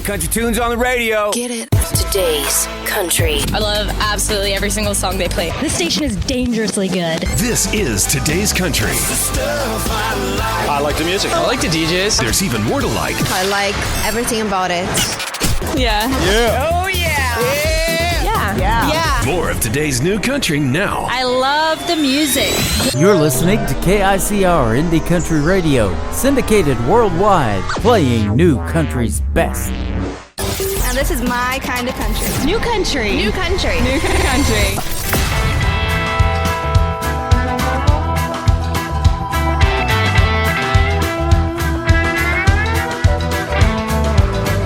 Great country tunes on the radio. Get it. Today's Country. I love absolutely every single song they play. This station is dangerously good. This is Today's Country. I like the music. I like the DJs. There's even more to like. I like everything about it. Yeah. Yeah. Oh, yeah. Yeah. More of today's new country now. I love the music. You're listening to KICR Indie Country Radio, syndicated worldwide, playing new country's best. And this is my kind of country. New country. New country. New country.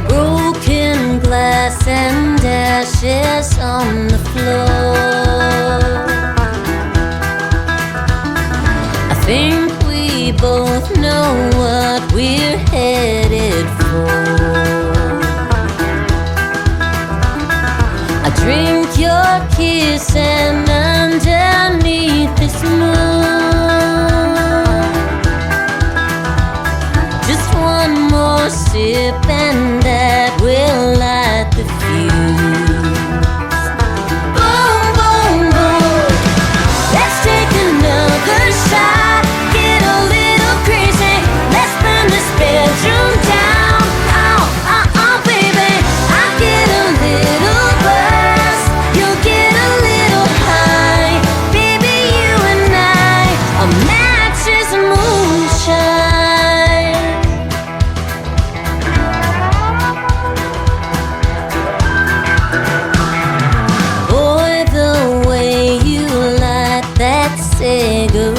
Broken glass and ashes on the floor. I think we both know what we're headed for. I drink your kiss and underneath this moon, just one more sip and that will light the fuse. Boom, boom, boom. Let's take another shot. Get a little crazy. Let's burn this bedroom down. Oh, oh, oh, baby. I get a little buzz. You'll get a little high. Baby, you and I are matches and moonshine. Boy, the way you light that cigarette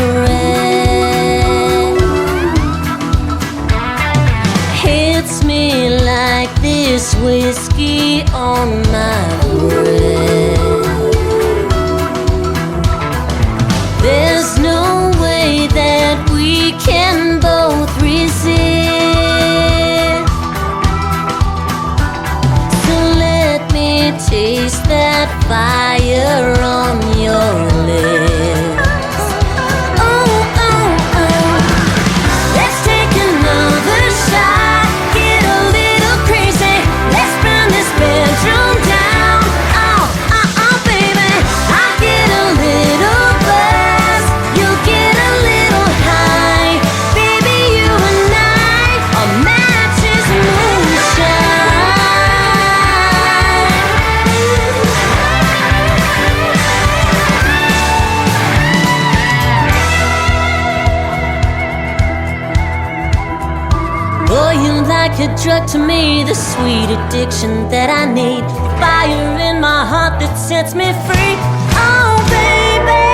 hits me like this whiskey on my breath. There's no way that we can both resist. So let me taste that fire on your lips. Oh, oh, oh. Let's take another shot. Get a little crazy. Let's burn this bedroom down. Oh, oh, oh, baby. I get a little buzz. You'll get a little high. Baby, you and I are matches and moonshine. Boy, you're like a drug to me, the sweet addiction that I need, the fire in my heart that sets me free. Oh, baby,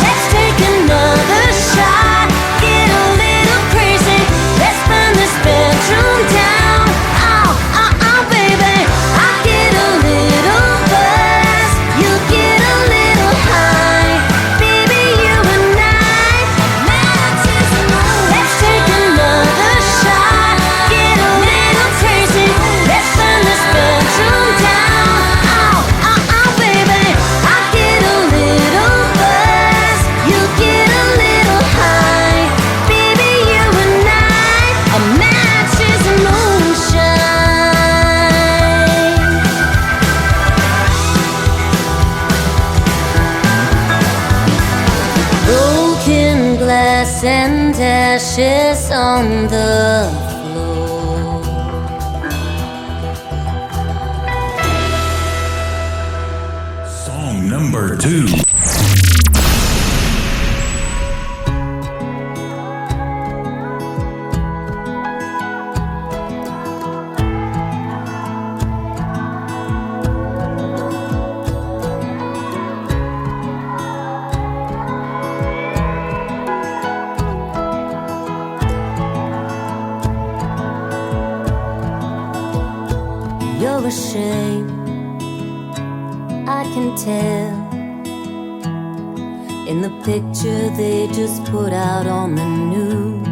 let's take another shot. Get a little crazy. Let's burn this bedroom down. Oh, oh, oh, baby, I get a little buzz. You get a little high. Baby, you and I are matches and moonshine. Let's take another shot. Get a little crazy. Let's burn this bedroom down. Oh, oh, oh, baby, I get a little buzz. You get a little high. Baby, you and I are matches and moonshine. Broken glass and ashes on the floor. Song number 2. You're ashamed, I can tell. In the picture they just put out on the news,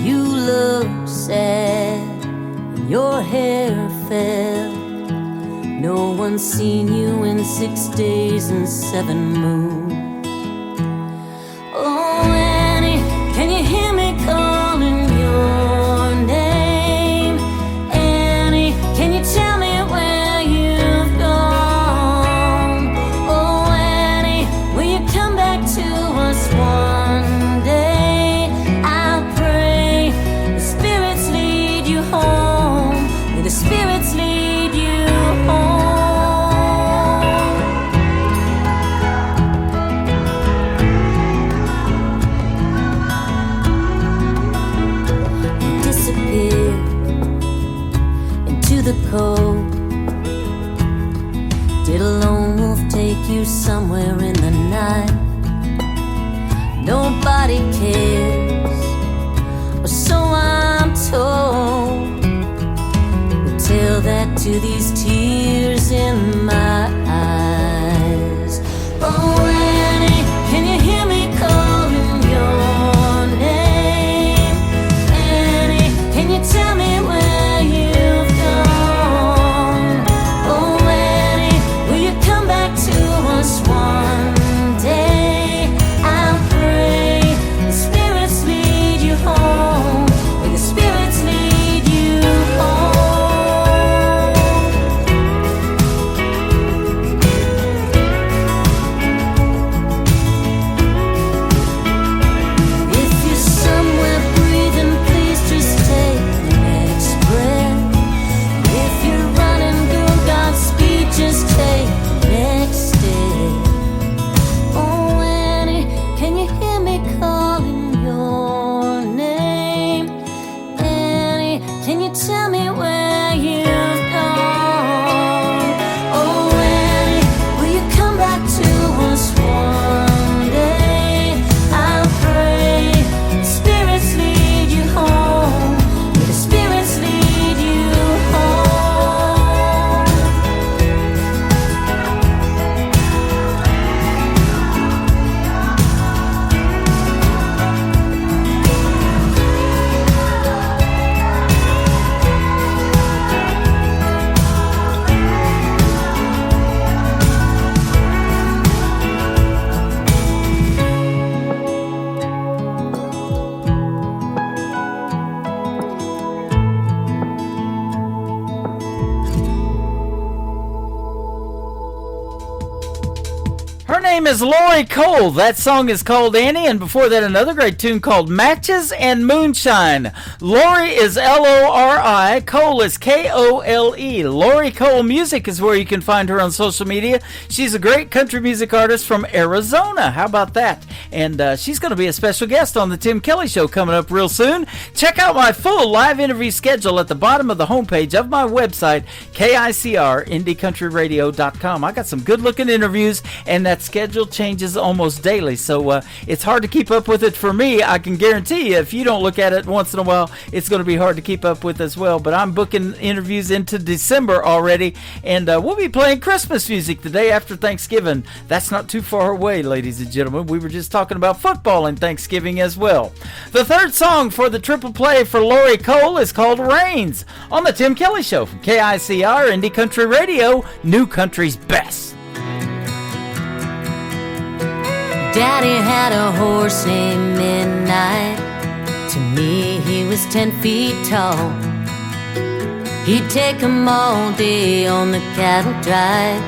you look sad and your hair fell. No one's seen you in 6 days and 7 moons. Oh, Annie, can you hear me calling your somewhere in the night. Nobody cares, or so I'm told. We'll tell that to these tears in my eyes. Oh, Annie, can you hear me calling your name? Annie, can you tell me where you've gone? Oh, Annie, will you come back to us one day? I'll pray the spirits lead you home, where the spirits lead you home. If you're somewhere breathing, please just take the next breath. If you're running, go Godspeed, just take the next step. Oh, Annie, can you hear me calling your name? Annie, can you tell me where you've gone? Oh, Annie, will you come back to us one day? I'll pray the spirits lead you home, where the spirits lead you home. Her name is Lori Cole. That song is called Annie, and before that another great tune called Matches and Moonshine. Lori is L-O-R-I, Cole is K-O-L-E. Lori Cole Music is where you can find her on social media. She's a great country music artist from Arizona. How about that? And she's going to be a special guest on the Tim Kelly Show coming up real soon. Check out my full live interview schedule at the bottom of the homepage of my website, KICR-IndieCountryRadio.com. I got some good-looking interviews, and that schedule changes almost daily, so it's hard to keep up with it for me. I can guarantee you, if you don't look at it once in a while, it's going to be hard to keep up with as well. But I'm booking interviews into December already, and we'll be playing Christmas music the day after Thanksgiving. That's not too far away, ladies and gentlemen. We were just talking about football and Thanksgiving as well. The third song for the triple play for Lori Cole is called Rains on the Tim Kelly Show from KICR Indie Country Radio, New Country's Best. Daddy had a horse named Midnight. To me, he was 10 feet tall. He'd take him all day on the cattle drive.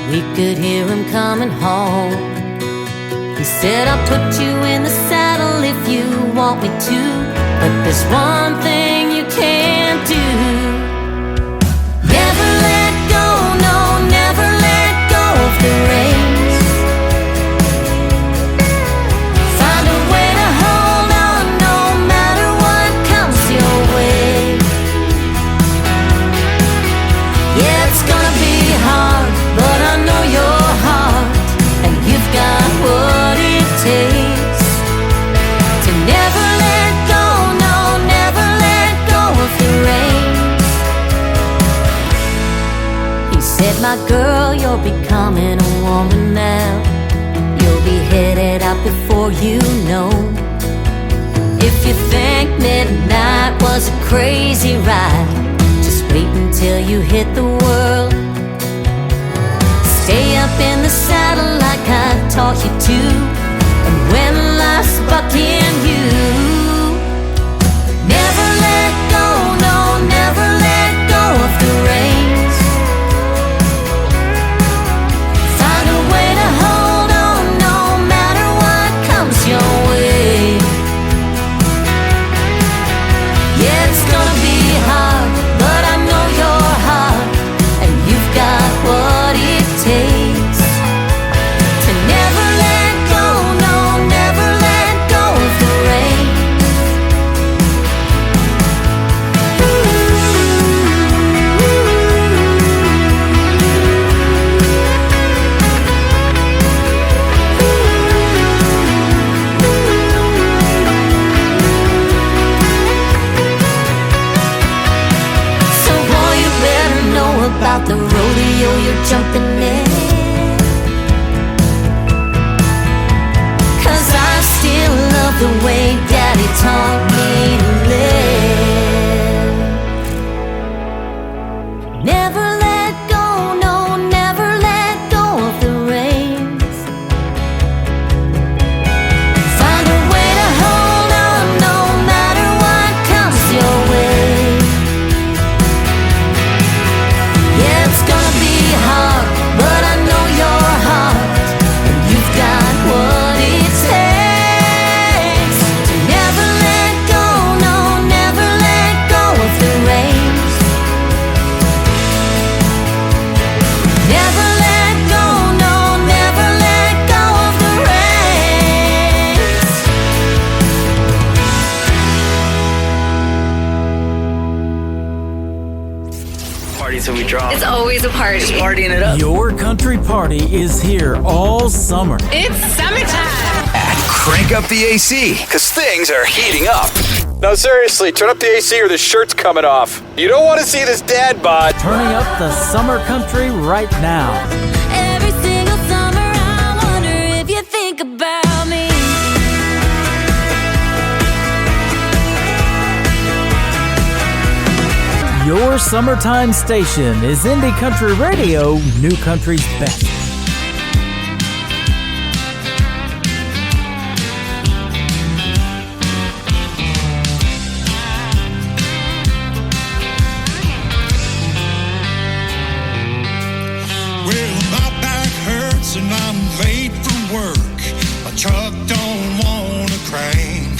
We could hear him coming home. He said, I'll put you in the saddle if you want me to, but there's one thing you can't do. Never let go, no, never let go of the reins. Said, my girl, you're becoming a woman now. You'll be headed out before you know. If you think midnight was a crazy ride, just wait until you hit the world. Stay up in the saddle like I taught you to, and when life's bucking you, never let go, no, never let go of the reins. What it takes to never let go, strong. It's always a party. Just partying it up. Your country party is here all summer. It's summertime. Crank up the AC, because things are heating up. No, seriously, turn up the AC or the shirt's coming off. You don't want to see this dad bod. Turning up the summer country right now. Every single summer I wonder if you think about me. Your summertime station is Indie Country Radio, New Country's best. Well, my back hurts and I'm late for work. My truck don't wanna crank.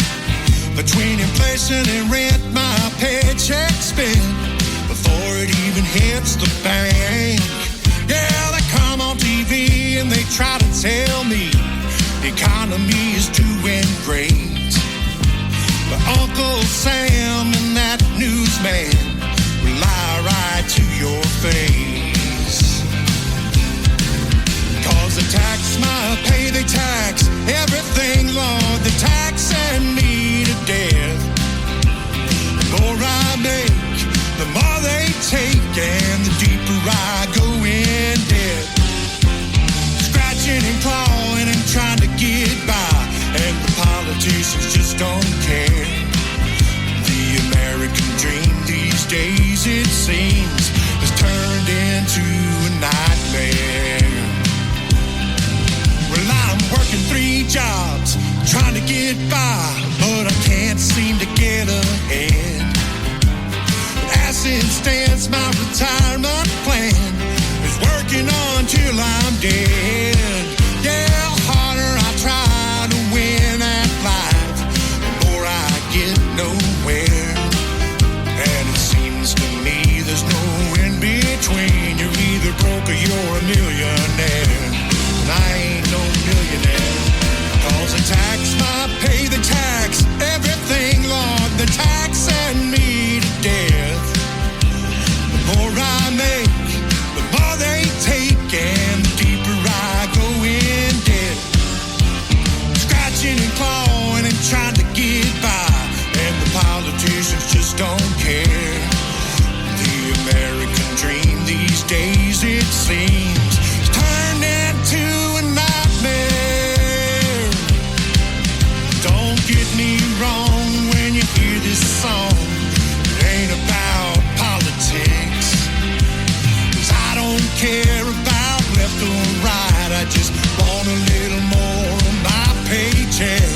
Between inflation and rent, my paycheck spent before it even hits the bank. Yeah, they come on TV and they try to tell me the economy is doing great. But Uncle Sam and that newsman will lie right to your face. Cause they tax my pay, they tax everything, Lord. They tax and me to death. The more I make, the more they take, and the deeper I go in debt. Scratching and clawing and trying to get by, and the politicians just don't care. The American dream these days, it seems, has turned into a nightmare. Well, I'm working 3 jobs, trying to get by, but I can't seem to get ahead. As it stands, my retirement plan is working on till I'm dead. Yeah, the harder I try to win at life, the more I get nowhere. And it seems to me there's no in between. You're either broke or you're a millionaire. And I ain't no millionaire. Cause they tax my pay, they tax everything, Lord. They tax and me to death. The more I make, the more they take, and the deeper I go in debt. Scratching and clawing and trying to get by, and the politicians just don't care. The American dream these days, it seems, is turned into a nightmare. Don't get me wrong when you hear this song. It ain't about politics. 'Cause I don't care about left or right. I just want a little more of my paycheck.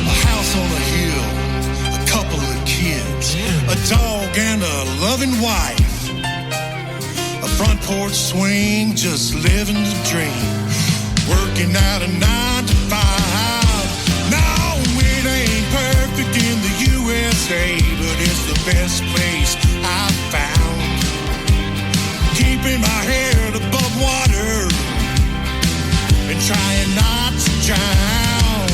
A house on a hill, a couple of kids, a dog and a loving wife. A front porch swing, just living the dream. Working out a 9 to 5. No, it ain't perfect in the USA, but it's the best place I've found. Keeping my head above water and trying not to drown.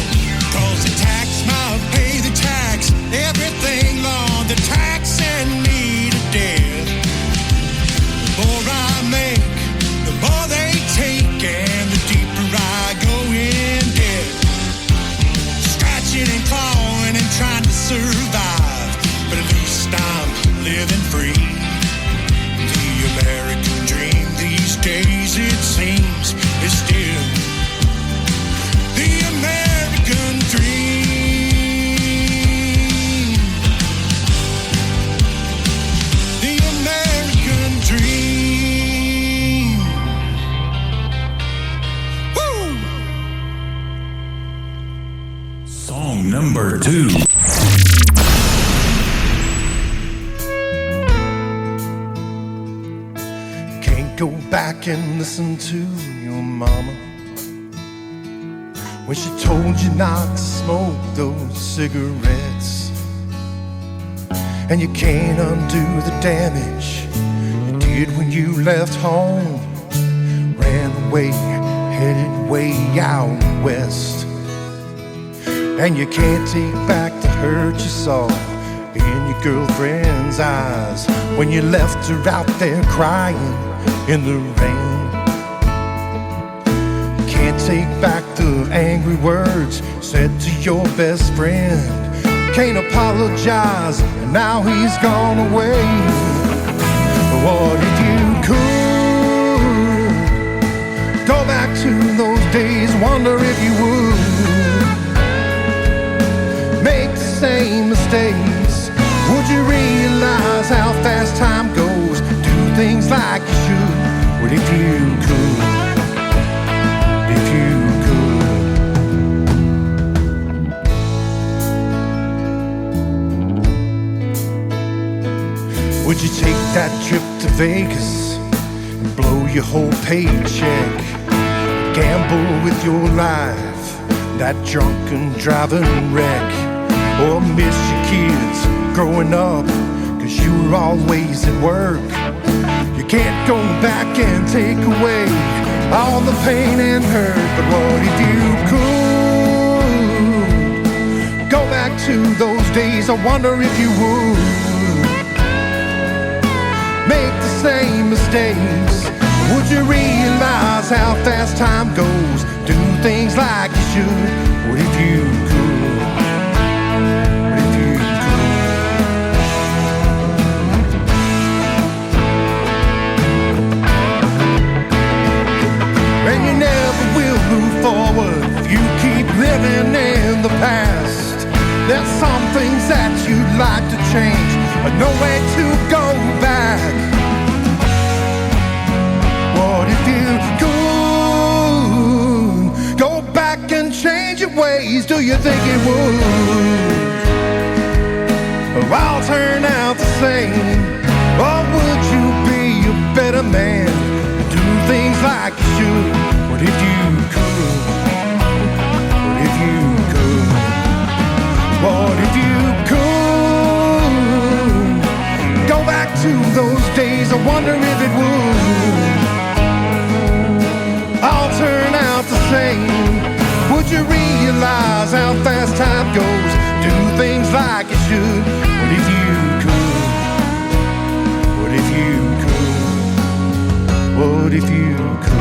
Cause the tax my pay, the tax everything, Lord. The tax and me to death. The more I make, the more they take, and the deeper I go in debt. Scratching and clawing and trying to survive, but at least I'm living free. The American dream these days, it seems, is still the American dream. The American dream. Woo! Song number 2. Can't go back and listen to your mama when she told you not to smoke those cigarettes. And you can't undo the damage you did when you left home, ran away, headed way out west. And you can't take back the hurt you saw in your girlfriend's eyes when you left her out there crying in the rain. You can't take back the angry words said to your best friend. Can't apologize, and now he's gone away. What if you could go back to those days? Wonder if you would make the same mistakes. Would you realize how fast time goes? Do things like you should. What if you could? If you could. Would you take that trip to Vegas and blow your whole paycheck? Gamble with your life, that drunken driving wreck? Or miss your kids growing up, cause you were always at work? You can't go back and take away all the pain and hurt. But what if you could go back to those days? I wonder if you would make the same mistakes. Would you realize how fast time goes? Do things like you should. What if you could? What if you could? And you never will move forward if you keep living in the past. There's some things that you'd like to change, but no way to go back. What if you could go back and change your ways? Do you think it would? Or all turn out the same? Or would you be a better man? Do things like you should. What if you could? What if you could? What if you could go back to those days? I wonder if it would all turn out the same. Would you realize how fast time goes? Do things like you should. What if you could? What if you could? What if you could?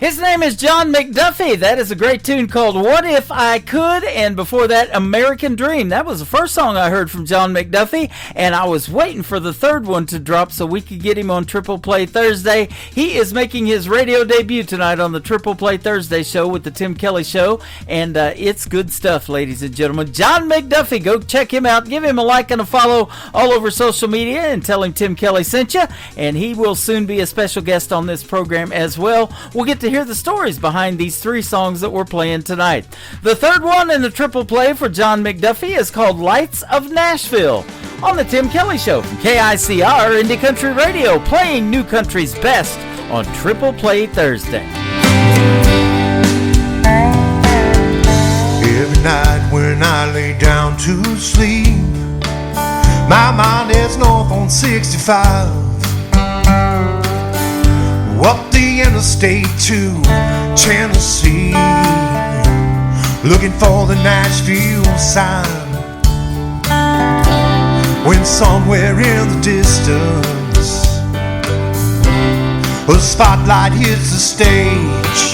His name is John McDuffie. That is a great tune called What If I Could, and before that, American Dream. That was the first song I heard from John McDuffie, and I was waiting for the third one to drop so we could get him on Triple Play Thursday. He is making his radio debut tonight on the Triple Play Thursday show with the Tim Kelly Show, and it's good stuff, ladies and gentlemen. John McDuffie, go check him out. Give him a like and a follow all over social media, and tell him Tim Kelly sent you, and he will soon be a special guest on this program as well. We'll get to hear the stories behind these three songs that we're playing tonight. The third one in the Triple Play for John McDuffie is called Lights of Nashville on the Tim Kelly Show from KICR Indie Country Radio, playing new country's best on Triple Play Thursday. Every night when I lay down to sleep, my mind is north on 65, up the interstate to Tennessee, looking for the Nashville sign. When somewhere in the distance a spotlight hits the stage,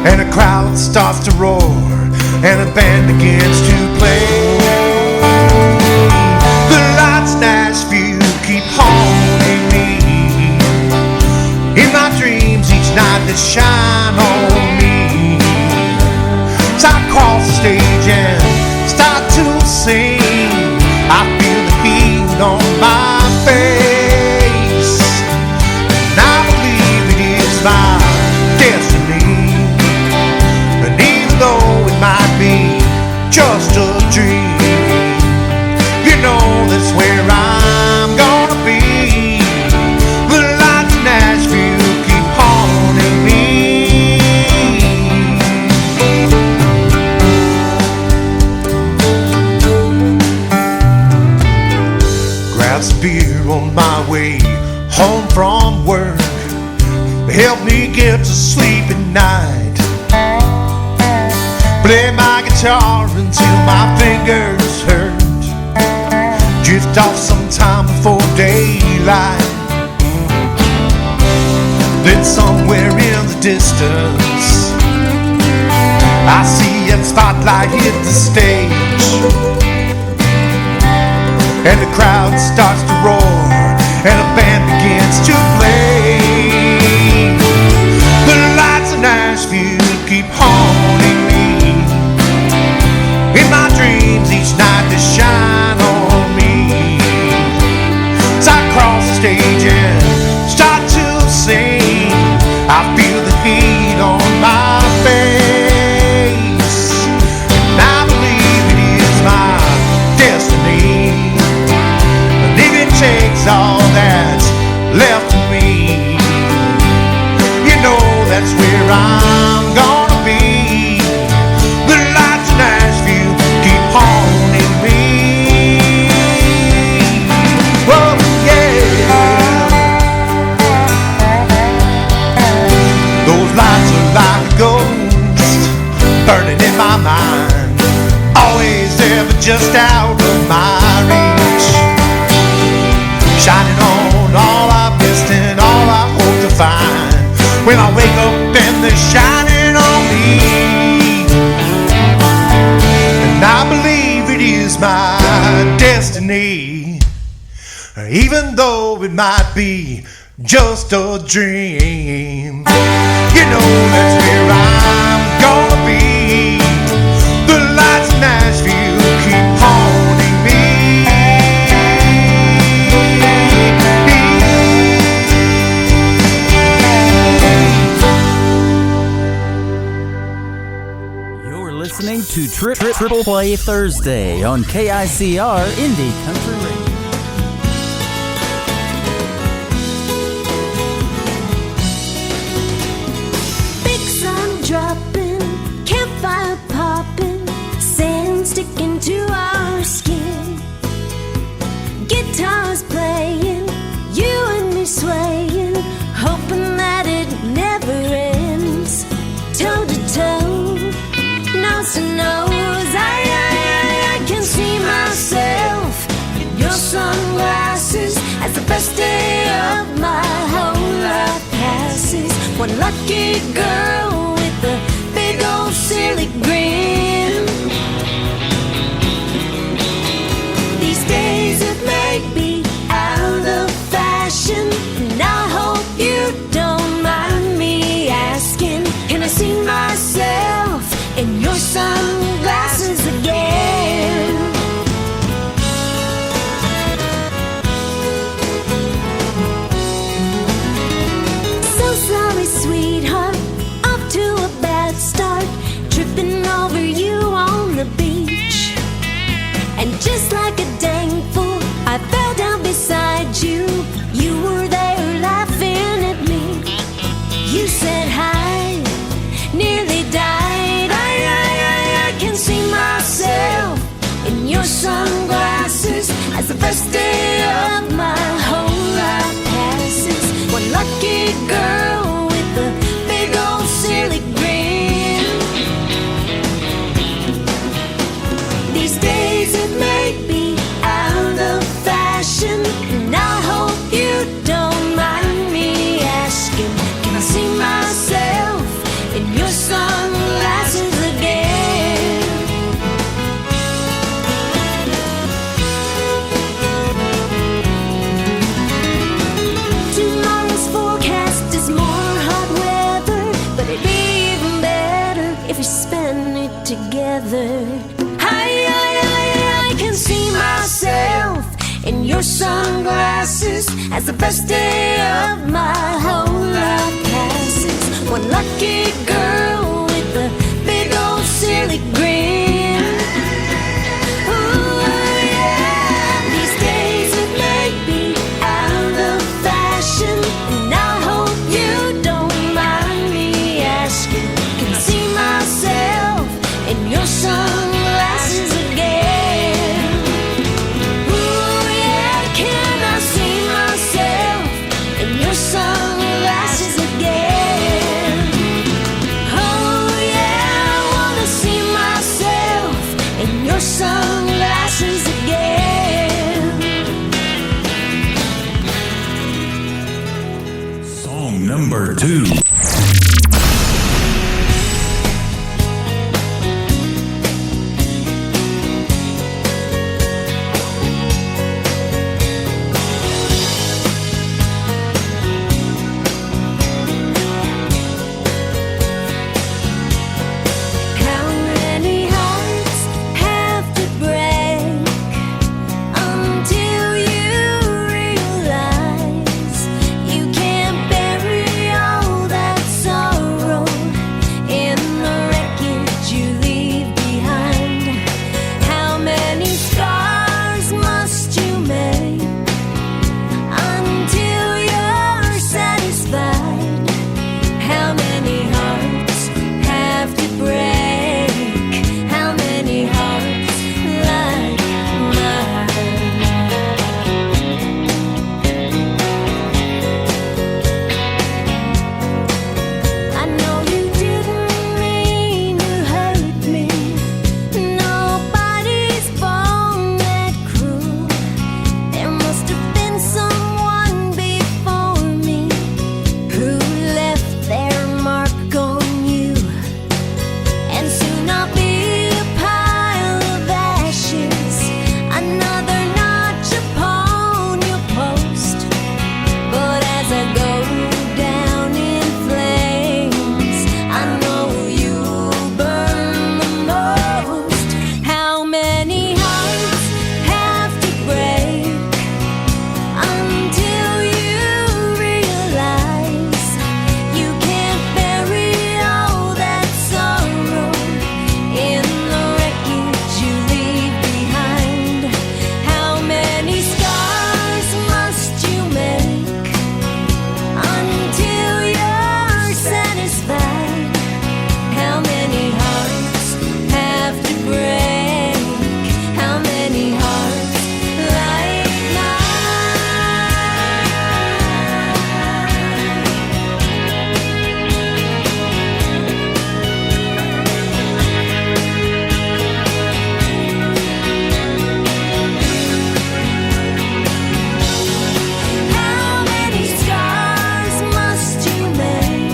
and a crowd starts to roar, and a band begins to play. The lights Nashville keep haunting me in my dreams each night that shine on me. So I cross the stage and start to sing. I feel the help me get to sleep at night. Play my guitar until my fingers hurt. Drift off sometime before daylight. Then somewhere in the distance I see a spotlight hit the stage, and the crowd starts to roar, and a band begins to play. The lights of Nashville keep haunting me. In my dreams each night they shine on me. As I cross the stage and start to sing, I feel the heat on my face. Takes all that's left of me. You know that's where I'm gonna be. The lights of Nashville keep haunting me. Oh yeah. Those lights are like a ghost burning in my mind, always there but just out of my reach. Shining on all I've missed and all I hope to find. When I wake up and they're shining on me, and I believe it is my destiny, even though it might be just a dream. You know that's where I'm gonna be. The lights of Nashville keep haunting me. Listening to Triple Play Thursday on KICR Indie Country Radio. Big sun dropping, campfire popping, sand sticking to our skin. Guitars playing, you and me swaying, hoping that it never ends. Toe to toe, nose to nose, I can see myself in your sunglasses as the best day of my whole life passes. One lucky girl with a big old silly grin. These days it may be out of fashion, and I hope you don't mind me asking, can I see myself in your sunglasses again? So sorry, sweetheart, off to a bad start, tripping over you on the beach. And just like a dang fool, I fell down beside you. You were there laughing at me. You said hi, nearly died. I can see myself in your sunglasses as the first day of my whole life passes. One lucky girl with a big old silly grin. These days it may be out of fashion, and I hope you don't mind me asking, can I see myself in your sunglasses again? Tomorrow's forecast is more hot weather, but it'd be even better if we spend it together. I can see myself in your sunglasses as the best day of my whole life passes. One lucky girl with a big old silly grin. Ooh, yeah. These days it may be out of fashion, and I hope you don't mind me asking, can I see myself in your sunglasses again? Ooh, yeah, can I see myself in your sunglasses? number 2. How many hearts have to break until you realize you can't bury all that sorrow in the wreckage you leave behind? How many scars must you make until you're satisfied? How many hearts have to break? How many hearts like mine? I know you didn't mean to hurt me. Nobody's born that cruel. There must have been someone before me who left their mark on you. And soon I'll be a pile of ashes, another notch upon your post. But as I go down in flames, I know you'll burn the most. How many hearts have to break until you realize you can't bury all that sorrow in the wreckage you leave behind? How many scars must you make until you're satisfied? How many hearts have to break? How many hearts like How many scars must you make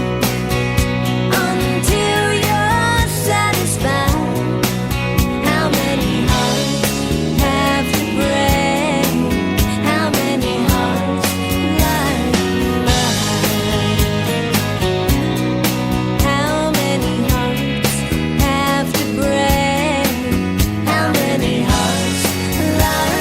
until you're satisfied? How many hearts have to break? How many hearts like mine? How many hearts have to break? How many hearts like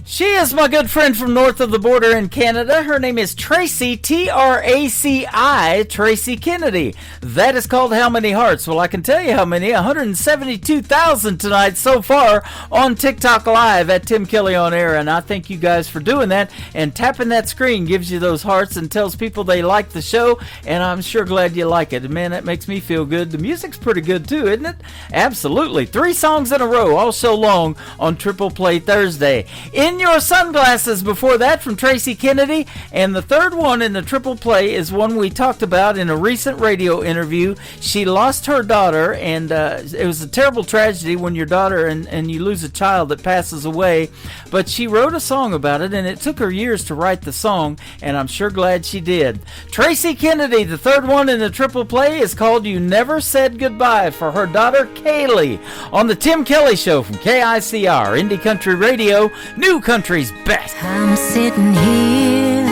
She is my good friend from north of the border in Canada. Her name is Tracy, T-R-A-C-I, Tracy Kennedy. That is called How Many Hearts. Well, I can tell you how many. 172,000 tonight so far on TikTok Live at Tim Kelly On Air. And I thank you guys for doing that. And tapping that screen gives you those hearts and tells people they like the show. And I'm sure glad you like it. Man, that makes me feel good. The music's pretty good too, isn't it? Absolutely. 3 songs in a row all show long on Triple Play Thursday. In Your Sunglasses before that from Tracy Kennedy. And the third one in the Triple Play is one we talked about in a recent radio interview. She lost her daughter, and it was a terrible tragedy when your daughter and you lose a child that passes away. But she wrote a song about it, and it took her years to write the song, and I'm sure glad she did. Tracy Kennedy, the third one in the Triple Play, is called You Never Said Goodbye for her daughter Kaylee on the Tim Kelly Show from KICR, Indie Country Radio, New Country's best. I'm sitting here,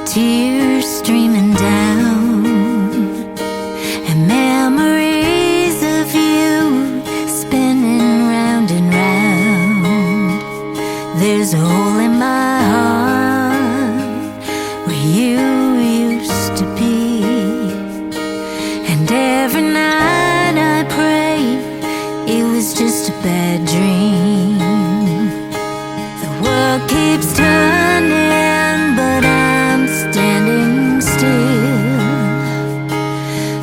tears streaming down, and memories of you spinning round and round. There's a hole in my heart where you used to be, and every night I pray it was just a bad dream. The world keeps turning, but I'm standing still,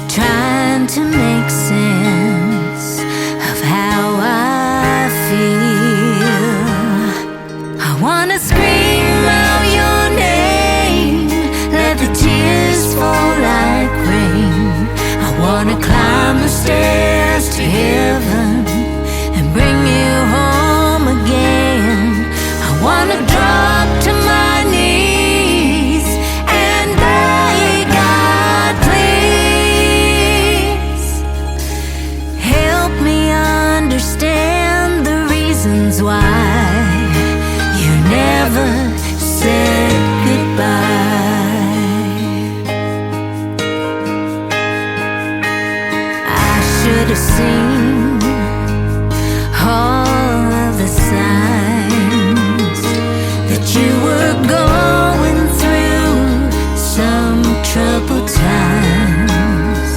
trying to make sense of how I feel. I wanna scream out your name, let the tears fall like rain. I wanna climb the stairs to heaven and bring you home again. I wanna drop to my knees and beg God, please help me understand the reasons why you never said goodbye. I should have seen all of the signs that you were going through some troubled times,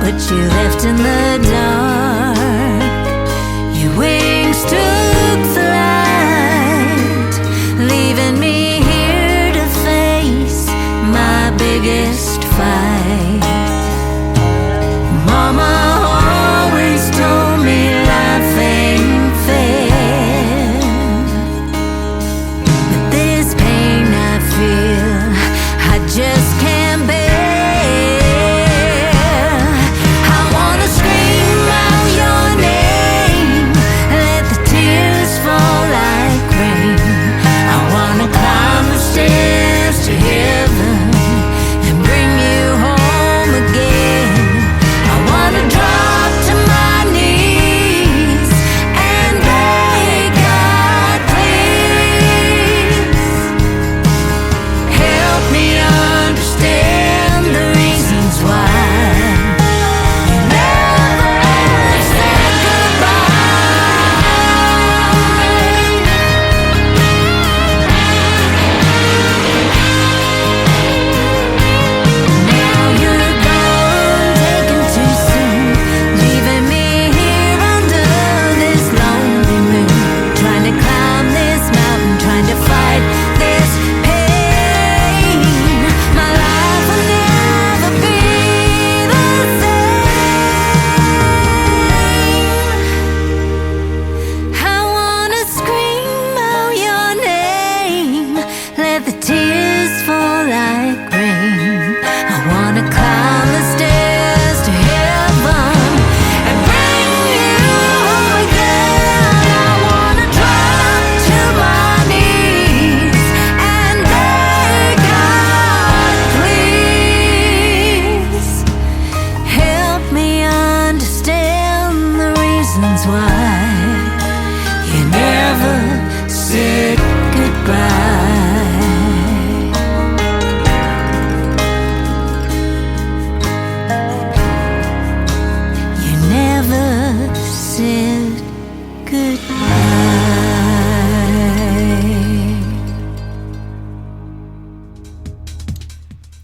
but you left in the dark. Your wings took flight, leaving me here to face my biggest fight. Mama always told me life ain't fair, but this pain I feel I just can't bear. I wanna scream out your name, let the tears fall like rain. I wanna climb the stairs to heaven and bring you home again. I wanna drop to my knees and beg God, please help me understand the reasons why you never said Now you're gone, taken too soon, leaving me here under this lonely moon, trying to climb this mountain, trying to fight this pain. My life will never be the same. I wanna scream out your name, let the tears fall like rain. I wanna climb the stairs to heaven and bring you home again. I wanna drop to my knees and beg God, please help me understand the reasons why you never said goodbye. You never said goodbye.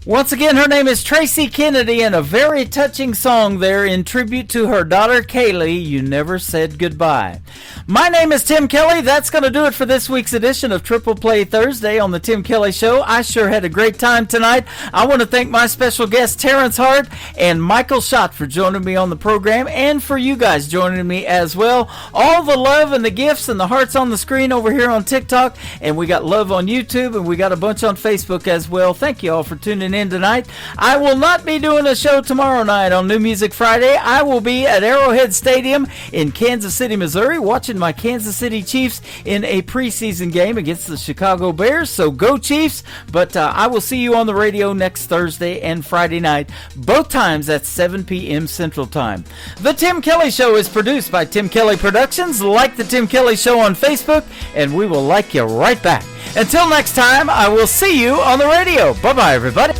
Once again, her name is Tracy Kennedy, and a very touching song there in tribute to her daughter Kaylee, You Never Said Goodbye. My name is Tim Kelly. That's going to do it for this week's edition of Triple Play Thursday on the Tim Kelly Show. I sure had a great time tonight. I want to thank my special guests Terrence Hart and Michael Schott for joining me on the program, and for you guys joining me as well. All the love and the gifts and the hearts on the screen over here on TikTok, and we got love on YouTube, and we got a bunch on Facebook as well. Thank you all for tuning in tonight. I will not be doing a show tomorrow night on New Music Friday. I will be at Arrowhead Stadium in Kansas City, Missouri, watching my Kansas City Chiefs in a preseason game against the Chicago Bears. So go Chiefs. But I will see you on the radio next Thursday and Friday night, both times at 7 p.m. Central Time. The Tim Kelly Show is produced by Tim Kelly Productions. Like the Tim Kelly Show on Facebook, and we will like you right back. Until next time, I will see you on the radio. Bye-bye, everybody.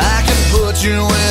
I can put you in